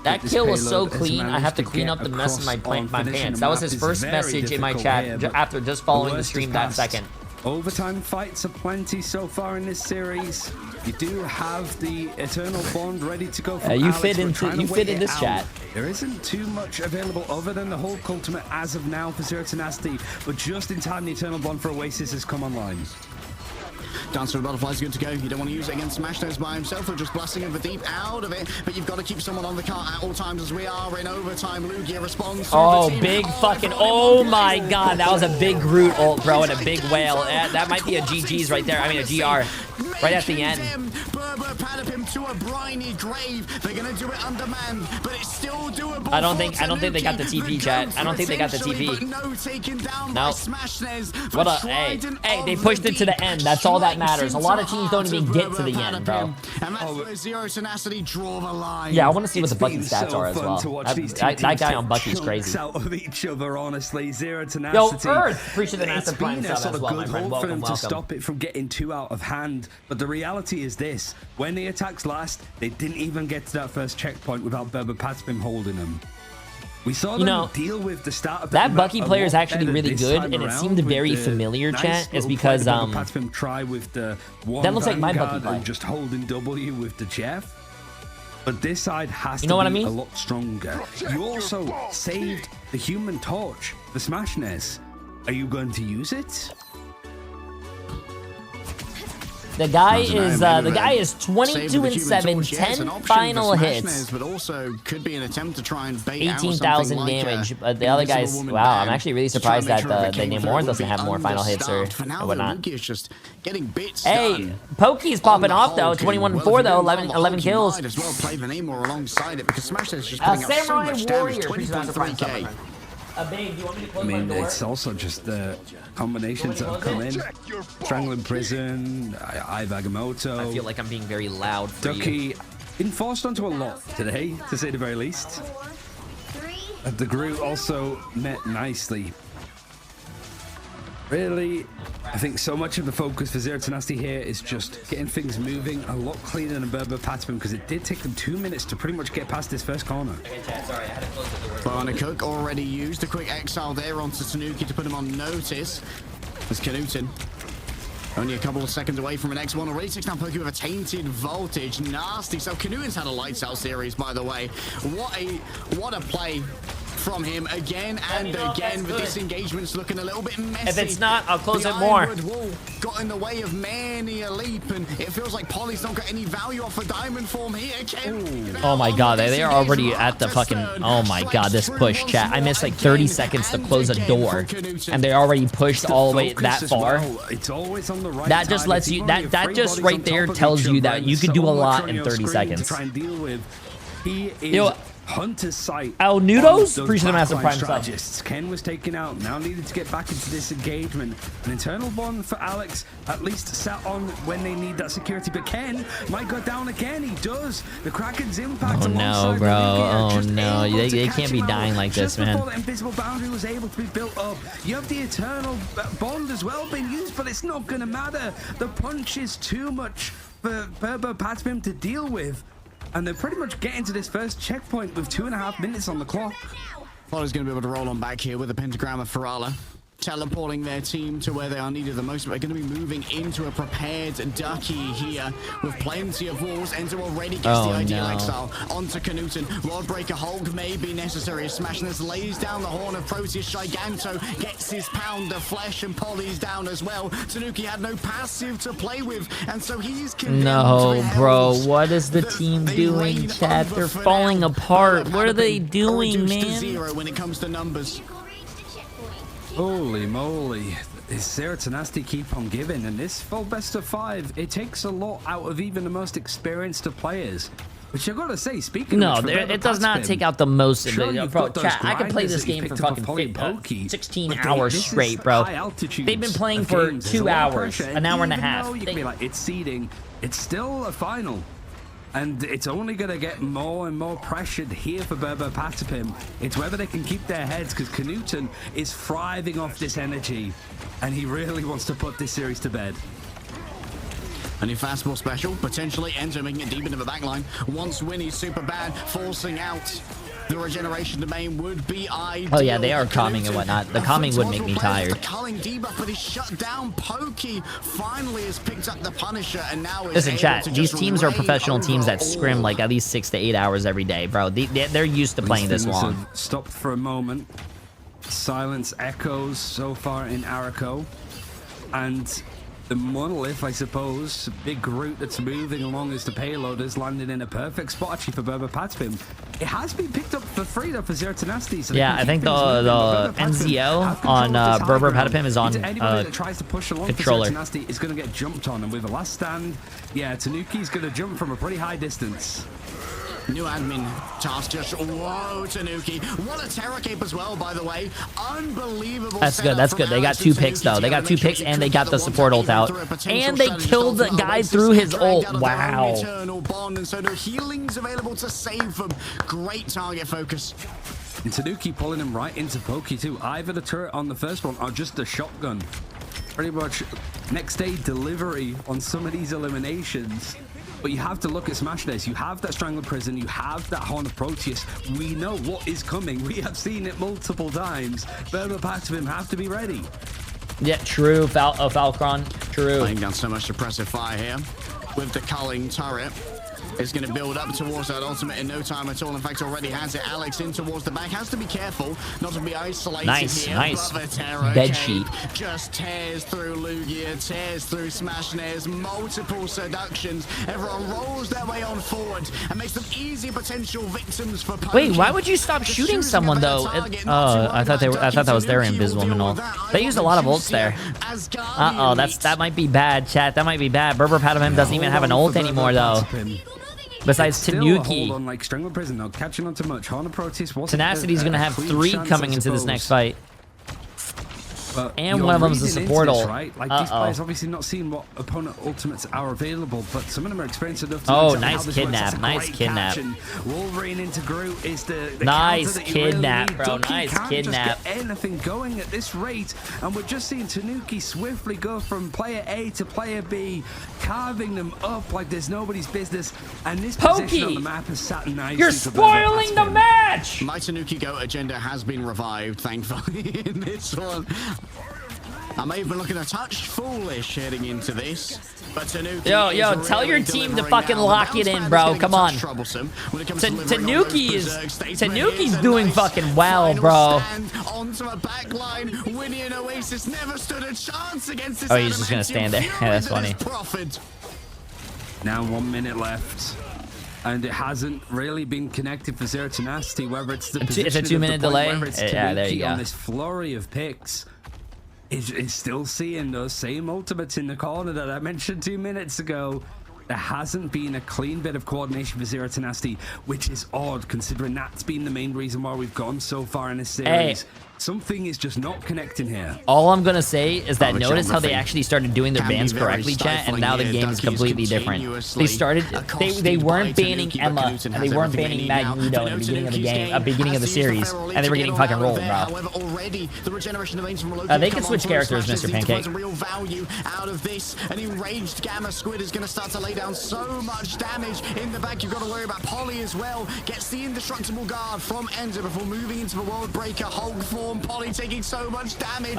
That kill was so clean, I have to clean up the mess in my pants. That was his first message in my chat after just following the stream that second. Overtime fights are plenty so far in this series. You do have the Eternal Bond ready to go for you fit in this chat. There isn't too much available other than the Hulk Ultimate as of now for Zero Tenacity, but just in time the Eternal Bond for Oasis has come online. Dance for the Butterflies good to go. You don't want to use it against Smash Nose by himself or just blasting him for deep out of it, but you've got to keep someone on the cart at all times as we are in overtime. Lugia responds. Oh, big fucking, oh my god, that was a big Groot ult, bro, and a big whale. That might be a GG's right there. I mean, a GR right at the end. PATAPIM to a briny grave. They're gonna do it undermanned, but it's still doable. I don't think they got the TP, chat. I don't think they got the TP. No. What a, hey, they pushed it to the end. That's all that matters. A lot of teams don't even get to the end, bro. And that's where Zero Tenacity draw the line. Yeah, I want to see what the Bucky stats are as well. That guy on Bucky's crazy. Out of each other, honestly. Zero Tenacity. Yo, Earth, appreciate the massive prime sub as well, my friend. Welcome, for them to stop it from getting too out of hand. But the reality is this: when when the attacks last, they didn't even get to that first checkpoint without PATAPIM holding them. We saw them deal with the start of that Bucky player is actually really good, and it seemed very familiar. Chat is because PATAPIM try with the one that looks like my Bucky player, and just holding W with the Jeff. But this side has to be a lot stronger. You also saved the Human Torch for Smashness. Are you going to use it? The guy is 22-7, 10 final hits, but also could be an attempt to try and bait 18,000 damage. But the other guys, wow, I'm actually really surprised that the name Warren doesn't have more final hits or whatnot. Hey, Pokey's popping off though, 21-4 though, 11 kills. Might as well play the name more alongside it because Smash is just putting up so much damage, 20.3k. Babe, do you want me to close my door? It's also just the combinations that have come in. Strangling Prison, Ivagamoto. I feel like I'm being very loud for Ducky been forced onto a lot today, to say the very least. The Groot also met nicely. Really, I think so much of the focus for Jay3 Tenacity here is just getting things moving a lot cleaner than PATAPIM, because it did take them 2 minutes to pretty much get past this first corner. Okay, Chad, sorry, I had to close the door. Barnacook already used a quick exile there onto Tanuki to put him on notice. As Knutson only a couple of seconds away from an X1 already. 6 now Pokey with a tainted voltage. Nasty. So Knutton's had a lights out series, by the way. What a play from him again and again, but this engagement's looking a little bit messy. If it's not, I'll close it more. The wall got in the way of many a leap, and it feels like Polly's not got any value off a diamond form here. Oh my god, they are already at the fucking, oh my god, this push, chat. I missed like 30 seconds to close a door, and they already pushed all the way that far. That just lets you, that just right there tells you that you could do a lot in 30 seconds. Yo, Hunter's sight. El Nudos? Appreciate the massive prime sub. Ken was taken out, now needed to get back into this engagement. An internal bond for Alex, at least sat on when they need that security, but Ken might go down again. He does. The Kraken's impact. Oh no, bro. Oh no. They can't be dying like this, man. The invisible boundary was able to be built up. You have the eternal bond as well being used, but it's not going to matter. The punch is too much for PATAPIM to deal with. And they're pretty much getting to this first checkpoint with 2.5 minutes on the clock. Polly's going to be able to roll on back here with a pentagram of Ferala, teleporting their team to where they are needed the most. But they're going to be moving into a prepared Ducky here with plenty of walls. Enzo already gets the ideal exile onto Knutton. Worldbreaker Hulk may be necessary. Smashness lays down the horn of Proteus. Giganto gets his pound of flesh, and Polly's down as well. Tanuki had no passive to play with, and so he's condemned. No, bro, what is the team doing, chat? They're falling apart. What are they doing, man? Zero when it comes to numbers. Holy moly, this Jay3 Tenacity keep on giving, and this full best of 5, it takes a lot out of even the most experienced of players. Which I gotta say, speaking of which, it does not take out the most. Bro, chat, I could play this game for fucking 16 hours straight, bro. They've been playing for 2 hours, an hour and a half. You can be like, it's seeding, it's still a final. And it's only going to get more and more pressured here for PATAPIM. It's whether they can keep their heads, because Knutton is thriving off this energy, and he really wants to put this series to bed. A new fastball special, potentially Enzo making it deep into the backline. Once Winnie's super bad, forcing out the regeneration domain would be ideal. Oh yeah, they are calming and whatnot. The calming would make me tired. Culling debuff, but he's shut down. Pokey finally has picked up the Punisher, and now listen, chat, these teams are professional teams that scrim like at least 6 to 8 hours every day, bro. They're used to playing this long. Stopped for a moment. Silence echoes so far in Arako, and the monolith, I suppose, big Groot that's moving along as the payload is landing in a perfect spot actually for PATAPIM. It has been picked up for free though for Jay3 Tenacity. So yeah, I think the NZO on PATAPIM is on anybody that tries to push along controller. For Jay3 Tenacity is going to get jumped on, and with a last stand, yeah, Tanuki's going to jump from a pretty high distance. New admin task just, whoa, Tanuki. What a Terra Cape as well, by the way. Unbelievable. That's good, that's good. They got 2 picks, though. They got 2 picks, and they got the support ult out. And they killed the guy through his ult. Wow. And so no healings available to save them. Great target focus. And Tanuki pulling him right into Pokey, too. Either the turret on the first one or just the shotgun. Pretty much next day delivery on some of these eliminations. But you have to look at Smash Days. You have that Strangler Prison. You have that Horn of Proteus. We know what is coming. We have seen it multiple times. Berber PATAPIM have to be ready. Yeah, true. Falcron. True. Laying down so much suppressive fire here with the culling turret. Is going to build up towards that ultimate in no time at all. In fact, already has it. Alex in towards the back. Has to be careful not to be isolated here. Nice. Bed sheet. Just tears through Lugia, tears through Smash Nares, multiple seductions. Everyone rolls their way on forward and makes them easy potential victims for Pokey. Wait, why would you stop shooting someone though? I thought that was their invisible and all. They used a lot of ults there. That might be bad, chat. That might be bad. Berber PATAPIM doesn't even have an ult anymore though. Besides Tanuki. On, like, Strangler Prison, though, catching on too much. Horn of Proteus Tenacity's going to have 3 coming into this next fight. And one of them's a support ult. Right? Like, these players obviously not seeing what opponent ultimates are available, but some of them are experienced enough to oh, nice kidnap. Nice kidnap. Wolverine into Groot is the nice kidnap, really bro. Nice kidnap. Just get anything going at this rate, and we're just seeing Tanuki swiftly go from player A to player B, carving them up like there's nobody's business. And this position on the map has sat nicely. You're spoiling the match. My Tanuki Go agenda has been revived, thankfully, in this one. I may have been looking a touch foolish heading into this, but Tanuki yo, tell your team to fucking lock it in, bro. Come on. Tanuki's doing fucking well, bro. Onto a back line, Winnie and Oasis never stood a chance against this. Oh, he's just gonna stand there. Yeah, that's funny. Now 1 minute left. And it hasn't really been connected for Zero Tenacity, whether it's the position it's a 2-minute delay. Yeah, there you go. On this flurry of picks, is still seeing those same ultimates in the corner that I mentioned 2 minutes ago. There hasn't been a clean bit of coordination for Zero Tenacity, which is odd considering that's been the main reason why we've gone so far in this series. Something is just not connecting here. All I'm gonna say is that notice how they actually started doing their bans correctly, chat, and now the game is completely different. They started, they weren't banning Emma, and they weren't banning Magneto in the beginning of the game, beginning of the series, and they were getting fucking rolled, bro. They can switch characters, Mr. Pancake. Real value out of this. An enraged Gamma Squid is going to start to lay down so much damage in the back. You've got to worry about Polly as well. Gets the indestructible guard from Ender before moving into the World Breaker Hulk form. Polly taking so much damage.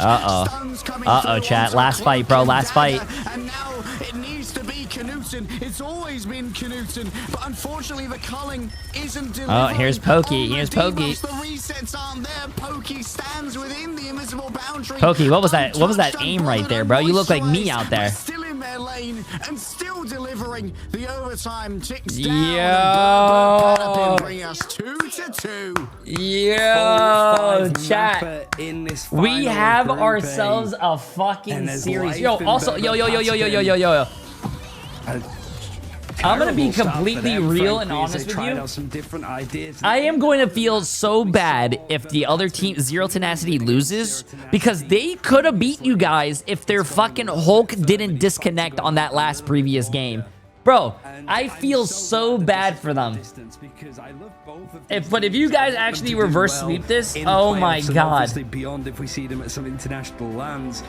Chat. Last fight, bro. Last fight. And now it needs to be Knutson. It's always been Knutson, but unfortunately the culling isn't delivering. Oh, here's Pokey. Here's Pokey. The resets aren't there. Pokey stands within the invisible boundary. Pokey, what was that? What was that aim right there, bro? You look like me out there. Still in their lane and still delivering. The overtime ticks down. Yo, bring us 2-2. Yo, chat. We have ourselves a fucking series. Yo, also, yo. I'm gonna be completely real and honest with you. I am going to feel so bad if the other team, Zero Tenacity, loses, because they could have beat you guys if their fucking Hulk didn't disconnect on that last previous game. Bro, I feel so bad for them. But if you guys actually reverse sweep this, oh my god. Beyond if we see them at some international lands,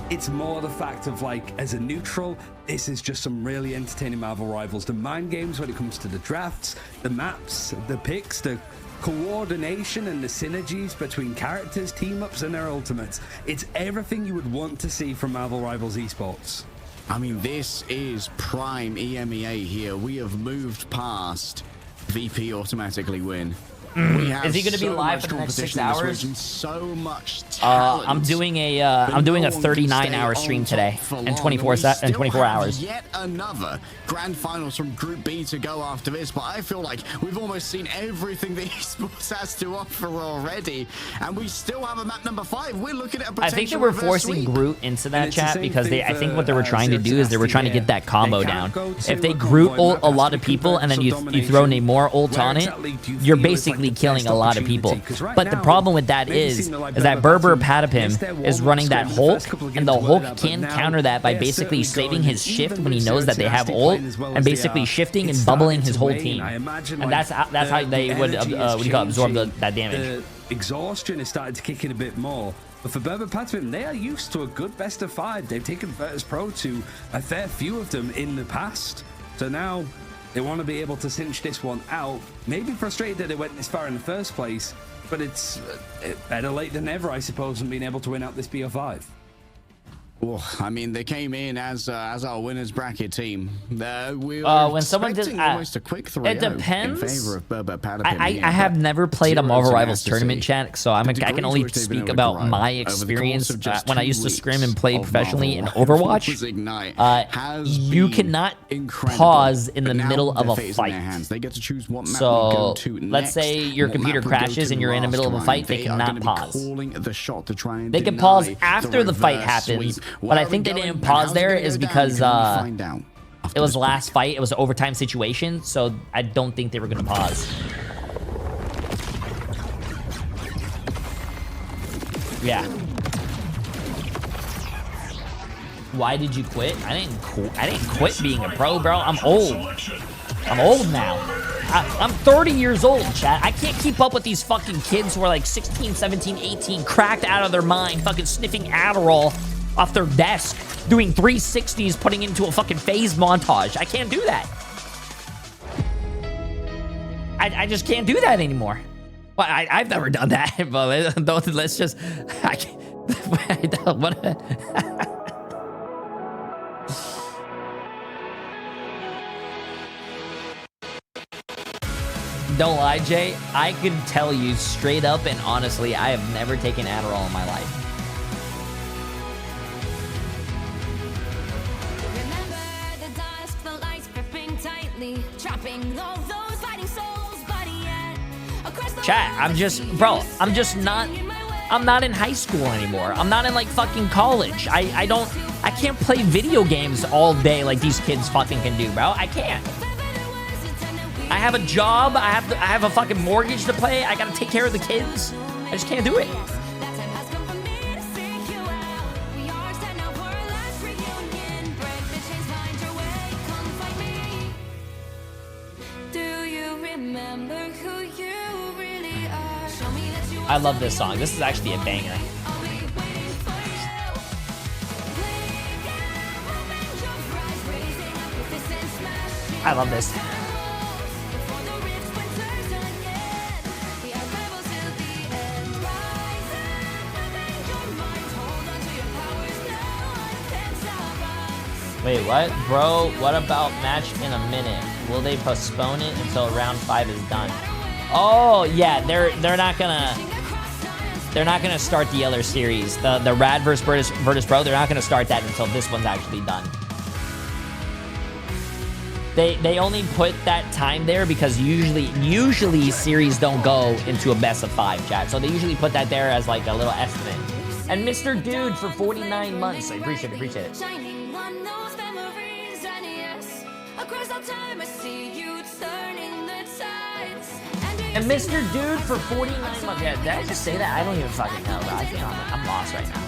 it's more the fact of, like, as a neutral, this is just some really entertaining Marvel Rivals. The mind games when it comes to the drafts, the maps, the picks, the coordination and the synergies between characters, team-ups, and their ultimates. It's everything you would want to see from Marvel Rivals esports. I mean, this is prime EMEA here. We have moved past VP automatically win. Is he going to be live for the next 6 hours? So much talent. I'm doing a 39-hour stream today in 24 hours. Yet another grand finals from Group B to go after this, but I feel like we've almost seen everything the esports has to offer already, and we still have a map number 5. We're looking at a potential. I think they were forcing Groot into that, chat, because I think what they were trying to do is they were trying to get that combo down. If they Groot ult a lot of people and then you throw Namor ult on it, you're basically killing a lot of people. But the problem with that is that Berber PATAPIM is running that Hulk, and the Hulk can counter that by basically saving his shift when he knows that they have ult, and basically shifting and bubbling his whole team. And that's how they would absorb that damage. Exhaustion is starting to kick in a bit more. But for Berber PATAPIM, they are used to a good best of 5. They've taken Virtus Pro to a fair few of them in the past. So now they want to be able to cinch this one out. Maybe frustrated that they went this far in the first place, but it's better late than never, I suppose, and being able to win out this BO5. Well, I mean, they came in as our winners bracket team. When someone does almost a quick 3-0 it depends. in favor of PATAPIM. I have never played a Marvel Rivals tournament, chat, so I can only speak about my experience when I used to scrim and play professionally in Overwatch. You cannot pause in the middle of a fight. They get to choose what map so let's say your computer crashes and you're in the middle of a fight, they cannot pause. They can pause after the fight happens. But I think they didn't pause there is because it was the last fight. It was an overtime situation, so I don't think they were going to pause. Yeah. Why did you quit? I didn't quit being a pro, bro. I'm old. I'm old now. I'm 30 years old, chat. I can't keep up with these fucking kids who are like 16, 17, 18, cracked out of their mind, fucking sniffing Adderall off their desk, doing 360s, putting into a fucking phase montage. I can't do that. I just can't do that anymore. Well, I've never done that, but let's just... I can't, what? Don't lie, Jay. I can tell you straight up and honestly, I have never taken Adderall in my life. Chat, I'm not in high school anymore. I'm not in like fucking college. I can't play video games all day like these kids fucking can do, bro. I can't. I have a job. I have a fucking mortgage to pay. I gotta take care of the kids. I just can't do it. I love this song. This is actually a banger. I love this. Wait, what? Bro, what about match in a minute? Will they postpone it until round 5 is done? Oh, yeah, they're not gonna start the other series. The Rad versus Virtus Pro, they're not gonna start that until this one's actually done. They only put that time there because usually series don't go into a best of 5, chat. So they usually put that there as like a little estimate. And Mr. Dude for 49 months. I appreciate it. And Mr. Dude for 49 months. Yeah, did I just say that? I don't even fucking know, bro. I'm lost right now.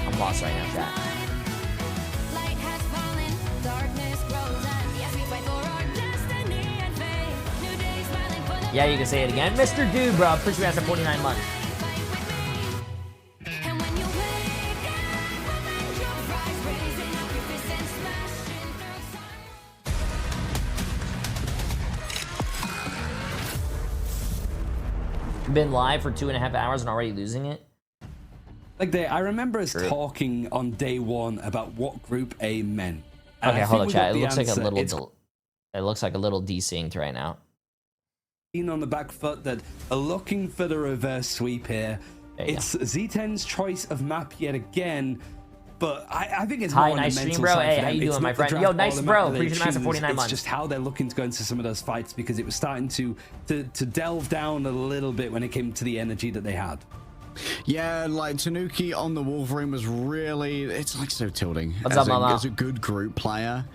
I'm lost right now, chat. Yeah, you can say it again. Mr. Dude, bro. Push your ass at 49 months. Been live for 2.5 hours and already losing it. Like I remember us talking on day 1 about what Group A meant. And okay, hold on, chat. It looks like a little. It looks like a little desynced right now. On the back foot that are looking for the reverse sweep here. It's Z10's choice of map yet again. But I think it's more on nice the mental stream, bro. side Hey, how you doing, my friend? Yo, nice, bro. Appreciate the nice for 49 months. It's just how they're looking to go into some of those fights because it was starting to delve down a little bit when it came to the energy that they had. Yeah, like Tanuki on the Wolverine was really, it's like so tilting. What's up, Mama? As a good group player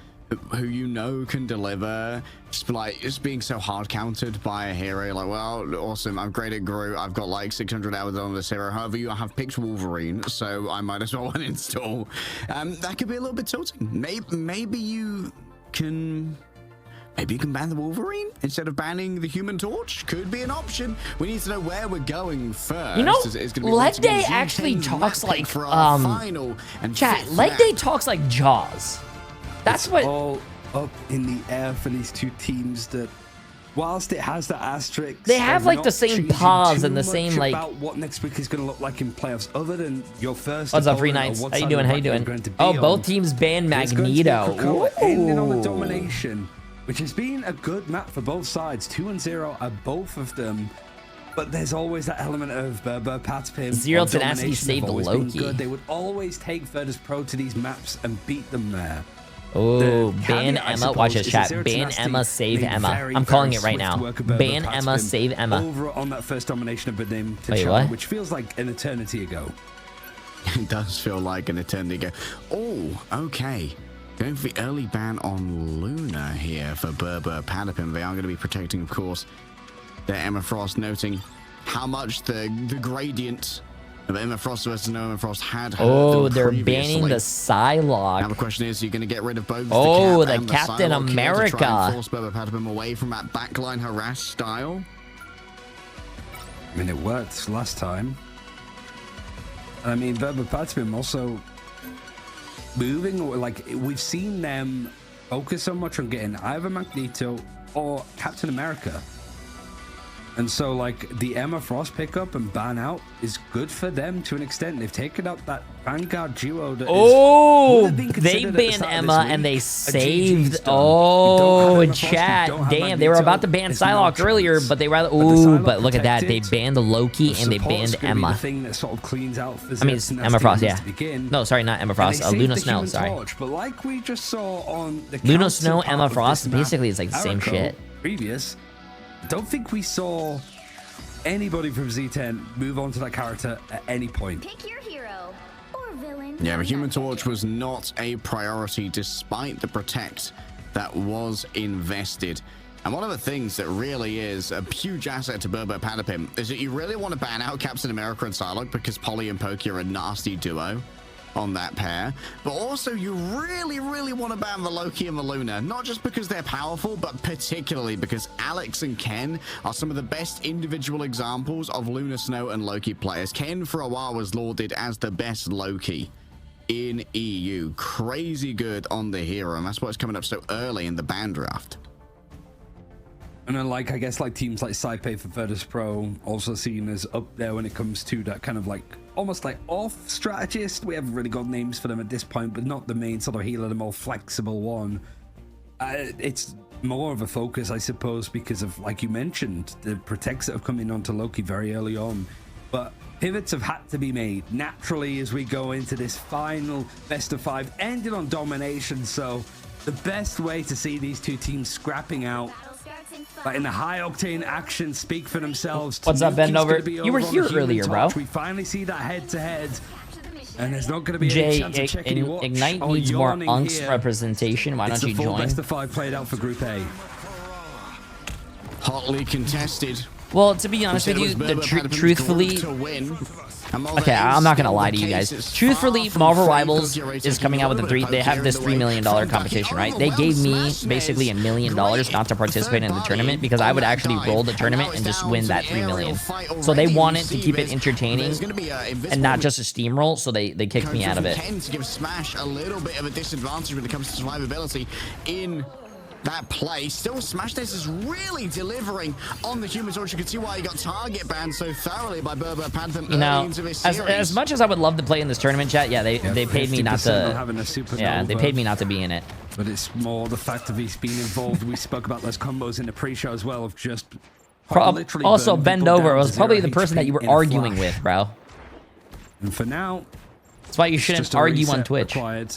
who you know can deliver, just being so hard countered by a hero, like, well, awesome, I'm great at Groot, I've got like 600 hours on this hero, however you have picked Wolverine, so I might as well uninstall. That could be a little bit tilting. Maybe you can Maybe you can ban the Wolverine instead of banning the Human Torch. Could be an option. We need to know where we're going first. You know, It's gonna be Leg Day Z10's actually talks map pick like, for our final and chat, fifth Leg map. Day talks like Jaws. That's what... all up in the air for these two teams that, whilst it has the asterisk, They have, of like, not the same changing pause too and the same, much like... about what next week is going to look like in playoffs, other than your first. What's up, Free opponent or Knights? what How you side doing? of How the you bracket doing? you're going to be Oh, on. both teams banned There's going to be Magneto. Krakoa ending on the Ooh. domination, which has been a good map for both sides. 2-0 at both of them. But there's always that element of PATAPIM. Zero Tenacity saved Loki. Good. They would always take Virtus Pro to these maps and beat them there. Oh, The ban caveat, I Emma. Watch suppose, this is chat. Zero Ban Tenacity Emma, save made Emma. very, I'm calling very it right swift now. work of Berber Ban PATAPIM Emma, save Emma. Over on that first domination of Bedim to Wait, China, what? which feels like an eternity ago. It does feel like an eternity ago. Oh, okay. Going for the early ban on Luna here for Berber PATAPIM. They are going to be protecting, of course, their Emma Frost, noting how much the gradient of Emma Frost versus no Emma Frost had hurt Oh, them they're previously. banning the Now the Psylocke. question is, you're going to get rid of both Oh, the the Cap and Captain Psylocke here to try America. and force Berber PATAPIM away from that backline harass style. I mean, it worked last time. I mean, Berber PATAPIM also moving, like, we've seen them focus so much on getting either Magneto or Captain America. And so, like, the Emma Frost pickup and ban out is good for them to an extent. They've taken out that Vanguard duo that Oh, would have been they considered at the banned start of Emma this and they week a saved. GG stun. Oh, You don't have Emma Frost, you chat. don't have Damn, they were Magneto, about to ban there's no Psylocke earlier, chance. but they rather. the Ooh, Psylocke but look at that. They protected. banned the Loki and they Support's banned gonna be Emma. the thing that sort of cleans out I mean, it's Emma Frost, yeah. No, sorry, not Emma Frost. Luna Snow, sorry. Torch, but like we just saw on the Luna Snow, counterpart Emma of Frost, this map, basically it's like the same Arako, shit. Previous, don't think we saw anybody from Z10 move on to that character at any point. Pick your hero or villain. Yeah, but Human That's up to Torch you. was not a priority despite the protect that was invested. And one of the things that really is a huge asset to Berber PATAPIM is that you really want to ban out Captain America and Psylocke because Polly and Pokey are a nasty duo on that pair. But also you really, really want to ban the Loki and the Luna, not just because they're powerful, but particularly because Alex and Ken are some of the best individual examples of Luna Snow and Loki players. Ken for a while was lauded as the best Loki in EU. Crazy good on the hero, and that's why it's coming up so early in the ban draft. And then, like, I guess, like, teams like Saipei for Virtus Pro also seen as up there when it comes to that kind of, like, almost like off strategist. We haven't really got names for them at this point, but not the main sort of healer, the more flexible one. It's more of a focus, I suppose, because of, like you mentioned, the protects that have come in onto Loki very early on. But pivots have had to be made naturally as we go into this final best of 5, ending on domination. So the best way to see these two teams scrapping out, Battle starts in 5. but in the high octane action, speak for themselves. What's up, Tanuki's Bendover? gonna be You were over on here the Human earlier, bro. Torch. We finally see that head to head, To the mission. and there's not going to be any Jay, chance of checking your watch. Ignite or needs more yawning Unks here. representation. Why It's don't you the full join? best of 5 played out for Group A. Hotly contested. Well, to be honest with It you, was Berber PATAPIM's truthfully, group to win. okay, I'm not gonna lie to you guys. Truthfully, Marvel Rivals is coming out with a they have this $3 million competition, right? They gave me basically $1 million not to participate in the tournament because I would actually roll the tournament and just win that $3 million. So they wanted to keep it entertaining and not just a steamroll, so they kicked me out of it. To give Smash a little bit of a disadvantage when it comes to survivability in that play. Still, Smash Days is really delivering on the Human Torch. You can see why he got target banned so thoroughly by Berber PATAPIM early into this series. as much as I would love to play in this tournament, chat, yeah, they paid me not 50% to. on having a supernova. Yeah, they paid me not to be in it. But it's more the fact of he's been involved. We spoke about those combos in the pre-show as well of just literally Also, burning Bend people Over down was to probably 0 the person that HP you were in a arguing flash. with, bro. And for now, That's why you it's shouldn't just a argue on reset Twitch. required.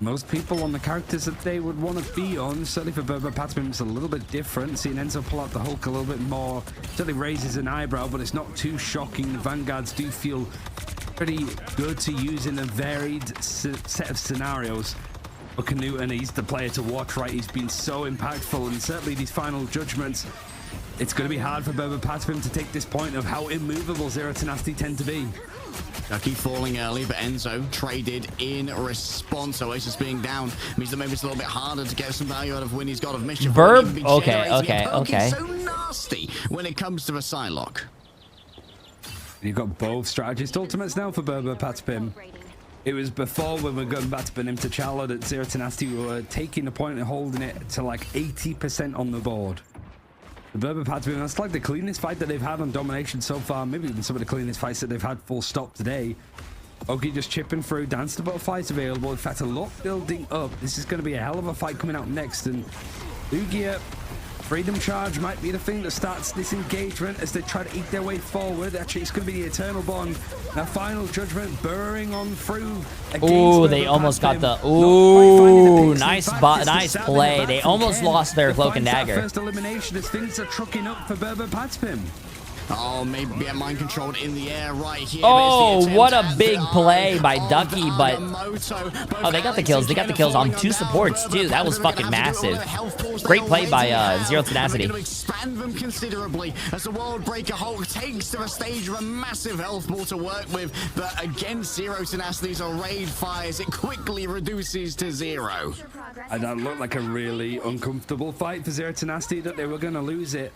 Most people on the characters that they would want to be on, certainly for Berber PATAPIM, it's a little bit different. Seeing Enzo pull out the Hulk a little bit more certainly raises an eyebrow, but it's not too shocking. The Vanguards do feel pretty good to use in a varied set of scenarios. But Knuten, he's the player to watch, right? He's been so impactful, and certainly these final judgments, it's going to be hard for Berber PATAPIM to take this point of how immovable Zero Tenacity tend to be. Ducky falling early, but Enzo traded in response. Oasis being down means that maybe it's a little bit harder to get some value out of Winnie's God of Mischief. Verb? Okay. So nasty when it comes to the Psylocke. You've got both strategist ultimates now for Berber PATAPIM. It was before when we were going back to Benim T'Challa that Zero Tenacity were taking the point and holding it to like 80% on the board. The Berber PATAPIM, that's like the cleanest fight that they've had on domination so far. Maybe even some of the cleanest fights that they've had full stop today. Oki just chipping through. Dance to butterflies available. In fact, a lot building up. This is going to be a hell of a fight coming out next. And Lugia, Freedom Charge might be the thing that starts this engagement as they try to eke their way forward. Actually, it's going to be the Eternal Bond. Now, Final Judgment burrowing on through. Ooh, they almost got the... Ooh, nice play. They almost lost their Cloak and Dagger. First elimination as things are trucking up for Berber PATAPIM. Oh, maybe get mind controlled in the air right here. Oh, what a big play by Ducky, but... Oh, they got the kills. They got the kills on 2 supports, too. That was fucking massive. Great play by Zero Tenacity. Expand them considerably as the World Breaker Hulk takes to the stage with a massive health ball to work with. But against Zero Tenacity's raid fires, it quickly reduces to 0. And that looked like a really uncomfortable fight for Zero Tenacity, that they were going to lose it.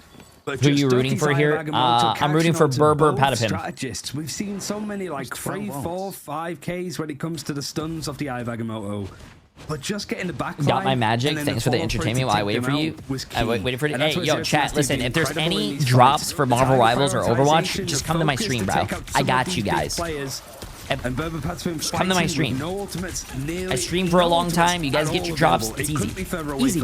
Who are you rooting for here? I'm rooting for Berber PATAPIM. Strategists. We've seen so many like 3, 4, 5Ks when it comes to the stuns of the Eye of Agamotto. But just getting the back. Got my magic. Thanks for the entertainment while I wait for you. I waited for it. Hey, yo, chat, listen, if there's any drops for Marvel Rivals or Overwatch, just come to my stream, bro. I got you guys. And Berber PATAPIM, just come to my stream. No ultimates, I stream for a long time. You guys get your drops. It's easy. Easy.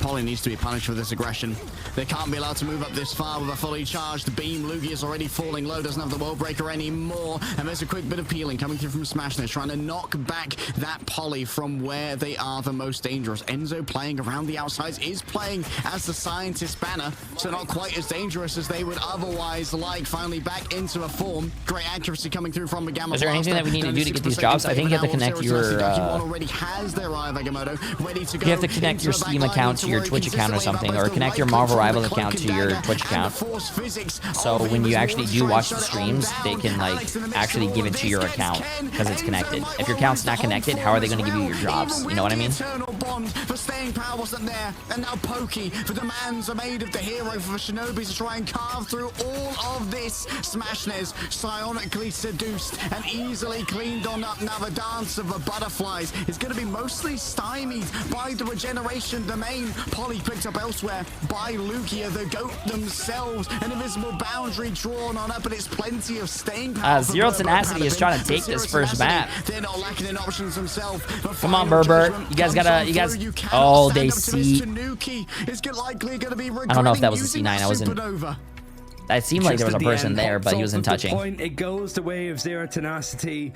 Poly needs to be punished for this aggression. They can't be allowed to move up this far with a fully charged beam. Lugia is already falling low, doesn't have the World Breaker anymore. And there's a quick bit of peeling coming through from Smashness, trying to knock back that Poly from where they are the most dangerous. Enzo playing around the outsides, is playing as the Scientist banner, so not quite as dangerous as they would otherwise like. Finally back into a form. Great accuracy coming through from the Gamma. Is there anything that we need to do to get these jobs? I think you have to connect your... already has their Eye of Agamotto ready to go. You have to connect your Steam account to your Twitch account or something, or connect your Marvel Rivals account to your Twitch account. So when you actually do watch the streams, they can like actually give it to your account because it's connected. If your account's not connected, how are they going to give you your jobs? You know what I mean? For staying power wasn't there, and now Pokey, the demands are made of the hero for the Shinobis to try and carve through all of this. Smashness psionically seduced and easily cleaned on up. Now the dance of the butterflies is going to be mostly stymied by the regeneration domain. Poly picked up elsewhere by Lugia, the GOAT themselves. An invisible boundary drawn on up, but it's plenty of staying power. Zero Tenacity is trying to take this first map. They're not lacking in options themselves. Come on, Berber. You guys gotta, oh, they see. I don't know if that was a C9. I wasn't. It seemed like there was a person there, but he wasn't touching. It goes the way of Zero Tenacity.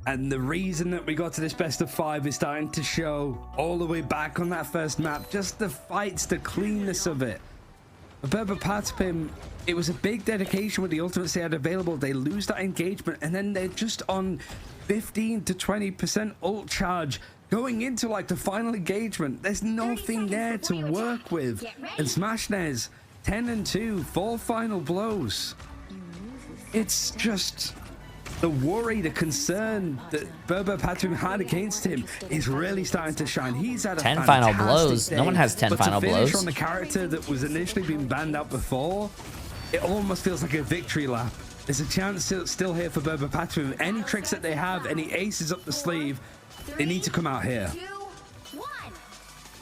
And the reason that we got to this best of 5 is starting to show all the way back on that first map. Just the fights, the cleanness of it. Berber PATAPIM, it was a big dedication with the ultimates they had available. They lose that engagement, and then they're just on 15 to 20% ult charge going into like the final engagement. There's nothing there to work with. And Smashness, 10 and 2, 4 final blows. It's just... the worry, the concern that Berber PATAPIM had against him is really starting to shine. He's had a 10 final blows. Day, no one has 10 final blows. From the character that was initially being banned out before, it almost feels like a victory lap. There's a chance still here for Berber PATAPIM. Any tricks that they have, any aces up the sleeve, they need to come out here.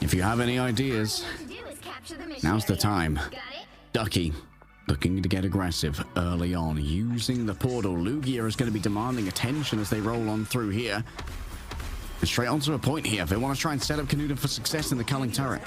If you have any ideas, now's the time. Ducky looking to get aggressive early on, using the portal. Lugia is going to be demanding attention as they roll on through here. And straight onto a point here. They want to try and set up Canudan for success in the culling turret.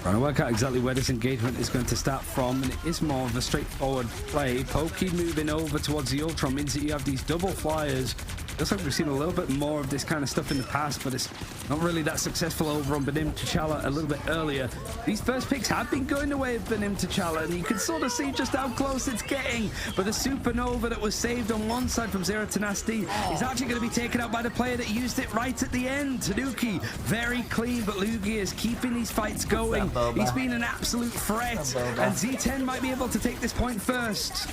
Trying to work out exactly where this engagement is going to start from, and it is more of a straightforward play. Pokey moving over towards the Ultron means that you have these double flyers. Looks like we've seen a little bit more of this kind of stuff in the past, but it's not really that successful over on Benim T'Challa a little bit earlier. These first picks have been going the way of Benim T'Challa, and you can sort of see just how close it's getting. But the supernova that was saved on one side from Zero Tenacity is actually going to be taken out by the player that used it right at the end. Tanuki, very clean, but Lugia is keeping these fights going. He's been an absolute threat, and Z10 might be able to take this point first.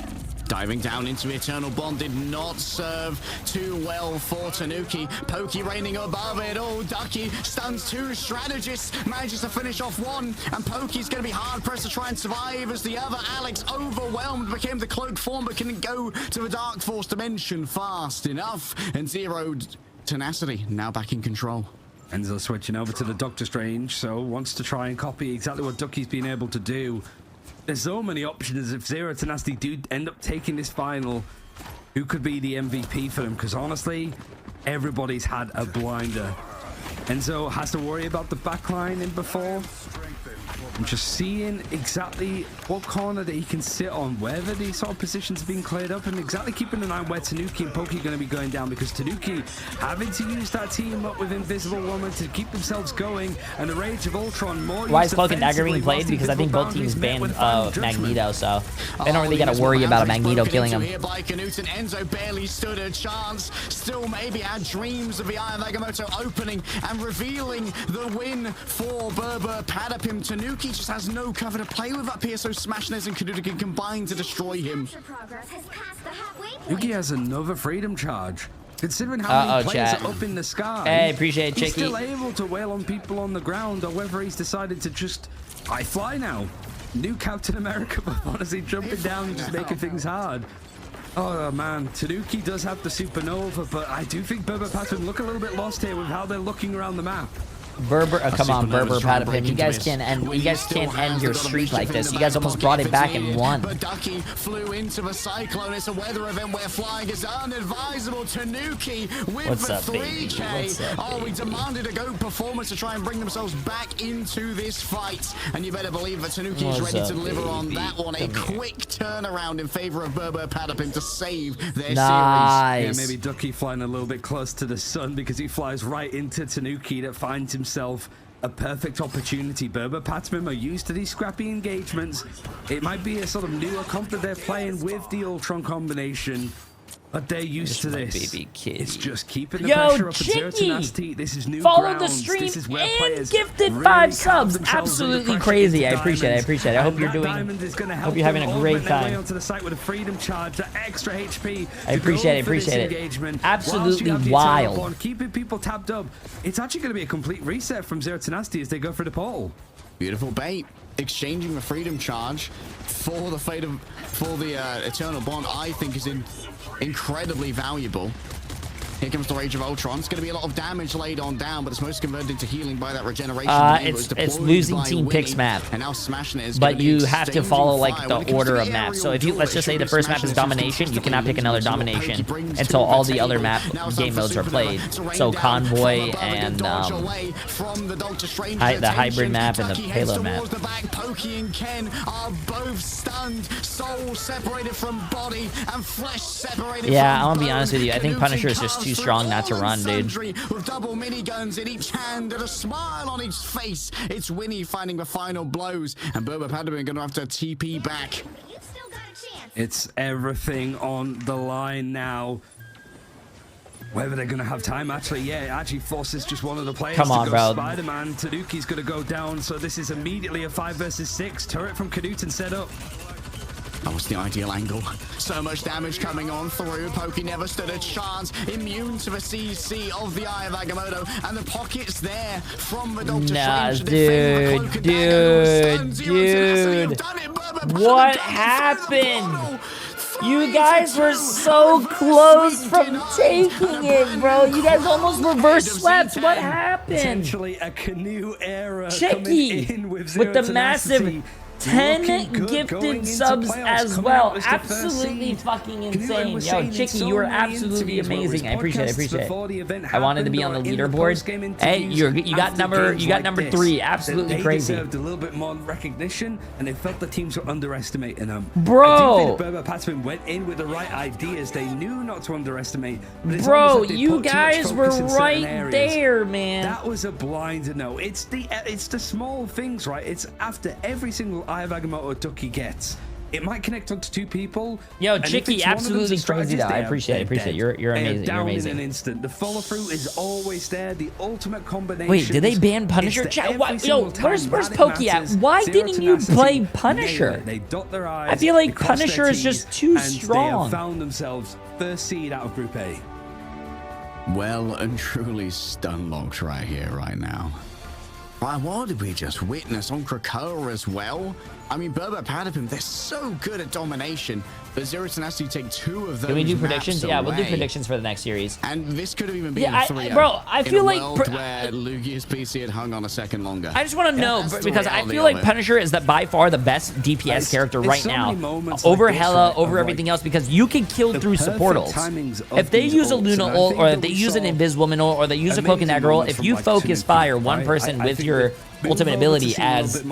Diving down into the Eternal Bond did not serve too well for Tanuki. Pokey reigning above it all. Ducky stuns two strategists, manages to finish off one, and Pokey's going to be hard pressed to try and survive as the other Alex, overwhelmed, became the cloak form but couldn't go to the Dark Force dimension fast enough. And Zero Tenacity now back in control. Enzo switching over to the Doctor Strange, so wants to try and copy exactly what Ducky's been able to do. There's so many options. If Zero Tenacity do end up taking this final, who could be the MVP for them? Because honestly, everybody's had a blinder. Enzo has to worry about the backline in before. And just seeing exactly what corner that he can sit on, whether these sort of positions are being cleared up, and exactly keeping an eye on where Tanuki and Pokey are going to be going down, because Tanuki having to use that team up with Invisible Woman to keep themselves going, and the Rage of Ultron more. Why is Cloak and Dagger being played? Because I think both teams banned Magneto, so they don't really got to worry about a Magneto killing him. Enzo barely stood a chance. Still maybe had dreams of the Eye of Agamotto opening and revealing the win for Berber Patapim. Tanuki just has no cover to play with. That PSO Smashness and Kanuta can combine to destroy him. Yuki has another freedom charge. Considering how many players are up in the sky, hey, appreciate it, Chicky. He's still able to wail on people on the ground, or whether he's decided to just, I fly now. New Captain America, but honestly jumping down and just making things hard. Oh man, Tanuki does have the supernova, but I do think Berber Patapim look a little bit lost here with how they're looking around the map. Berber, come on, Berber Patapim. You guys can't end your streak like this. You guys almost brought it back and won. But Ducky flew into the cyclone. It's a weather event where flying is unadvisable. Tanuki with the 3K. Oh, we demanded a GOAT performance to try and bring themselves back into this fight. And you better believe that Tanuki is ready to deliver on that one. A quick turnaround in favor of Berber Patapim to save their series. Yeah, maybe Ducky flying a little bit close to the sun, because he flies right into Tanuki that finds himself a perfect opportunity. Berber Patapim are used to these scrappy engagements. It might be a sort of newer comp that they're playing with the Ultron combination, but they're used to this. It's just keeping the pressure up at Zero Tenacity. This is new Follow grounds. the stream This is where and gifted really 5 subs. Absolutely crazy. I appreciate it. I hope you're hope you're having a great time. Onto the site with a freedom charge, the extra HP. I appreciate it. Absolutely wild. Keeping people tapped up. It's actually going to be a complete reset from Zero Tenacity as they go for the pole. Beautiful bait. Exchanging the freedom charge for the Eternal Bond, I think is incredibly valuable. Here comes the Rage of Ultron. It's going to be a lot of damage laid on down, but it's most converted into healing by that regeneration. It's losing team picks map. And now smashing it is but you have to follow like the order of maps. So if you, let's just say the first map is domination, you cannot pick another domination until all the other map game modes are played. So convoy and the hybrid map and the payload map. Pokey and Ken are both stunned, soul separated from body and flesh separated. Yeah, I'm gonna be honest with you. I think Punisher is just too strong not to run, dude. With double miniguns in each hand and a smile on his face, it's Winnie finding the final blows, and Berber Patapim gonna have to TP back. It's everything on the line now. Whether they're gonna have time, actually, actually forces just one of the players to go Spider-Man. Tanuki's gonna go down, so this is immediately a 5 versus 6. Turret from Knuten set up. That was the ideal angle. So much damage coming on through. Pokey never stood a chance. Immune to the CC of the Eye of Agamotto. And the pockets there from the Doctor Strange. Dude. What happened? You guys were so close from taking it, bro. You guys almost reverse swept. What happened? Essentially a canoe era Chicky with the massive 10 gifted subs as well. Absolutely fucking insane. Yo, Chicky, you are absolutely amazing. I appreciate it. I wanted to be on the leaderboard. Hey, you got number 3. Absolutely crazy. They deserved a little bit more recognition, and they felt the teams were underestimating them. Bro, I do think Berber Patapim went in with the right ideas. They knew not to underestimate. Bro, you guys were right there, man. That was a blinder. No, it's the small things, right? It's after every single Eye of Agamotto Ducky gets. It might connect onto 2 people. Yo, Chicky, absolutely crazy though. I appreciate it. You're amazing. You're amazing. In an instant. The follow through is always there. The ultimate combination. Wait, did they ban Punisher? Chat, yo, where's Pokey at? Why didn't you play Punisher? They dot their eyes. I feel like Punisher is just too strong. They have found themselves first seed out of Group A. Well and truly stun-locked right here, right now. Right, what did we just witness on Krakoa as well? I mean, PATAPIM, they're so good at domination. The Zero Tenacity take 2 of those. Can we do predictions? Yeah, we'll do predictions for the next series. And this could have even been 3-0. Bro, I feel like where Lugia's PC had hung on a second longer. I just want to know, because I feel like Punisher is by far the best DPS character right now. Over like Hela, over everything else, because you can kill through supportals. If they use a Luna ult, or if they use an Inviswoman ult, or they use a Cloak and Dagger ult, if you focus fire one person with your ultimate ability as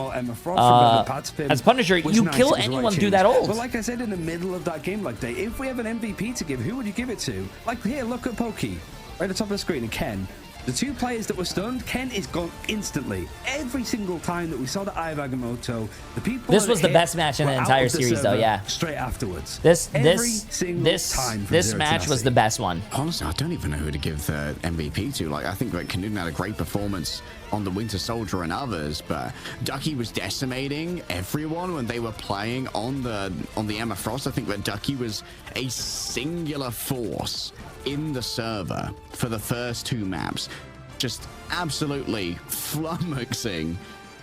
Punisher, you kill anyone through that ult. But like I said, in the middle of that game, like if we have an MVP to give, who would you give it to? Like here, look at Pokey right at the top of the screen, and Ken. The 2 players that were stunned, Ken is gone instantly. Every single time that we saw the Eye of Agamotto, the people. This was the best match in the entire series, though. Yeah. Straight afterwards. This match was the best one. Honestly, I don't even know who to give the MVP to. Like, I think like Knudsen had a great performance on the Winter Soldier and others, but Ducky was decimating everyone when they were playing on the Emma Frost. I think that Ducky was a singular force in the server for the first 2 maps, just absolutely flummoxing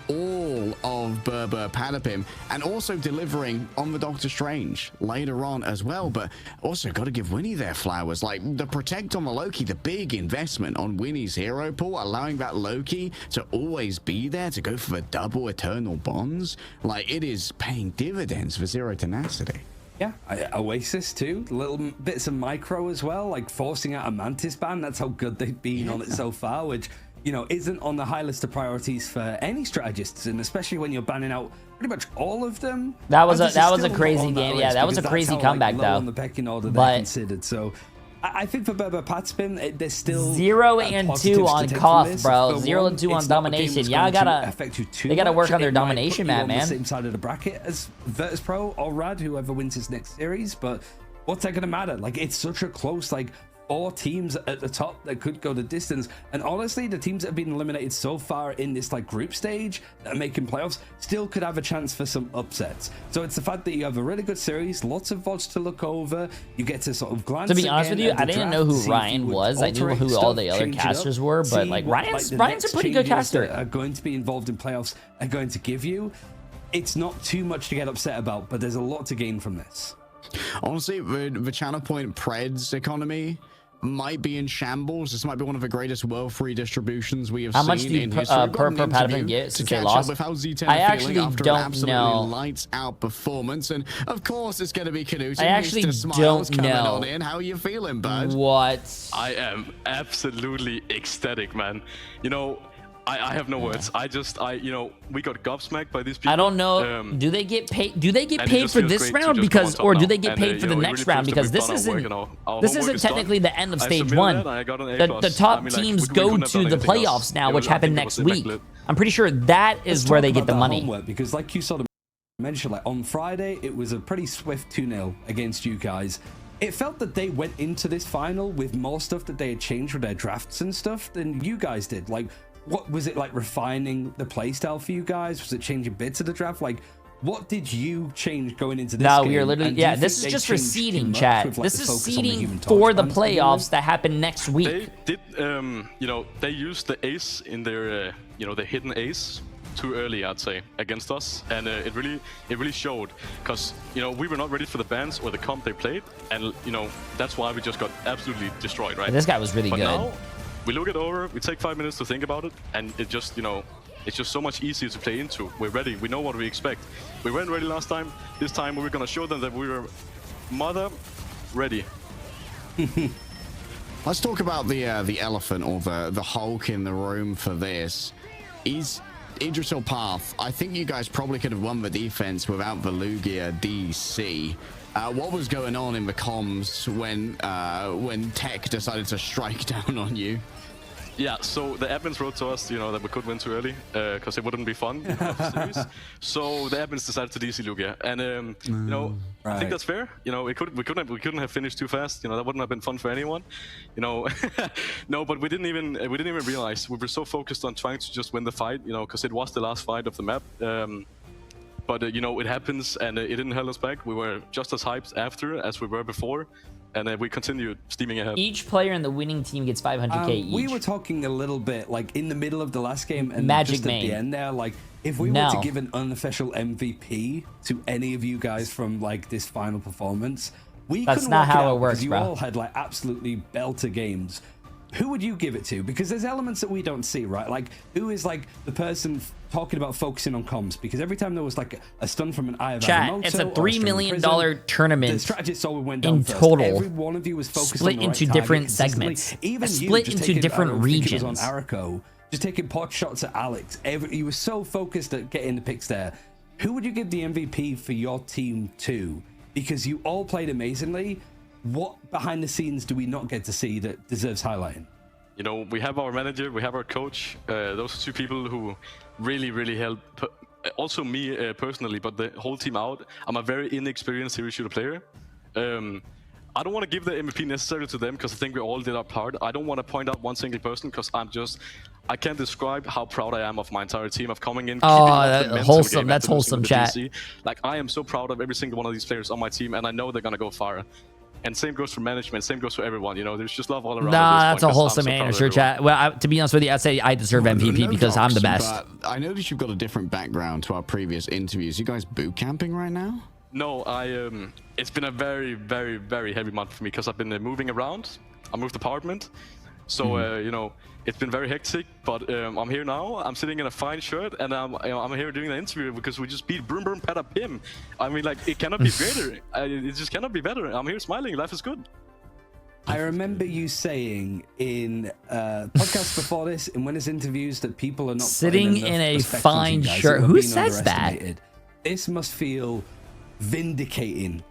all of PATAPIM, and also delivering on the Doctor Strange later on as well. But also got to give Winnie their flowers. Like the Protect on the Loki, the big investment on Winnie's hero pool, allowing that Loki to always be there to go for the double eternal bonds. Like, it is paying dividends for Zero Tenacity. Yeah, Oasis too, little bits of micro as well, like forcing out a Mantis ban. That's how good they've been on it so far, which, you know, isn't on the high list of priorities for any strategists, and especially when you're banning out pretty much all of them. That was a crazy game. Yeah, that was a crazy comeback, though. On the pecking order they're considered. So I think for PATAPIM, there's still 0 and 2 on Koth, bro. 0 and 2 on domination. Y'all they gotta work on their domination map, man. On the same side of the bracket as Virtus Pro or Rad, whoever wins his next series. But what's that gonna matter? Like, it's such a close, like, 4 teams at the top that could go the distance. And honestly, the teams that have been eliminated so far in this like group stage that are making playoffs still could have a chance for some upsets. So it's the fact that you have a really good series, lots of VODs to look over. You get to sort of glance. To be honest with you, I didn't know who Ryan was. I knew who all the other casters were, but like Ryan's a pretty good caster. Are going to be involved in playoffs are going to give you. It's not too much to get upset about, but there's a lot to gain from this. Honestly, the Channel Point Preds economy might be in shambles. This might be one of the greatest world distributions we have seen in history. How much per PATAPIM get since they lost? With how Z10 I actually don't know. Lights out performance, and of course it's going to be Knudsen. I actually don't know. How are you feeling, bud? What? I am absolutely ecstatic, man. You know, I have no words. You know, we got gobsmacked by these people. I don't know. Do they get paid? Do they get paid for this round because, or do they get paid for the next round? Because this isn't technically the end of stage 1. The top teams go to the playoffs now, which happen next week. I'm pretty sure that is where they get the money. Because like you sort of mentioned, like on Friday, it was a pretty swift 2-0 against you guys. It felt that they went into this final with more stuff that they had changed with their drafts and stuff than you guys did. Like, what was it like refining the playstyle for you guys? Was it changing bits of the draft? Like, what did you change going into this game? We are literally, yeah, this is just for seeding, chat. This is seeding for the playoffs that happen next week. They did, you know, they used the ace in their, you know, the hidden ace too early, I'd say, against us, and it really showed, because, you know, we were not ready for the bans or the comp they played, and, you know, that's why we just got absolutely destroyed, right? And this guy was really good. Now, we look it over, we take 5 minutes to think about it, and it just, you know, it's just so much easier to play into. We're ready, we know what we expect. We weren't ready last time. This time we were gonna show them that we were mother ready. Let's talk about the elephant, or the Hulk in the room for this. Is Idrisil Path. I think you guys probably could have won the defense without the Lugia DC. What was going on in the comms when Tech decided to strike down on you? Yeah, so the admins wrote to us, that we could win too early, because it wouldn't be fun. The series. So the admins decided to DC Lugia, and I think that's fair. We couldn't have finished too fast. That wouldn't have been fun for anyone. No, but we didn't even realize. We were so focused on trying to just win the fight. Because it was the last fight of the map. But it happens, and it didn't hold us back. We were just as hyped after as we were before. And then we continued steaming ahead. Each player in the winning team gets 500k each. We were talking a little bit, like, in the middle of the last game and Magic just at the end there, like, if we were to give an unofficial MVP to any of you guys from, like, this final performance, That's not how it works, you bro. all had, like, absolutely belter games. Who would you give it to? Because there's elements that we don't see, right? Like, who is, like, the person talking about focusing on comms? Because every time there was, like, a stun from an Eye of Agamotto, it's a $3 million tournament the strategist always went down in first. total. Every one of you was focused split on the into right different target segments. Even Split into different regions. On Arako, just taking pot shots at Alex. You were so focused at getting the picks there. Who would you give the MVP for your team to? Because you all played amazingly. What behind the scenes do we not get to see that deserves highlighting? We have our manager, we have our coach. Those are two people who really, really help. Also me personally, but the whole team out. I'm a very inexperienced hero shooter player. I don't want to give the MVP necessarily to them because I think we all did our part. I don't want to point out one single person because I can't describe how proud I am of my entire team of coming in. Wholesome. That's wholesome, chat. Like, I am so proud of every single one of these players on my team, and I know they're gonna go far. And same goes for management, same goes for everyone. There's just love all around. Nah, that's a wholesome answer, chat. Well, to be honest with you, I'd say I deserve MVP because I'm the best. But I noticed you've got a different background to our previous interviews. You guys boot camping right now? No, it's been a very, very, very heavy month for me because I've been moving around. I moved apartment. So, it's been very hectic, but I'm here now. I'm sitting in a fine shirt, and I'm here doing the interview because we just beat Broom PATAPIM. I mean, like, it cannot be better. It just cannot be better. I'm here smiling. Life is good. I remember you saying in podcasts before this, in winners interviews, that people are not sitting in a fine shirt. Who says that? This must feel vindicating,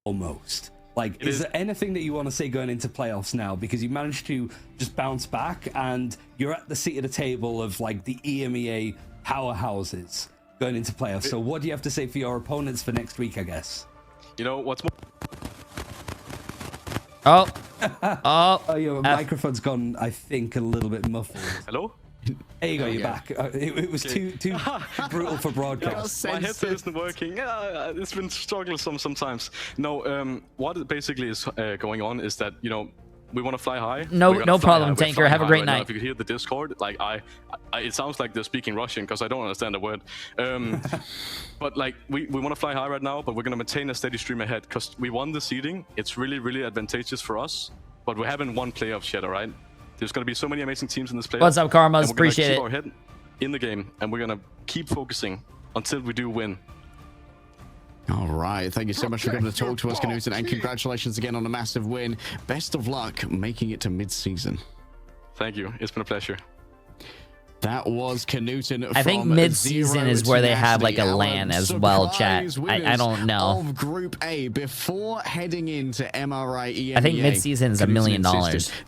almost. Like, is there anything that you want to say going into playoffs now? Because you managed to just bounce back and you're at the seat of the table of, like, the EMEA powerhouses going into playoffs. So what do you have to say for your opponents for next week, I guess? What's more... Oh, your microphone's gone, I think, a little bit muffled. Hello? There you go, you're back. It was too brutal for broadcast. My headset isn't working. It's been struggling sometimes. No, what basically is going on is that, we want to fly high. No problem, Tanker. Have a great night. If you could hear the Discord, like, it sounds like they're speaking Russian because I don't understand a word. But, like, we want to fly high right now, but we're going to maintain a steady stream ahead because we won the seeding. It's really, really advantageous for us, but we haven't won playoffs yet, all right? There's going to be so many amazing teams in this playoff. What's up, Karmas? Appreciate it. We're going to keep our head in the game, and we're going to keep focusing until we do win. All right. Thank you so much for coming to talk to us, Knudsen, and congratulations again on a massive win. Best of luck making it to mid-season. Thank you. It's been a pleasure. That was Knudsen. I think mid-season is where they have like a LAN as well, chat. I don't know. Of Group A before heading into MRI EMEA. I think mid-season is $1 million.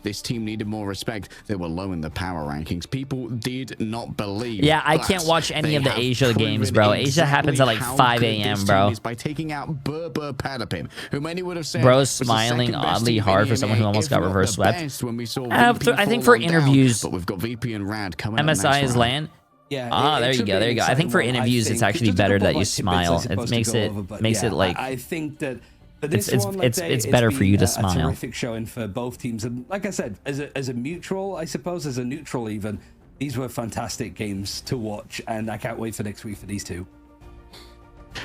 This team needed more respect. They were low in the power rankings. People did not believe. Yeah, I can't watch any of the Asia games, bro. Asia happens at like 5 a.m., bro. By taking out PATAPIM, who many would have said bro's smiling oddly hard for someone who almost got reverse swept. I think for interviews, but we've got VP and Rad coming MSI is LAN. Yeah. There you go. There you go. I think for interviews, it's actually better that you smile. It makes it like. I think that it's better for you to smile. A terrific showing for both teams, and like I said, as a mutual, I suppose, as a neutral even, these were fantastic games to watch, and I can't wait for next week for these two.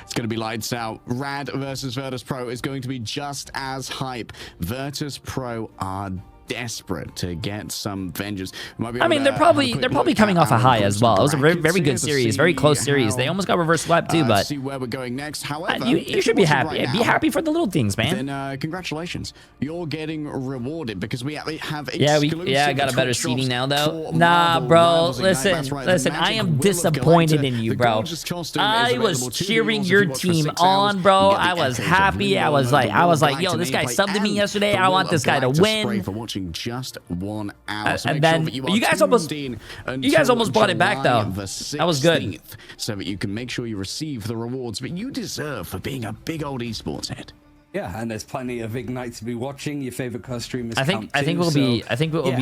It's going to be lights out. Rad versus Virtus Pro is going to be just as hype. Virtus Pro are desperate to get some vengeance. I mean, they're probably coming off a high as well. It was a very good series, very close series. They almost got reverse swept too, but see where we're going next. However, you should be happy. Be happy for the little things, man. Then congratulations, you're getting rewarded because we have I got a better seating now though. Nah, bro, listen. I am disappointed in you, bro. I was cheering your team on, bro. I was happy. I was like, yo, this guy subbed to me yesterday. I want this guy to win. watching just 1 hour. So And make then sure that you guys almost brought it back though. That was good. So that you can make sure you receive the rewards that you deserve for being a big old esports head. Yeah, and there's plenty of Ignite to be watching. Your favorite co-streamers. I think we'll be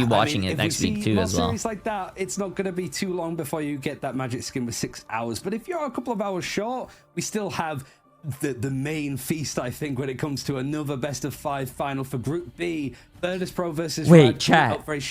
watching it next week too as well. Series like that, it's not going to be too long before you get that magic skin with 6 hours. But if you're a couple of hours short, we still have the main feast, I think, when it comes to another best of 5 final for Group B. Virtus Pro versus Wait, Rad, chat. very